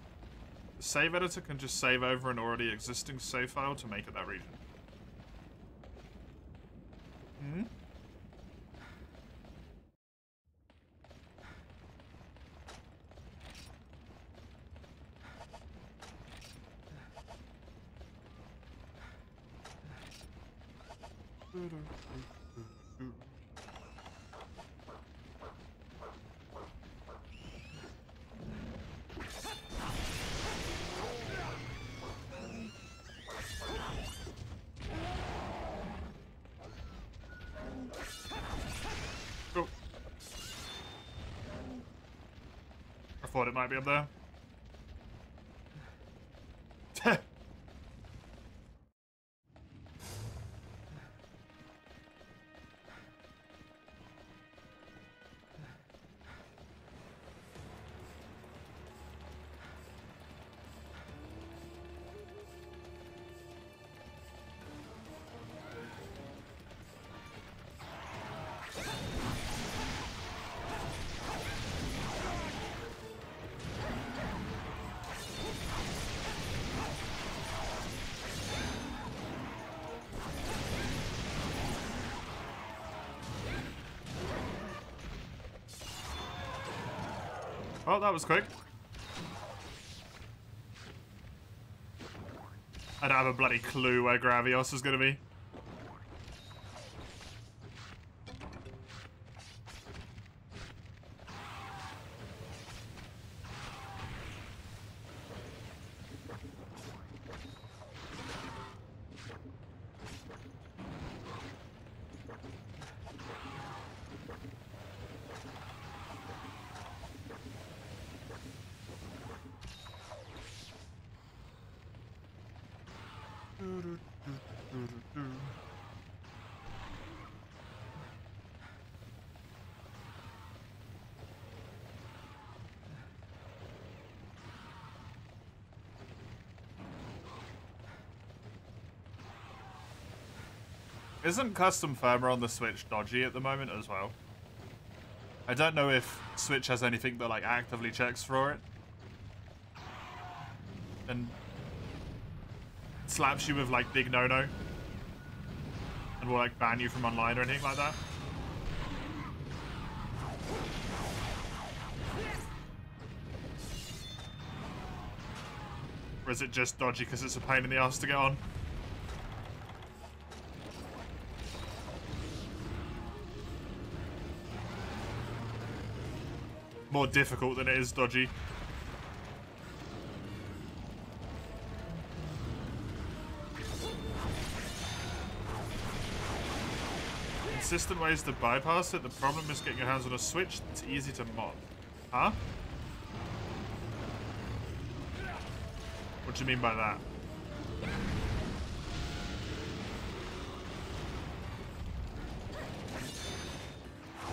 The save editor can just save over an already existing save file to make it that region. Hmm? Cool. I thought it might be up there. Well, that was quick. I don't have a bloody clue where Gravios is going to be. Isn't custom firmware on the Switch dodgy at the moment as well? I don't know if Switch has anything that like actively checks for it and slaps you with like big no-no and will like ban you from online or anything like that. Or is it just dodgy because it's a pain in the ass to get on? More difficult than it is dodgy. Consistent ways to bypass it. The problem is getting your hands on a Switch that's easy to mod. Huh? What do you mean by that?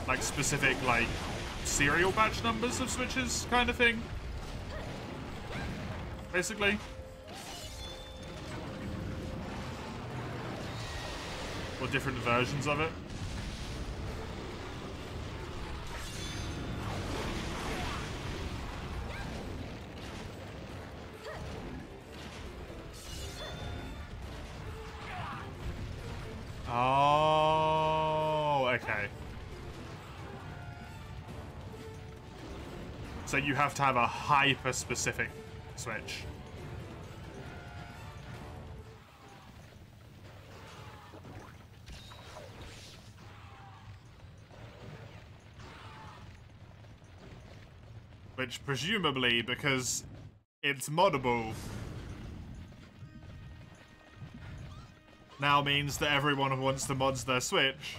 Like specific, like, serial batch numbers of Switches kind of thing? Basically. Or different versions of it. Oh, okay. So you have to have a hyper-specific Switch. Which presumably, because it's moddable now means that everyone who wants to mods their Switch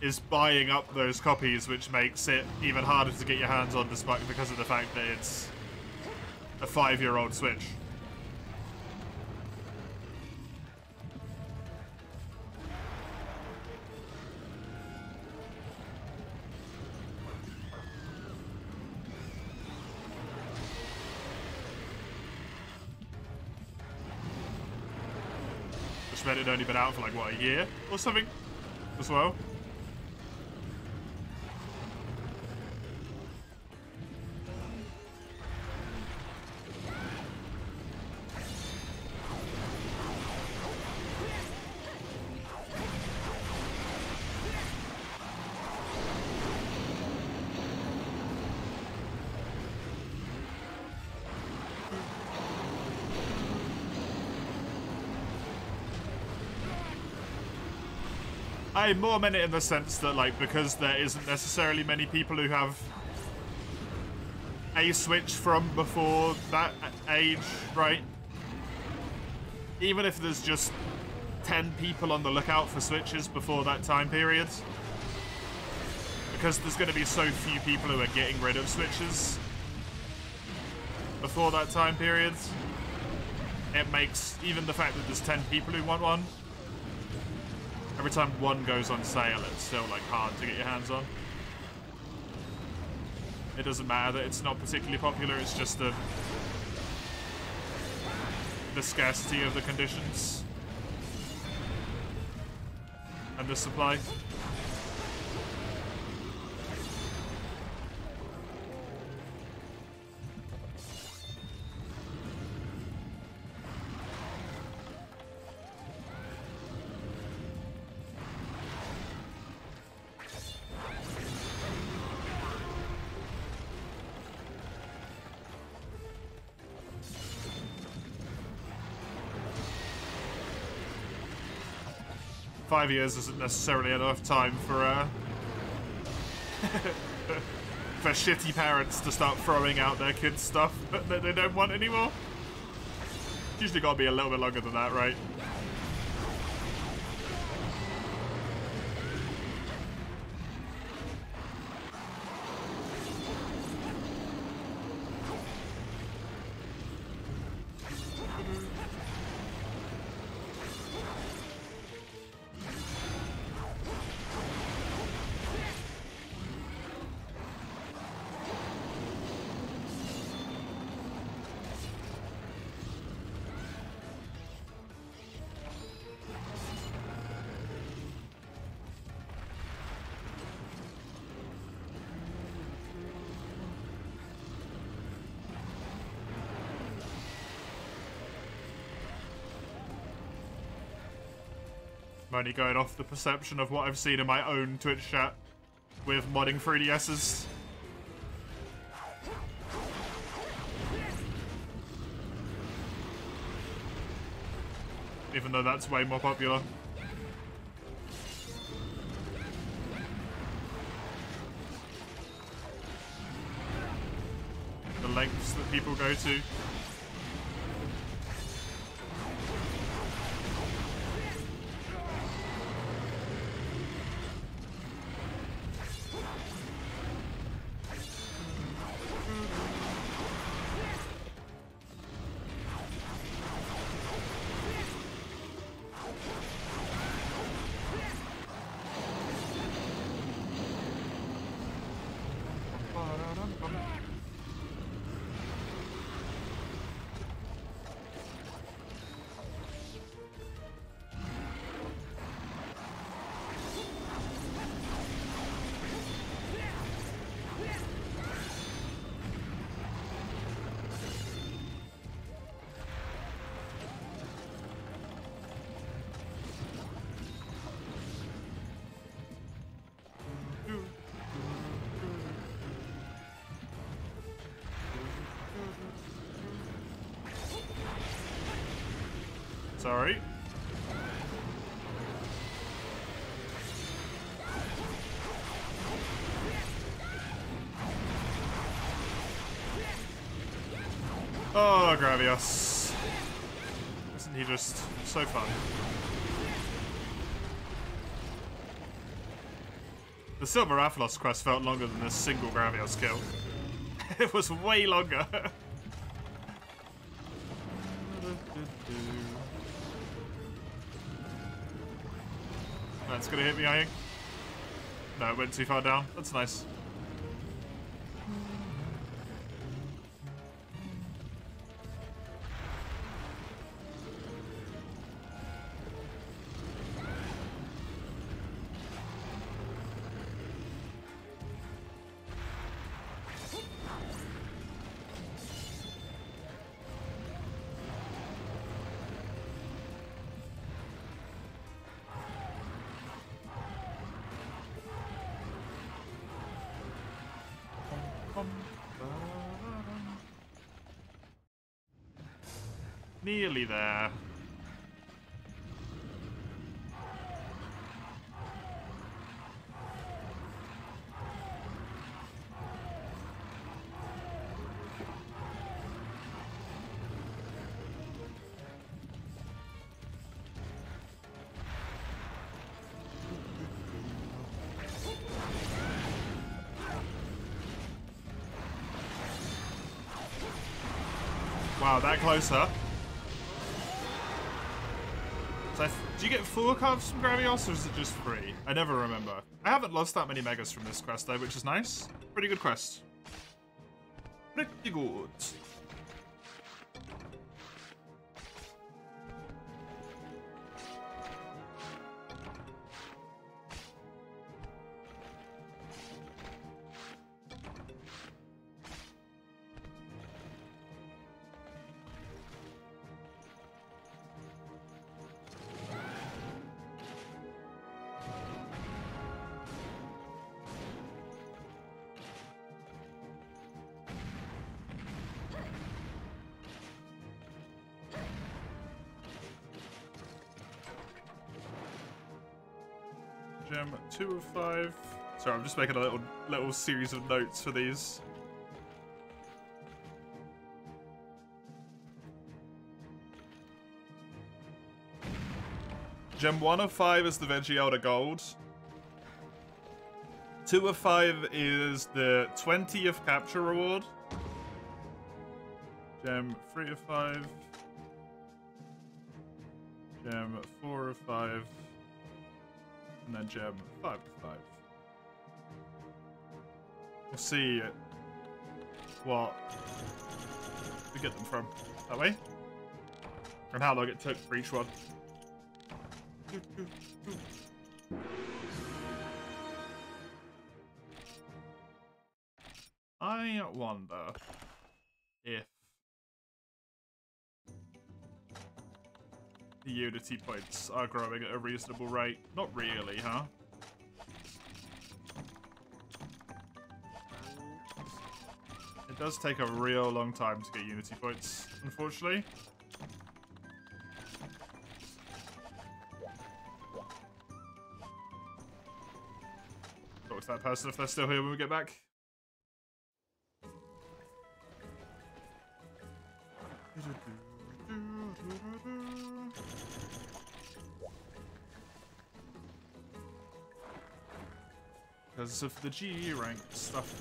is buying up those copies, which makes it even harder to get your hands on despite because of the fact that it's a 5-year-old Switch. Which meant it'd only been out for like, what, a year or something as well? I more meant it in the sense that, like, because there isn't necessarily many people who have a Switch from before that age, right? Even if there's just 10 people on the lookout for Switches before that time period, because there's going to be so few people who are getting rid of Switches before that time period, it makes even the fact that there's 10 people who want one, every time one goes on sale, it's still, like, hard to get your hands on. It doesn't matter that it's not particularly popular, it's just the scarcity of the conditions and the supply. Five years isn't necessarily enough time for for shitty parents to start throwing out their kids' stuff that they don't want anymore. It's usually got to be a little bit longer than that, right? I'm only going off the perception of what I've seen in my own Twitch chat with modding 3DSs. Even though that's way more popular. The lengths that people go to. Sorry. Oh, Gravios. Isn't he just so fun? The Silver Athelos quest felt longer than a single Gravios kill. It was way longer. That's gonna hit me, I think. No, it went too far down. That's nice. Nearly there. Wow, that close, huh? So do you get 4 cards from Gravios, or is it just 3? I never remember. I haven't lost that many megas from this quest, though, which is nice. Pretty good quest. Pretty good. Gem 2 of 5. Sorry, I'm just making a little series of notes for these. Gem 1 of 5 is the Veggie Elder Gold. 2 of 5 is the 20th capture reward. Gem 3 of 5. Gem 4 of 5. And then gem 5 of 5. We'll see what we get them from that way. And how long it took for each one. I wonder if the Unity points are growing at a reasonable rate. Not really, huh? It does take a real long time to get Unity points, unfortunately. Talk to that person if they're still here when we get back. Because of the GE rank stuff.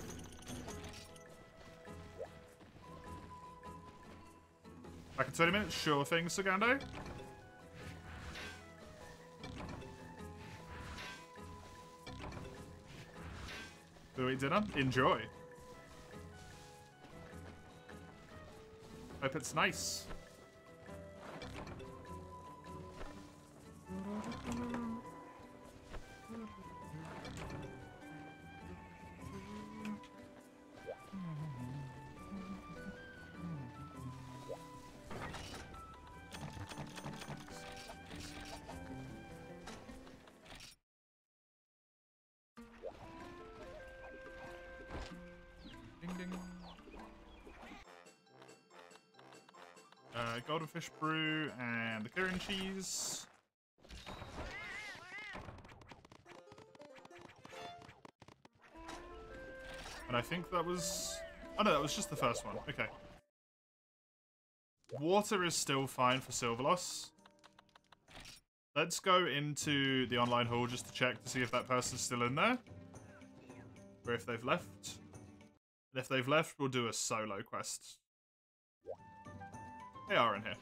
Back in 20 minutes? Sure thing, Sagando. Go eat dinner? Enjoy. Hope it's nice. Golden Fish Brew and the Karen cheese. And I think that was... Oh no, that was just the first one. Okay. Water is still fine for silver loss. Let's go into the online hall just to check to see if that person's still in there. Or if they've left. And if they've left, we'll do a solo quest. They are in here.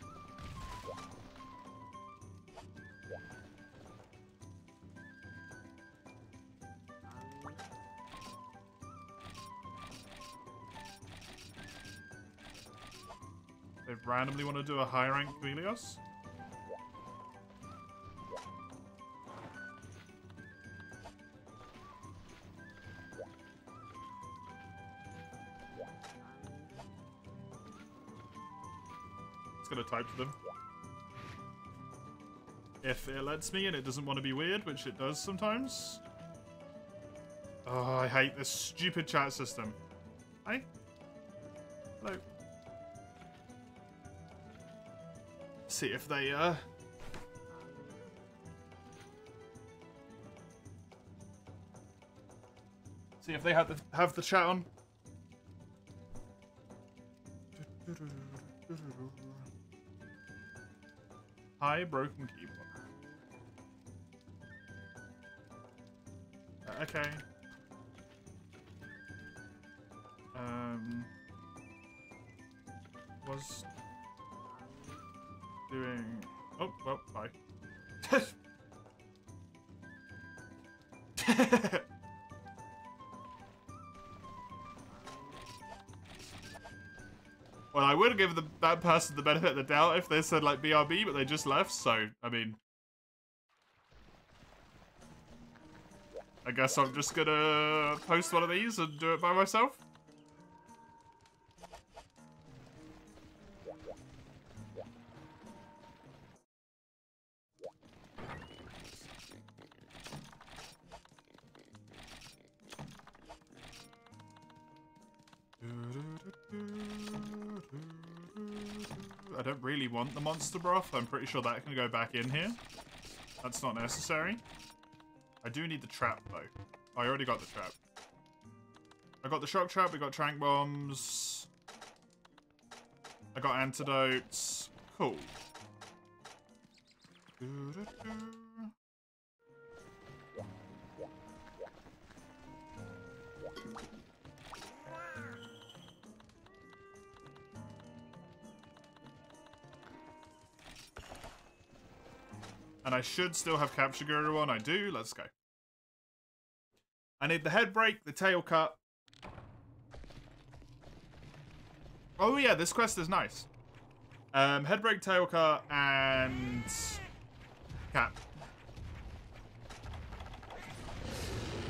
They randomly want to do a high rank Helios. It's gonna type to them. If it lets me and it doesn't want to be weird, which it does sometimes. Oh, I hate this stupid chat system. Hi. Hello. See if they have the chat on. Hi, broken keyboard. Okay. Was doing. Oh, well, bye. Well, I would give that person the benefit of the doubt if they said, like, BRB, but they just left, so, I mean... I guess I'm just gonna post one of these and do it by myself. I don't really want the monster broth. I'm pretty sure that can go back in here. That's not necessary. I do need the trap, though. Oh, I already got the trap. I got the shock trap. We got trank bombs. I got antidotes. Cool. And I should still have Capture Guru on. I do. Let's go. I need the head break, the tail cut. Oh yeah, this quest is nice. Head break, tail cut, and cap.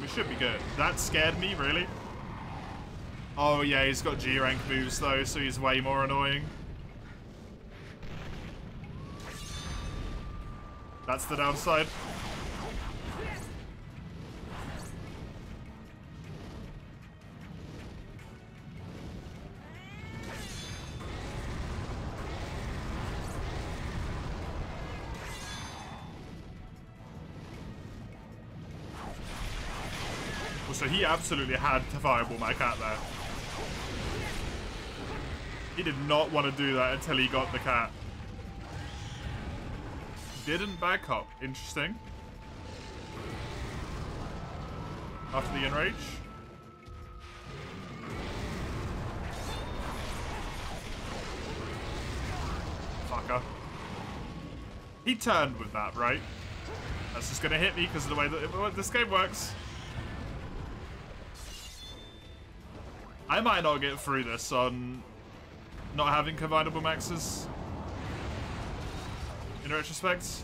We should be good. That scared me, really. Oh yeah, he's got G rank moves though, so he's way more annoying. That's the downside. So he absolutely had to fireball my cat there. He did not want to do that until he got the cat. Didn't back up. Interesting. After the enrage. Fucker. He turned with that, right? That's just gonna hit me because of the way that this game works. I might not get through this on not having combinable maxes. In retrospect.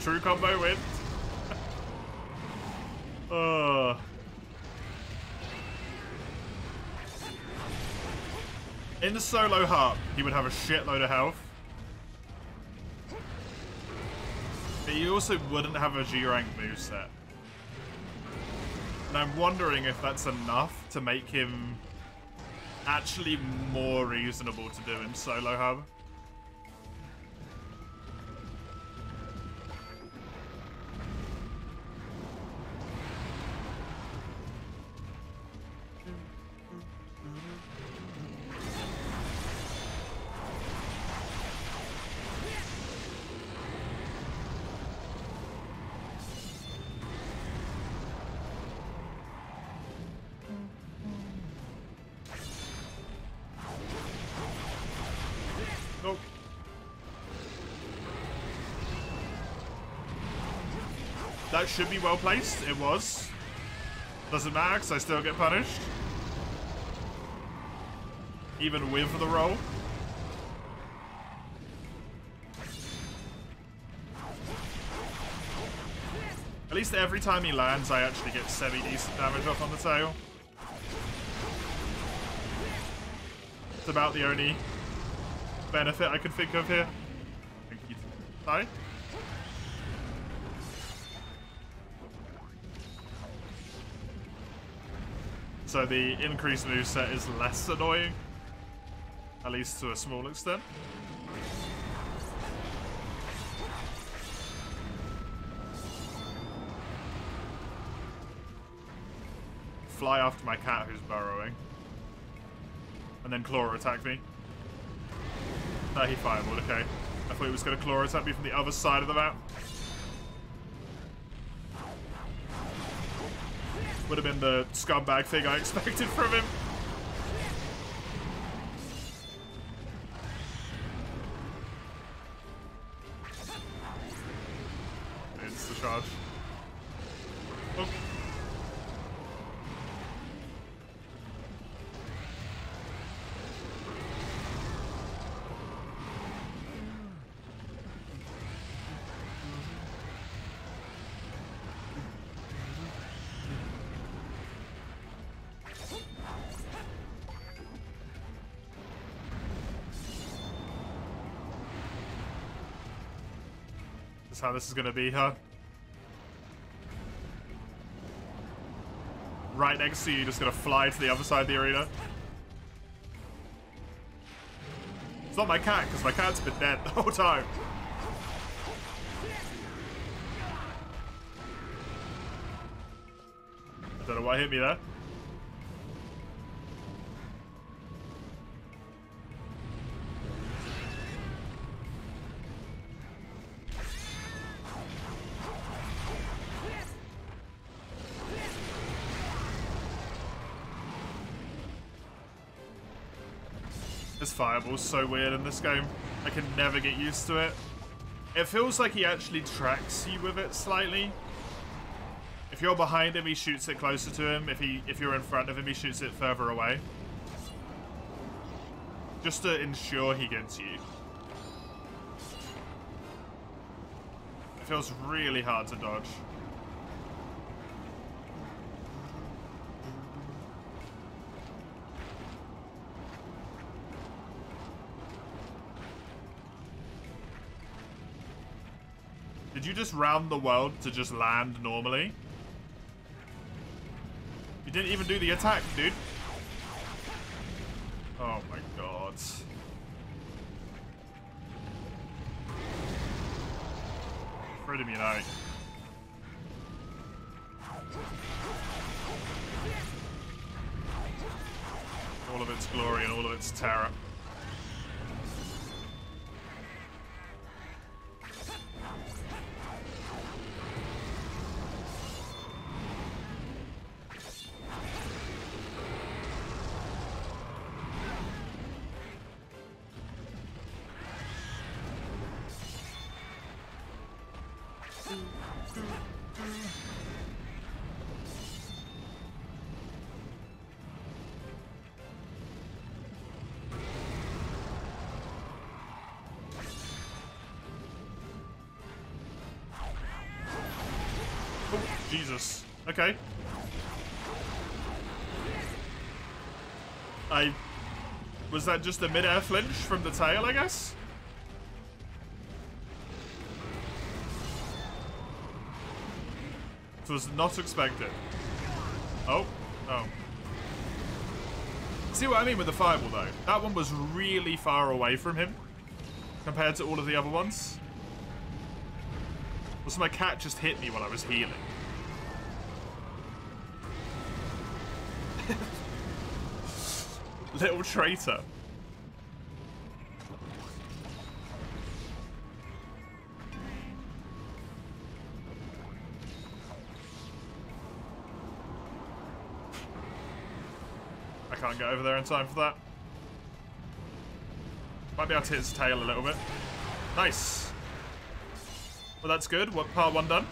True combo win. In the solo harp, he would have a shitload of health. But he also wouldn't have a G rank moveset. And I'm wondering if that's enough to make him actually more reasonable to do in solo hub. That should be well placed. It was. Doesn't matter because I still get punished. Even with the roll. At least every time he lands, I actually get semi-decent damage off on the tail. It's about the only benefit I can think of here. Thank you. Hi. So the increased moveset is less annoying, at least to a small extent. Fly after my cat who's burrowing. And then claw attack me. No, he fireballed, okay. I thought he was going to claw attack me from the other side of the map. Would have been the scumbag thing I expected from him. It's the charge. Oh. That's how this is going to be, huh? Right next to you, just going to fly to the other side of the arena. It's not my cat, because my cat's been dead the whole time. I don't know what hit me there. This fireball's so weird in this game. I can never get used to it. It feels like he actually tracks you with it slightly. If you're behind him, he shoots it closer to him. If you're in front of him, he shoots it further away. Just to ensure he gets you. It feels really hard to dodge. Did you just round the world to just land normally? You didn't even do the attack, dude. Oh my god. Freedom Unite. All of its glory and all of its terror. Jesus. Okay. Was that just a mid-air flinch from the tail, I guess? It was not expected. Oh. Oh. See what I mean with the fireball, though? That one was really far away from him compared to all of the other ones. Also, my cat just hit me while I was healing. Little traitor. I can't get over there in time for that. Might be able to hit his tail a little bit. Nice. Well, that's good. What, part 1 done?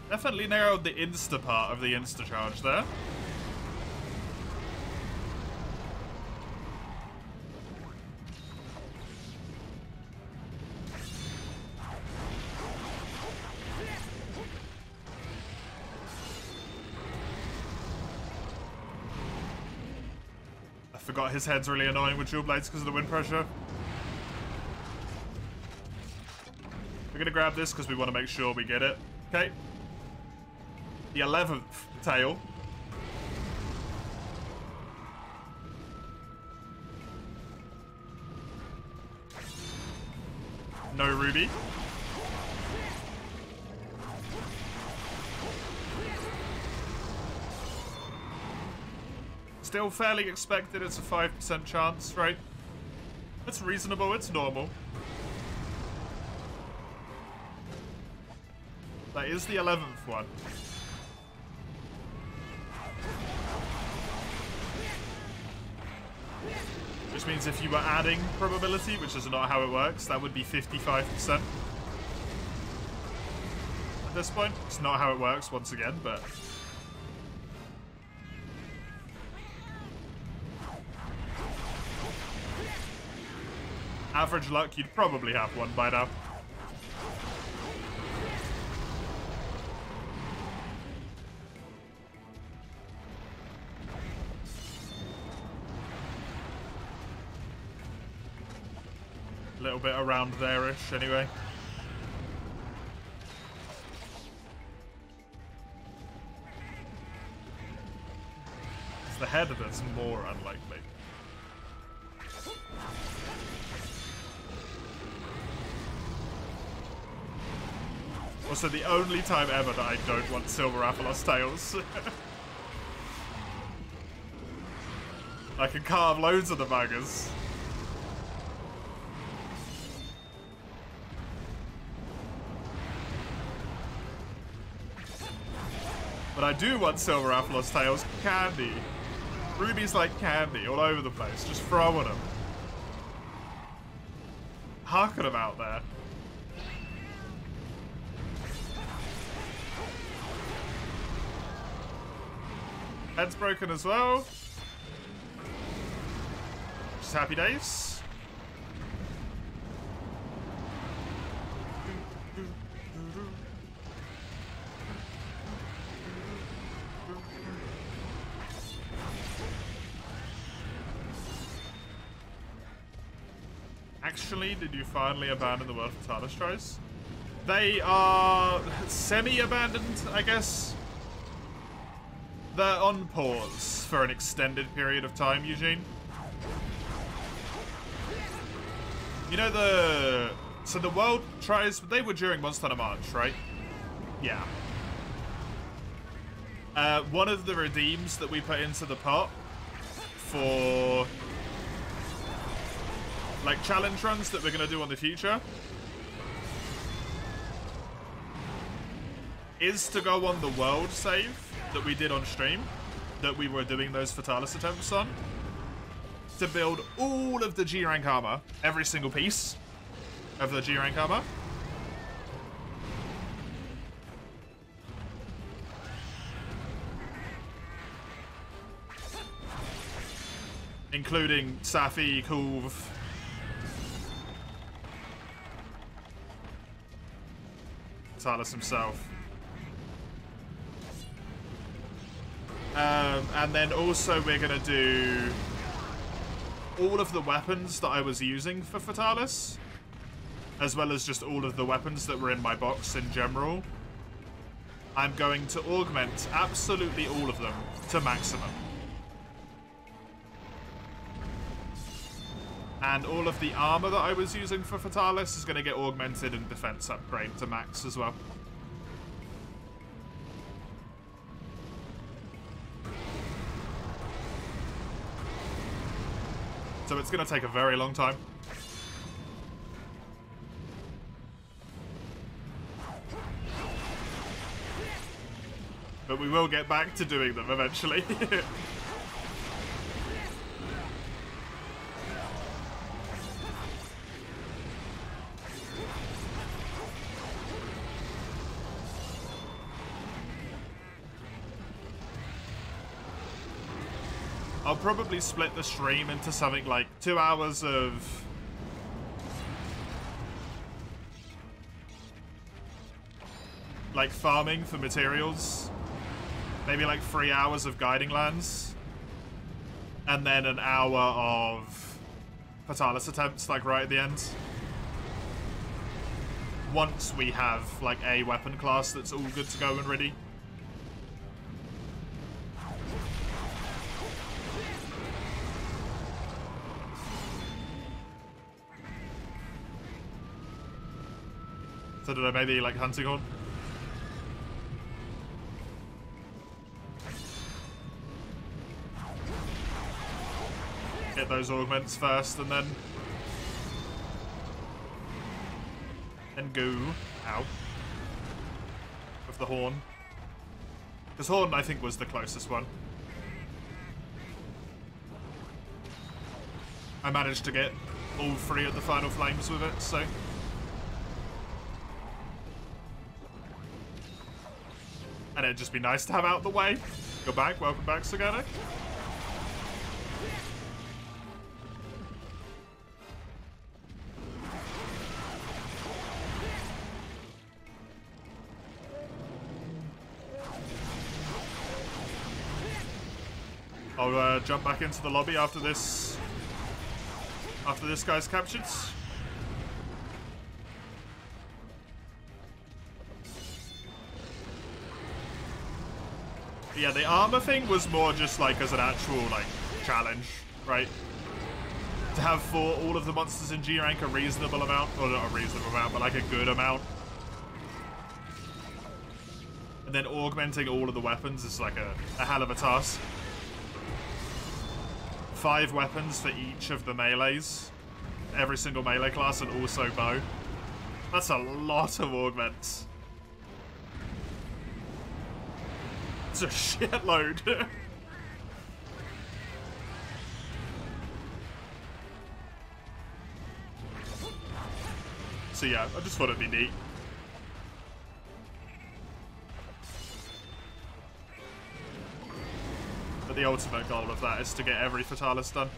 Definitely narrowed the insta part of the insta charge there. I forgot his head's really annoying with dual blades because of the wind pressure. We're gonna grab this because we want to make sure we get it. Okay. The 11th tail. No ruby. Still fairly expected. It's a 5% chance, right? It's reasonable. It's normal. That is the 11th one. Which means if you were adding probability, which is not how it works, that would be 55%. At this point, it's not how it works once again, but... average luck, you'd probably have one by now. A little bit around there-ish, anyway. It's the head that's more unlikely. Also, the only time ever that I don't want Silver Aphalos tails. I can carve loads of the buggers. But I do want Silver Aphalos tails candy. Ruby's like candy all over the place, just throwing them. Harking them out there. Head's broken as well. Just happy days. Actually, did you finally abandon the world for Talos tries? They are semi-abandoned, I guess. They're on pause for an extended period of time, Eugene. You know so the world tries, they were during Monster Hunter March, right? Yeah. One of the redeems that we put into the pot for like challenge runs that we're gonna do on the future is to go on the world save that we did on stream, that we were doing those Fatalis attempts on, to build all of the G rank armor, every single piece of the G rank armor. Including Safi, Kulv, Talos himself. And then also we're going to do all of the weapons that I was using for Fatalis, as well as just all of the weapons that were in my box in general. I'm going to augment absolutely all of them to maximum. And all of the armor that I was using for Fatalis is going to get augmented and defense upgrade to max as well. So it's going to take a very long time. But we will get back to doing them eventually. I'll probably split the stream into something like 2 hours of like farming for materials, maybe like 3 hours of guiding lands, and then an hour of Fatalis attempts like right at the end. Once we have like a weapon class that's all good to go and ready. So did I maybe like hunting horn? Get those augments first and then go out with the horn. Because horn I think was the closest one. I managed to get all 3 of the final flames with it, so. And it'd just be nice to have out the way. Go back, welcome back, Sagano. I'll jump back into the lobby after this guy's captured. Yeah, the armor thing was more just like as an actual like challenge, right? To have for all of the monsters in G rank a reasonable amount, or not a reasonable amount, but like a good amount. And then augmenting all of the weapons is like a hell of a task. 5 weapons for each of the melees. Every single melee class, and also bow. That's a lot of augments. It's a shitload. So yeah, I just thought it'd be neat. But the ultimate goal of that is to get every Fatalis done.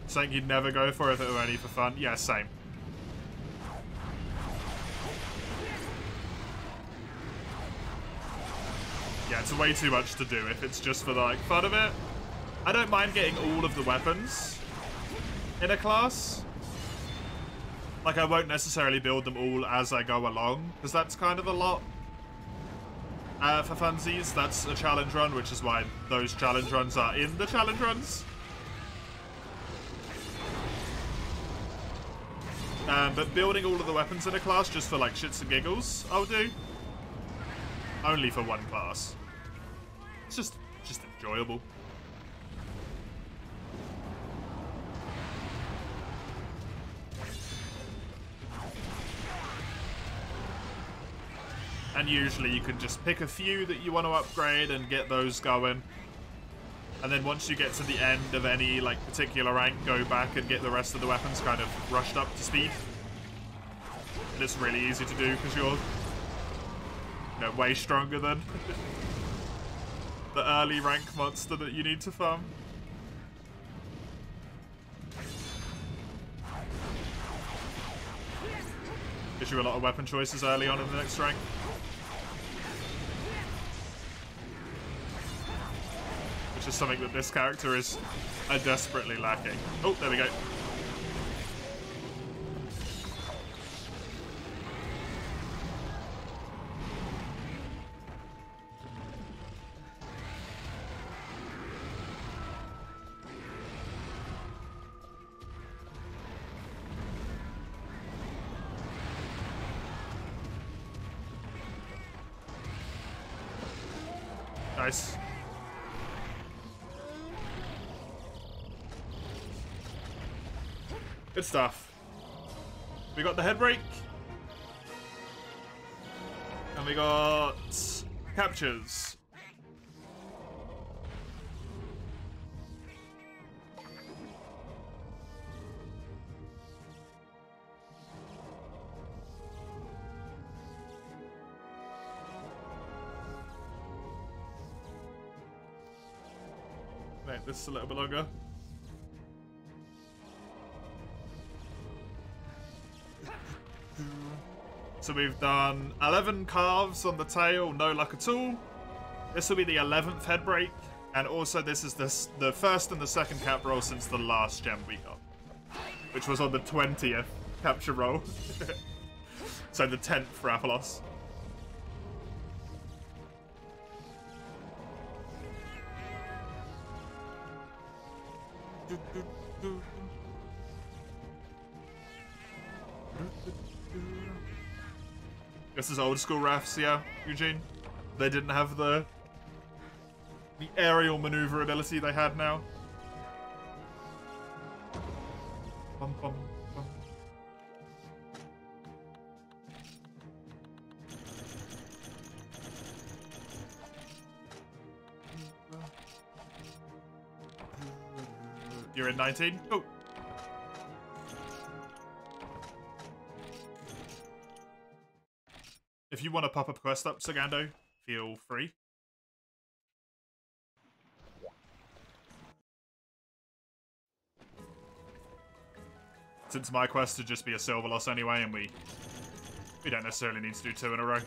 Something you'd never go for if it were only for fun? Yeah, same. Yeah, it's way too much to do if it's just for the like fun of it. I don't mind getting all of the weapons in a class. Like, I won't necessarily build them all as I go along, because that's kind of a lot. For funsies, that's a challenge run, which is why those challenge runs are in the challenge runs. But building all of the weapons in a class just for like shits and giggles, I'll do. Only for one class. It's just enjoyable. And usually you can just pick a few that you want to upgrade and get those going. And then once you get to the end of any like particular rank, go back and get the rest of the weapons kind of rushed up to speed. And it's really easy to do because you're, you know, way stronger than the early rank monster that you need to farm. Gives you a lot of weapon choices early on in the next rank. Which is something that this character is desperately lacking. Oh, there we go. Nice. Good stuff. We got the head break. And we got captures. Make this a little bit longer. So we've done 11 carves on the tail, no luck at all. This will be the 11th head break, and also this is the first and the second cap roll since the last gem we got, which was on the 20th capture roll. So the 10th for Apolos. This is old school rafts, yeah, Eugene. They didn't have the aerial maneuverability they had now. Bum, bum, bum. You're in 19? Oh. If you want to pop a quest up, Sagando, feel free. Since my quest would just be a silver loss anyway, and we don't necessarily need to do 2 in a row.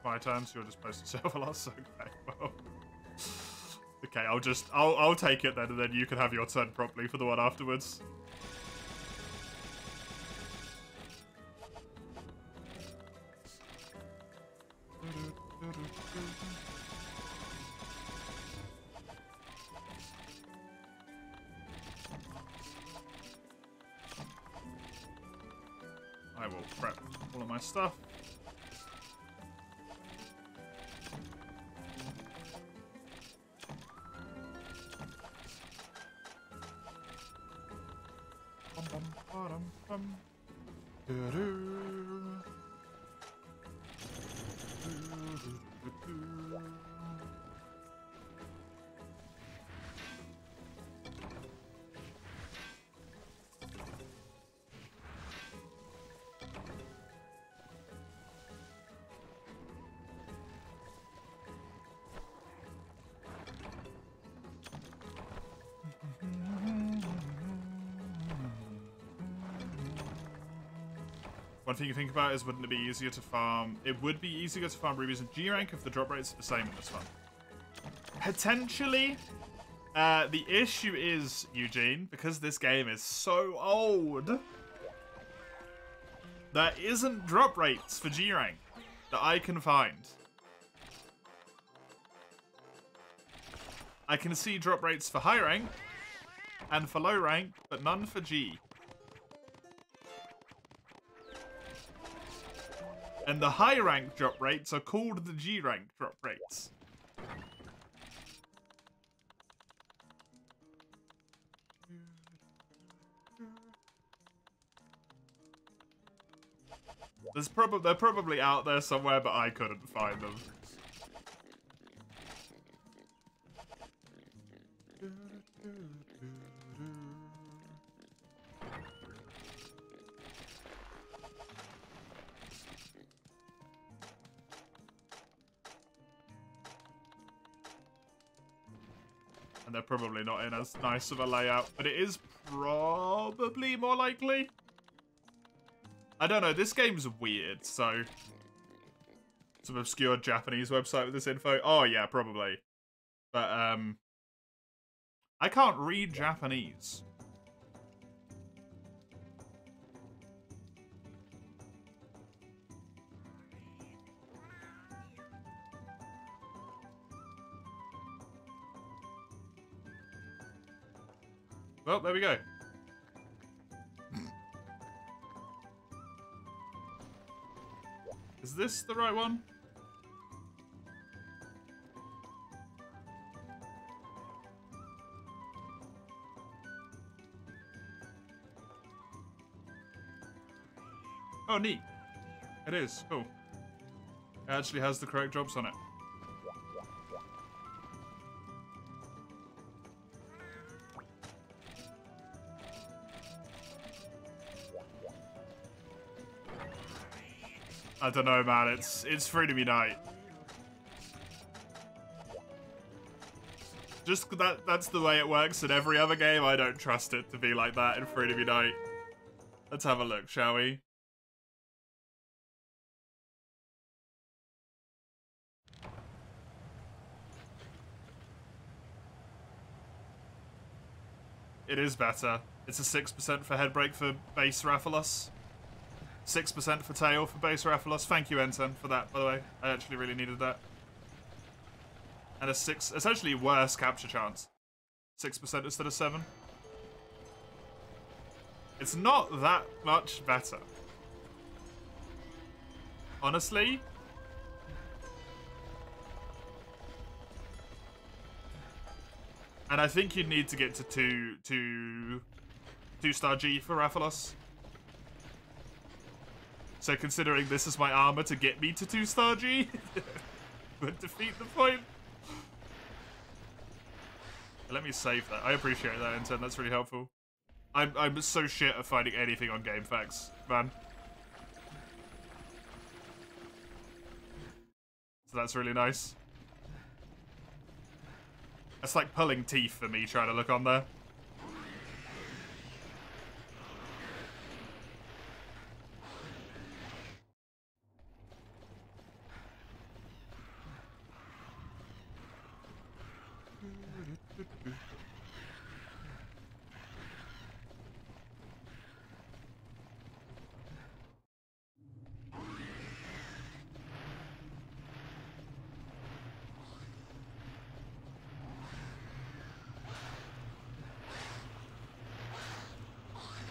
My turn, so you're just posting silver loss. Okay, well. Okay, I'll take it then, and then you can have your turn properly for the one afterwards. I will prep all of my stuff. One thing you think about is, wouldn't it be easier to farm? It would be easier to farm rubies in G rank if the drop rates are the same in this one. Potentially. The issue is, Eugene, because this game is so old, there isn't drop rates for G rank that I can find. I can see drop rates for high rank and for low rank, but none for G. And the high rank drop rates are called the G rank drop rates. They're probably out there somewhere, but I couldn't find them. And they're probably not in as nice of a layout, but it is probably more likely. I don't know, this game's weird, so... Some obscure Japanese website with this info. Oh, yeah, probably. But, I can't read Japanese. Well, there we go. Is this the right one? Oh, neat. It is. Cool. It actually has the correct jobs on it. I don't know, man. It's free to be night. Just that's the way it works in every other game. I don't trust it to be like that in free to be night. Let's have a look, shall we? It is better. It's a 6% for headbreak for base Rathalos. 6% for tail for base Rathalos. Thank you, Enten, for that, by the way. I actually really needed that. And a 6... It's actually worse capture chance. 6% instead of 7. It's not that much better. Honestly. And I think you'd need to get to 2-star G for Rathalos. So considering this is my armor to get me to 2-star G, would defeat the point. Let me save that. I appreciate that, Intent. That's really helpful. I'm so shit at finding anything on GameFAQs, man. So that's really nice. It's like pulling teeth for me trying to look on there.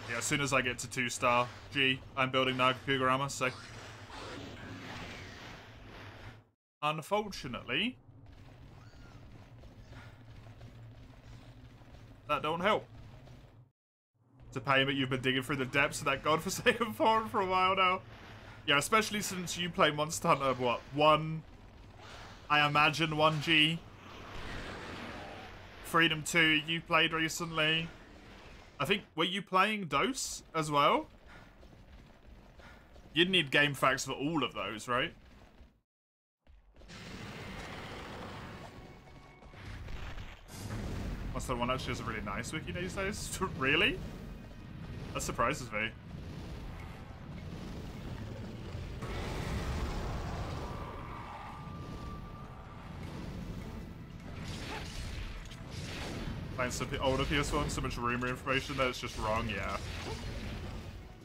Yeah, as soon as I get to 2-star G, I'm building Nagakugurama, so... Unfortunately... that don't help. To pay me, you've been digging through the depths of that godforsaken forum for a while now. Yeah, especially since you play Monster Hunter, what, 1... I imagine 1G. Freedom 2, you played recently. I think, were you playing Dose as well? You'd need GameFAQs for all of those, right? Monster Hunter 1 actually has a really nice wiki these days. Really? That surprises me. Playing some older PS1, so much rumor information that it's just wrong, yeah.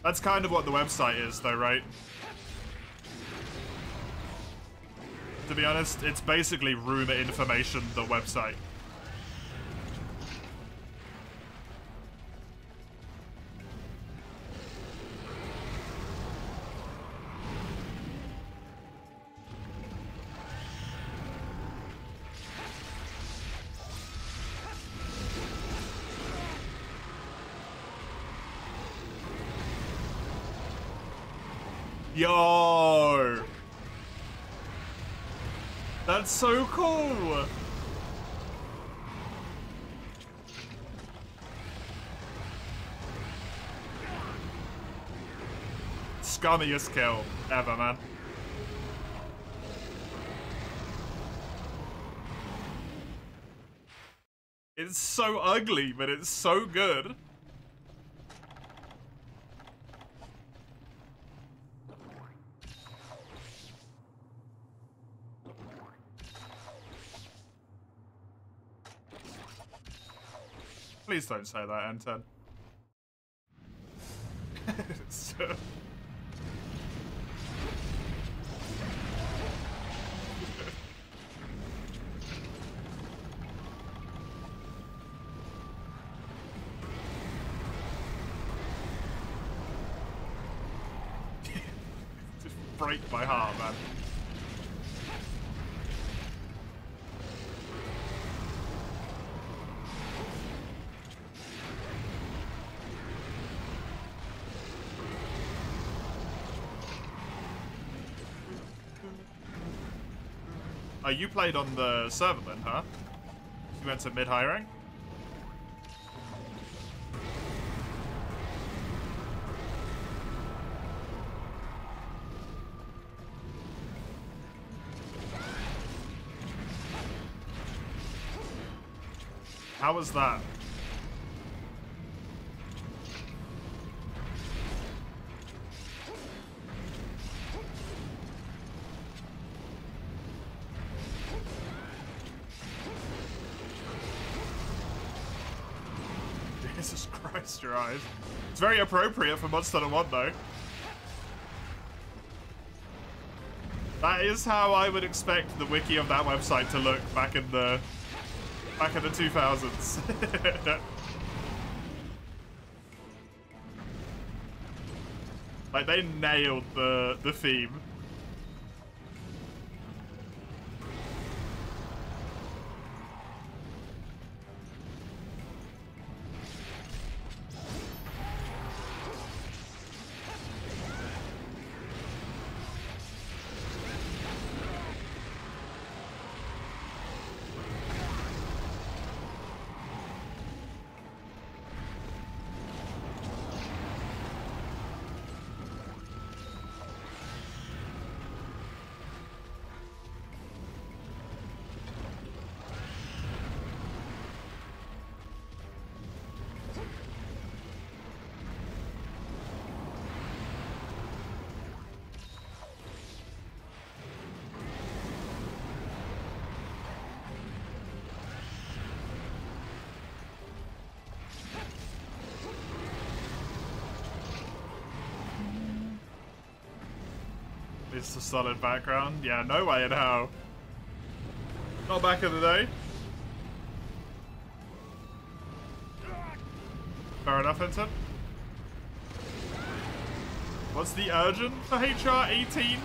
That's kind of what the website is, though, right? To be honest, it's basically rumor information, the website. Yo! That's so cool! Scummiest kill ever, man. It's so ugly, but it's so good. Please don't say that, N10. Just break my heart, man. Oh, you played on the server then, huh? You went to mid-high rank? How was that? Jesus Christ, your eyes. It's very appropriate for Monster Hunter 1, though. That is how I would expect the wiki of that website to look back in the 2000s. Like, they nailed the theme. It's a solid background. Yeah, no way in hell. Not back in the day. Fair enough, Hinton. What's the urgent for HR 18?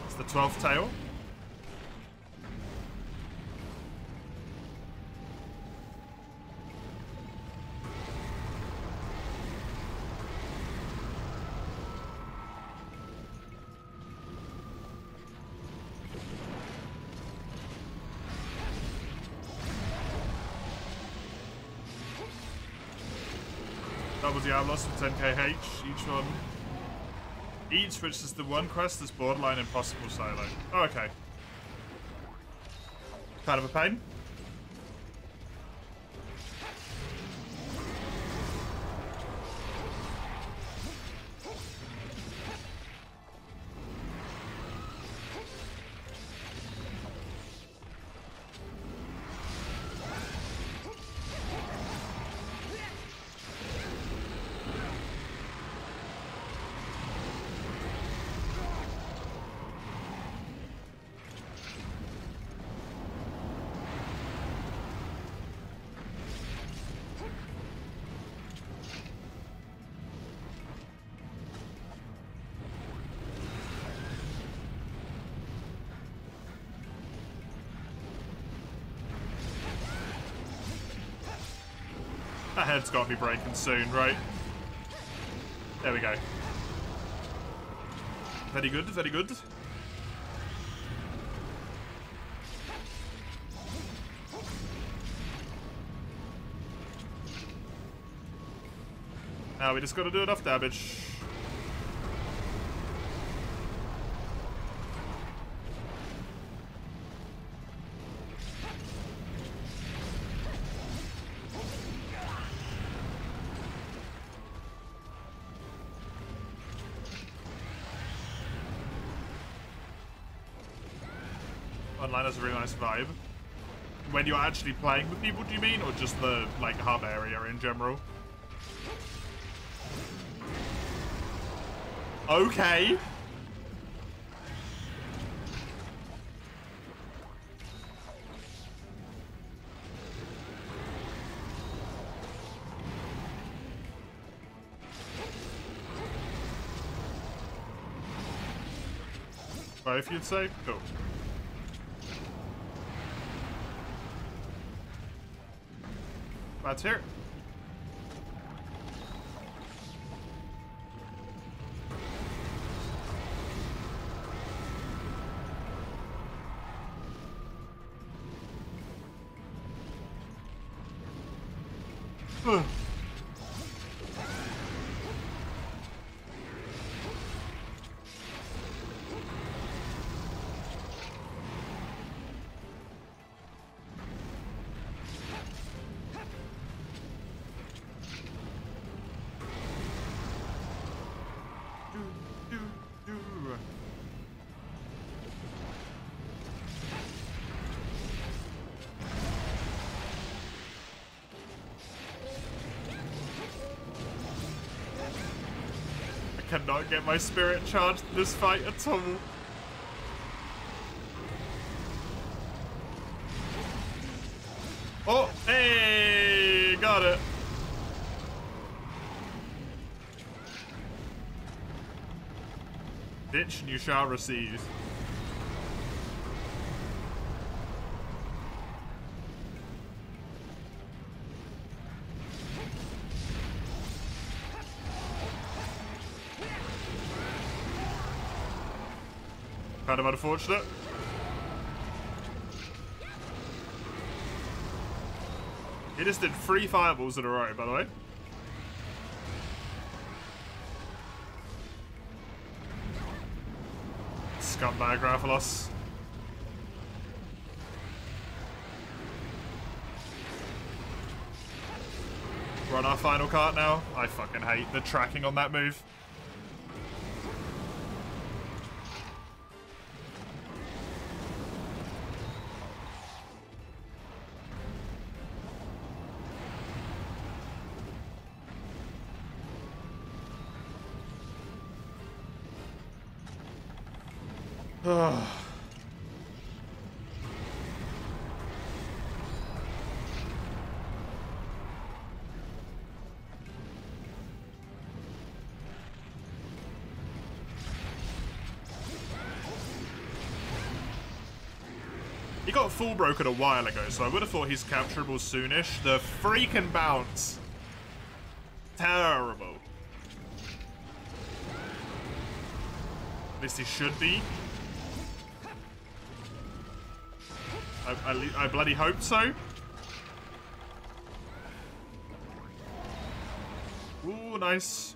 It's the 12th tail. Double Diablos for 10k H, each one. Each, which is the one quest that's borderline impossible solo. Oh, okay. Kind of a pain. That head's got to be breaking soon, right? There we go. Very good, very good. Now we just got to do enough damage. Online has a really nice vibe. When you're actually playing with people, do you mean? Or just the, like, hub area in general? Okay. Both, you'd say? Cool. Let's hear it. Cannot get my spirit charged in this fight at all. Oh, hey, got it. Bitch, you shall receive. Kind of unfortunate. He just did 3 fireballs in a row, by the way. Scumbag Rathalos. We're on our final cart now. I fucking hate the tracking on that move. He got full broken a while ago, so I would have thought he's capturable soonish. The freaking bounce. Terrible. At least he should be. I bloody hope so. Ooh, nice.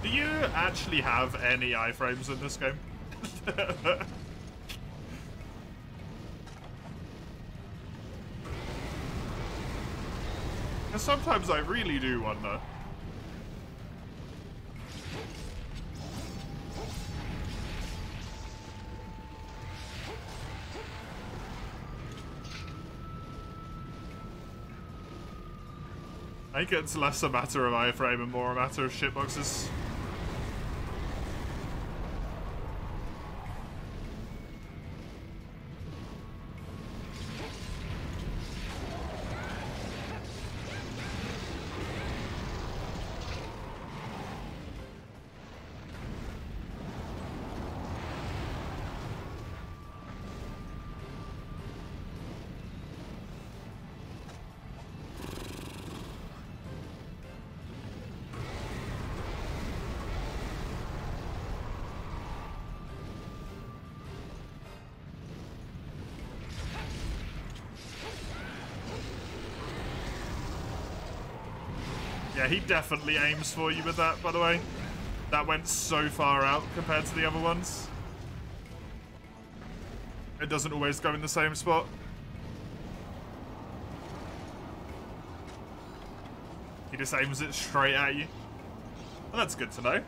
Do you actually have any iframes in this game? Because sometimes I really do wonder. I think it's less a matter of iframe and more a matter of shitboxes. Yeah, he definitely aims for you with that, by the way. That went so far out compared to the other ones. It doesn't always go in the same spot. He just aims it straight at you. Well, that's good to know.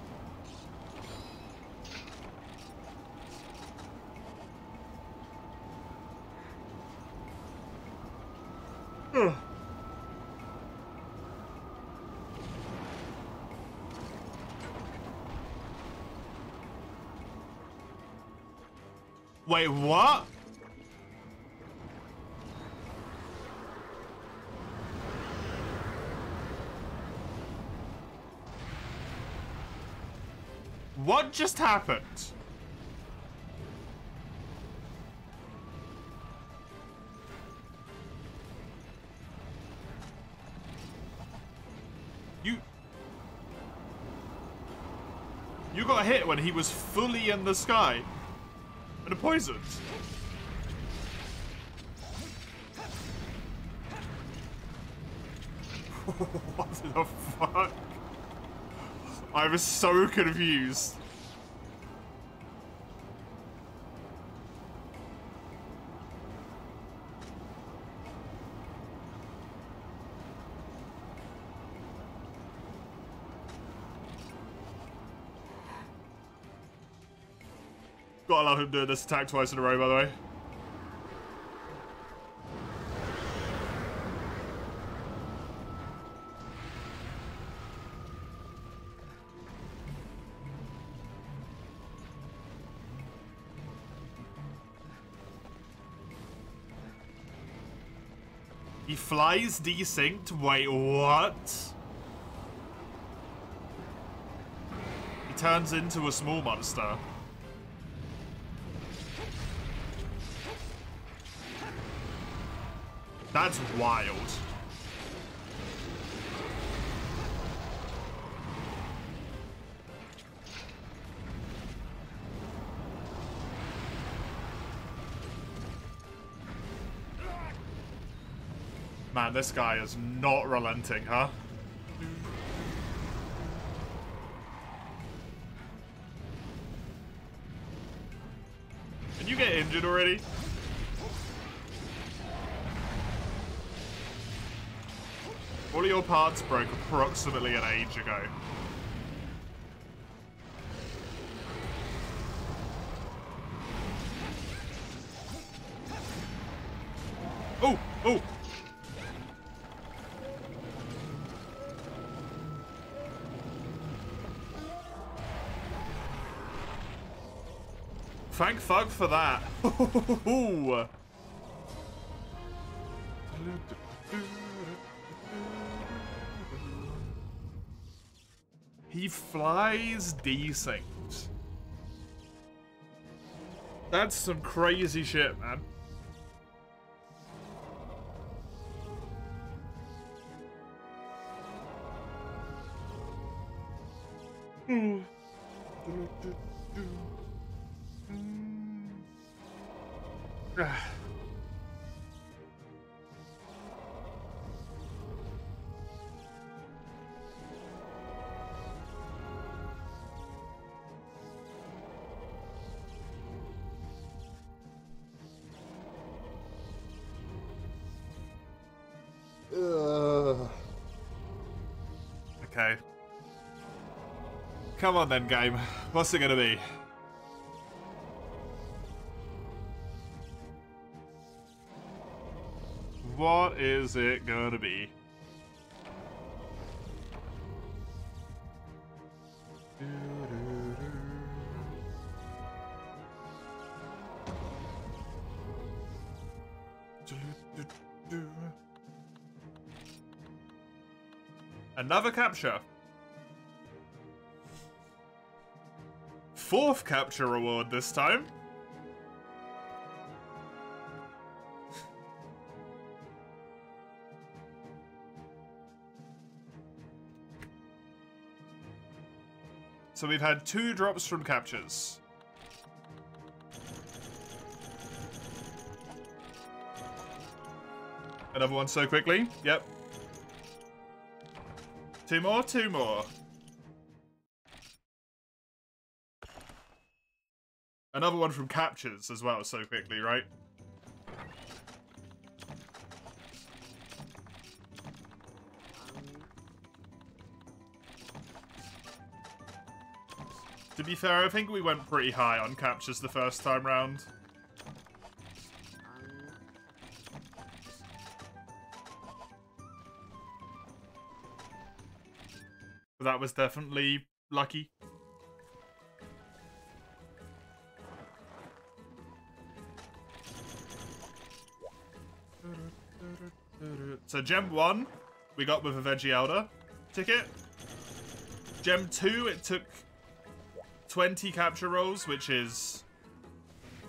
Ugh. Wait, what? What just happened? You got hit when he was fully in the sky. And poisoned. What the fuck? I was so confused. Gotta love him doing this attack twice in a row, by the way. He flies desynced? Wait, what? He turns into a small monster. That's wild. Man, this guy is not relenting, huh? Did you get injured already? All of your parts broke approximately an age ago. Oh! Oh! Thank fuck for that. He flies decent. That's some crazy shit, man. Okay. Come on then, game. What's it gonna be? What is it gonna be? Another capture. 4th capture reward this time. So we've had 2 drops from captures. Another one so quickly. Yep. 2 more, 2 more. Another one from captures as well so quickly, right? To be fair, I think we went pretty high on captures the first time round. But that was definitely lucky. So Gem 1, we got with a Veggie Elder ticket. Gem 2, it took 20 capture rolls, which is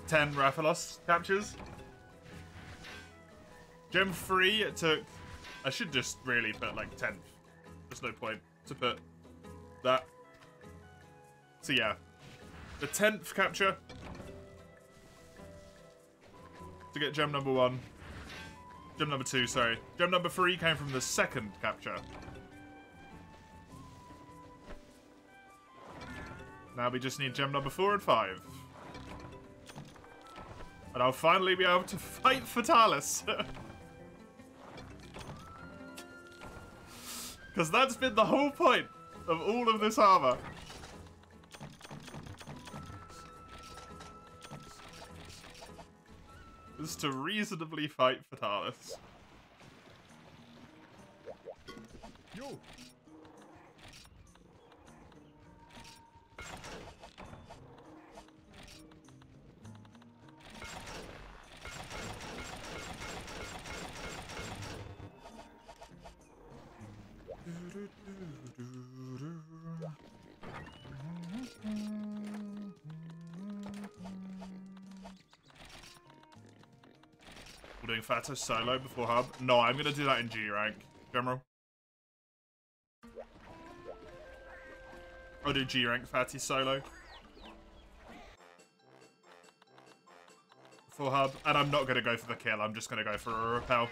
10 Rathalos captures. Gem 3, it took... I should just really put like 10th. There's no point to put that. So yeah, the 10th capture to get gem number 1. Gem number 2, sorry. Gem number 3 came from the 2nd capture. Now we just need gem number 4 and 5. And I'll finally be able to fight Fatalis. Because that's been the whole point of all of this armor. Is to reasonably fight Fatalis. Yo. We're doing Fatos solo before hub. No, I'm gonna do that in G rank, General. I'll do G rank Fatty solo before hub, and I'm not gonna go for the kill. I'm just gonna go for a repel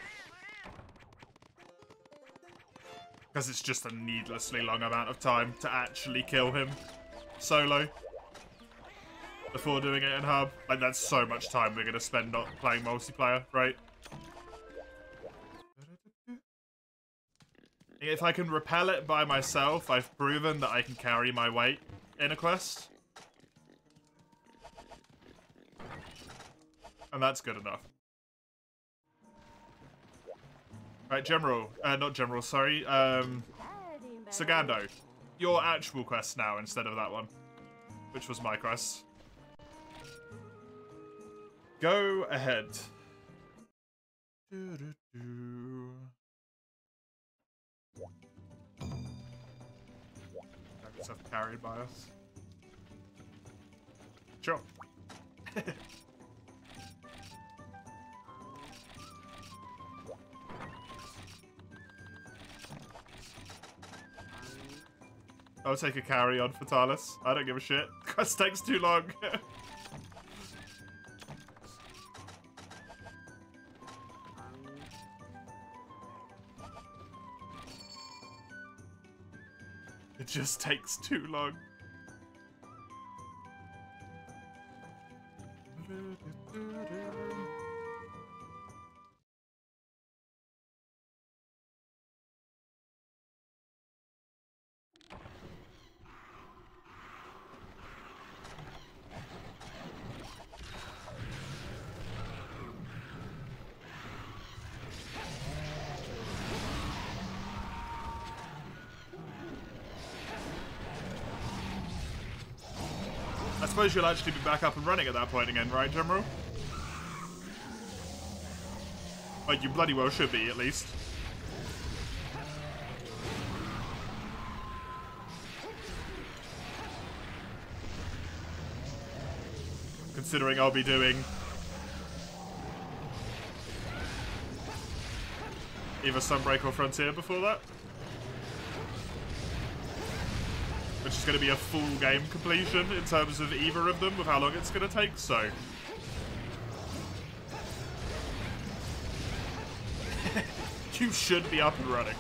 because it's just a needlessly long amount of time to actually kill him solo before doing it in hub. Like, that's so much time we're gonna spend not playing multiplayer, right? If I can repel it by myself, I've proven that I can carry my weight in a quest. And that's good enough. Right, General. Not General, sorry. Sagando. Your actual quest now instead of that one. Which was my quest. Go ahead. Have yourself carried by us. Sure. I'll take a carry on Fatalis. I don't give a shit. Quest takes too long. It just takes too long. I suppose you'll actually be back up and running at that point again, right, General? Like, you bloody well should be, at least. Considering I'll be doing either Sunbreak or Frontier before that. Which is going to be a full game completion in terms of either of them with how long it's going to take, so... You should be up and running.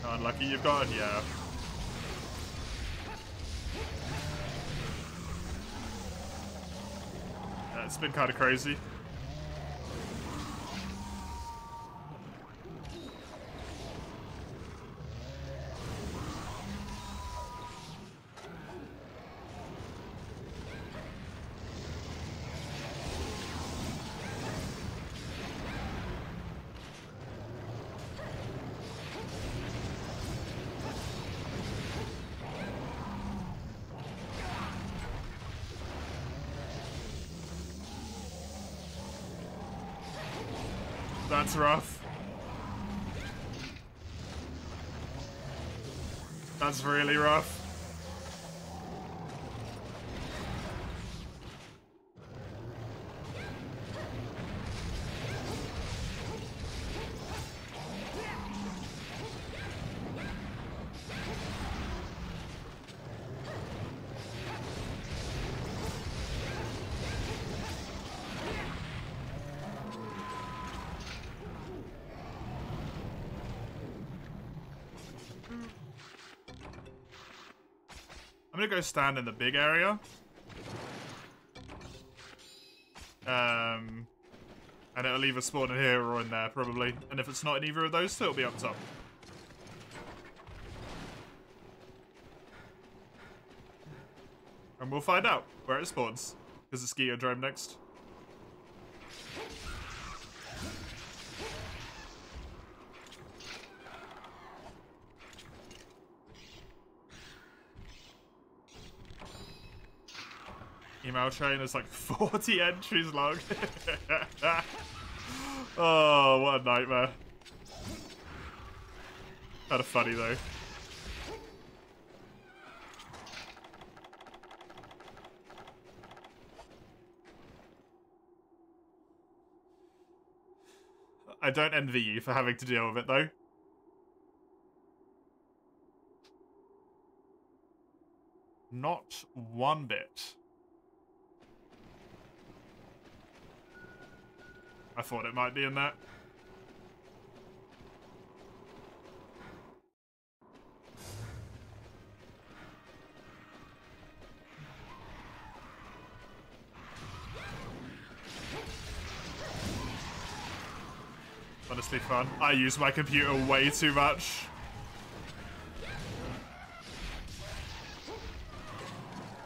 How unlucky you've gotten, yeah. It's been kind of crazy. That's rough. That's really rough. I'm gonna go stand in the big area. And it'll either spawn in here or in there, probably. And if it's not in either of those two, it'll be up top. And we'll find out where it spawns. Because it's Geodrome next. Email chain is like 40 entries long. Oh, what a nightmare. Kind of funny though. I don't envy you for having to deal with it though. Not one bit. I thought it might be in that. Honestly fun. I use my computer way too much.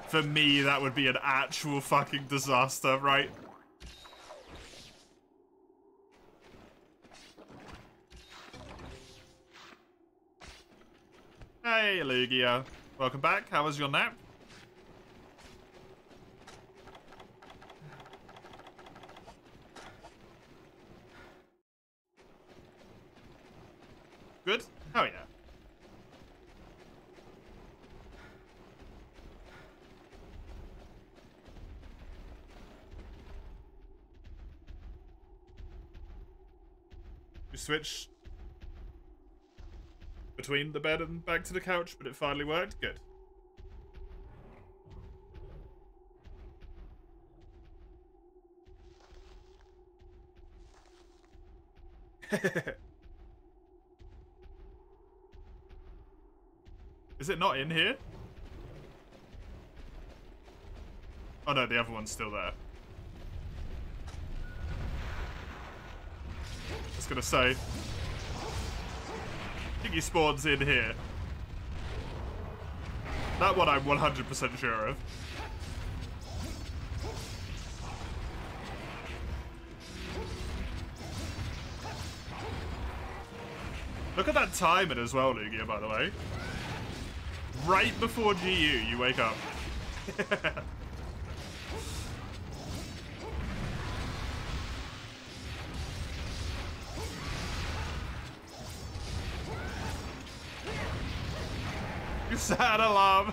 For me, that would be an actual fucking disaster, right? Hey, Lugia. Welcome back. How was your nap? Good? Oh, yeah. You switched between the bed and back to the couch, but it finally worked. Good. Is it not in here? Oh no, the other one's still there. I was gonna say, I think he spawns in here. That one I'm 100% sure of. Look at that timing as well, Lugia, by the way. Right before GU, you wake up. Sad alarm.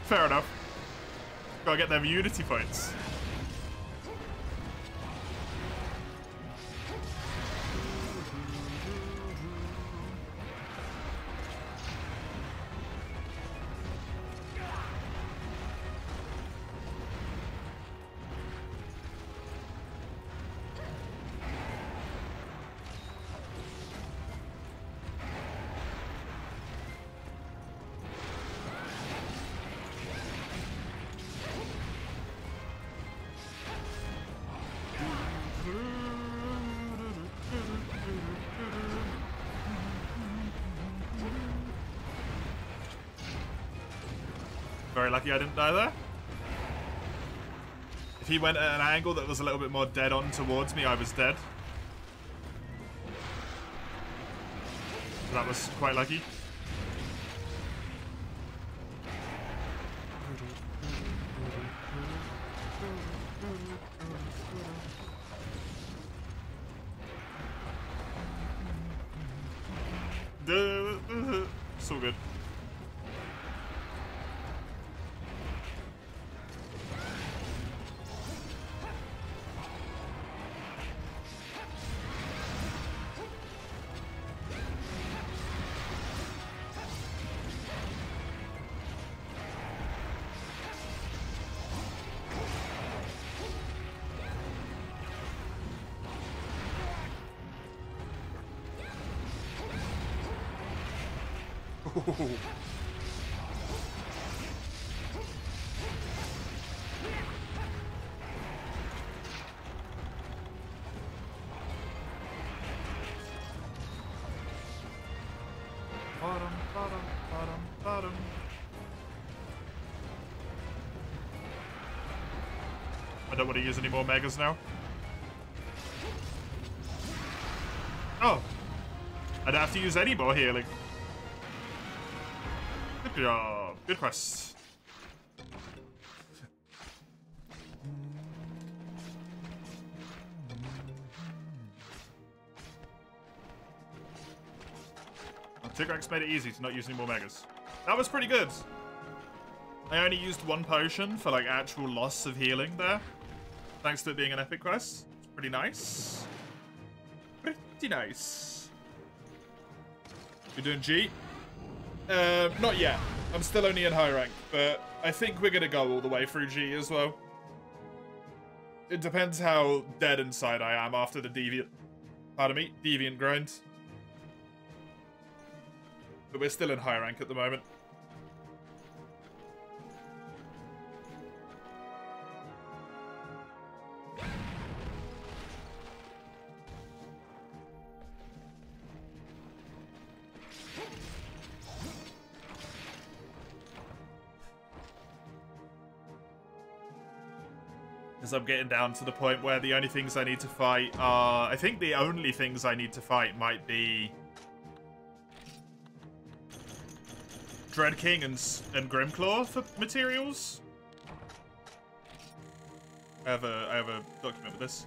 Fair enough. Gotta get them Unity points. Very lucky I didn't die there. If he went at an angle that was a little bit more dead on towards me, I was dead. So that was quite lucky. So good. Ooh. Bottom. I don't want to use any more megas now. Oh, I don't have to use any more healing. Good job. Good quest. Tigrax made it easy to not use any more megas. That was pretty good. I only used one potion for like actual loss of healing there. Thanks to it being an epic quest. It's pretty nice. Pretty nice. You're doing G? Not yet. I'm still only in high rank, but I think we're gonna go all the way through G as well. It depends how dead inside I am after the deviant grind. But we're still in high rank at the moment. As I'm getting down to the point where the only things I need to fight are... I think the only things I need to fight might be... Dread King and Grimclaw for materials. I have a document with this.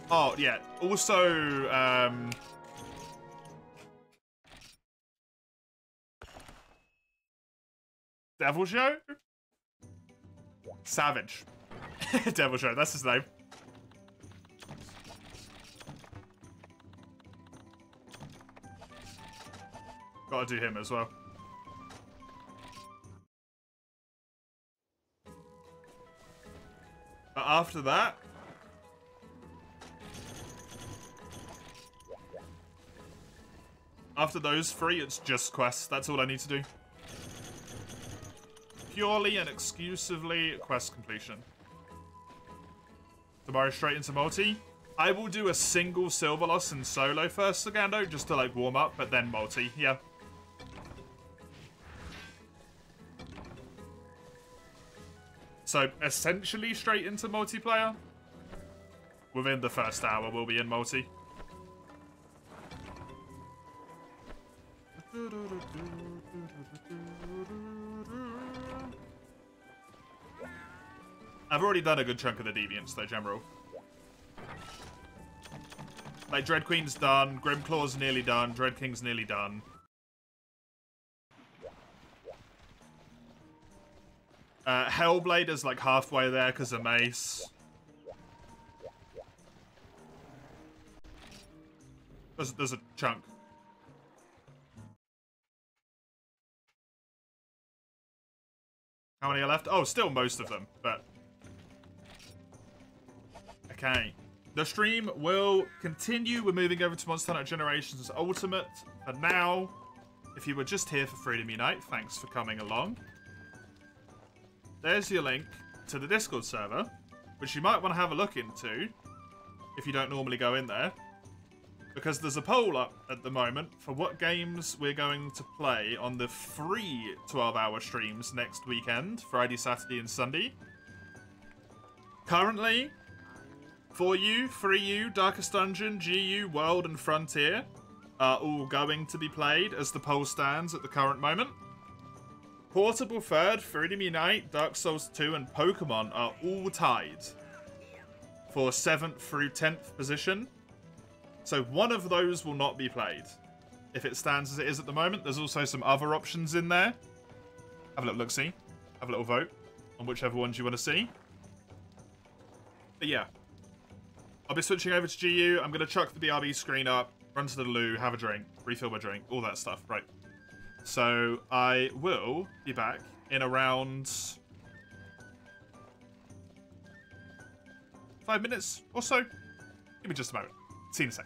Oh, yeah. Also, Devil Show? Savage. Devil Show, that's his name. Gotta do him as well. But after that... After those three, it's just quests. That's all I need to do. Purely and exclusively quest completion. Tomorrow straight into multi. I will do a single silver loss in solo first, Sagando, just to like warm up, but then multi, yeah. So essentially straight into multiplayer. Within the first hour we'll be in multi. I've already done a good chunk of the Deviants, though, General. Like, Dread Queen's done, Grimclaw's nearly done, Dread King's nearly done. Hellblade is, like, halfway there because of Mace. There's a chunk. How many are left? Oh, still most of them, but... Okay. The stream will continue. We're moving over to Monster Hunter Generations Ultimate. For now, if you were just here for Freedom Unite, thanks for coming along. There's your link to the Discord server, which you might want to have a look into if you don't normally go in there. Because there's a poll up at the moment for what games we're going to play on the free 12-hour streams next weekend, Friday, Saturday, and Sunday. Currently, 4U, 3U, Darkest Dungeon, GU, World, and Frontier are all going to be played as the poll stands at the current moment. Portable Third, Freedom Unite, Dark Souls 2, and Pokemon are all tied for 7th through 10th position. So one of those will not be played. If it stands as it is at the moment, there's also some other options in there. Have a little look-see. Have a little vote on whichever ones you want to see. But yeah. I'll be switching over to GU. I'm going to chuck the BRB screen up, run to the loo, have a drink, refill my drink, all that stuff. Right. So I will be back in around 5 minutes or so. Give me just a moment. See you in a sec.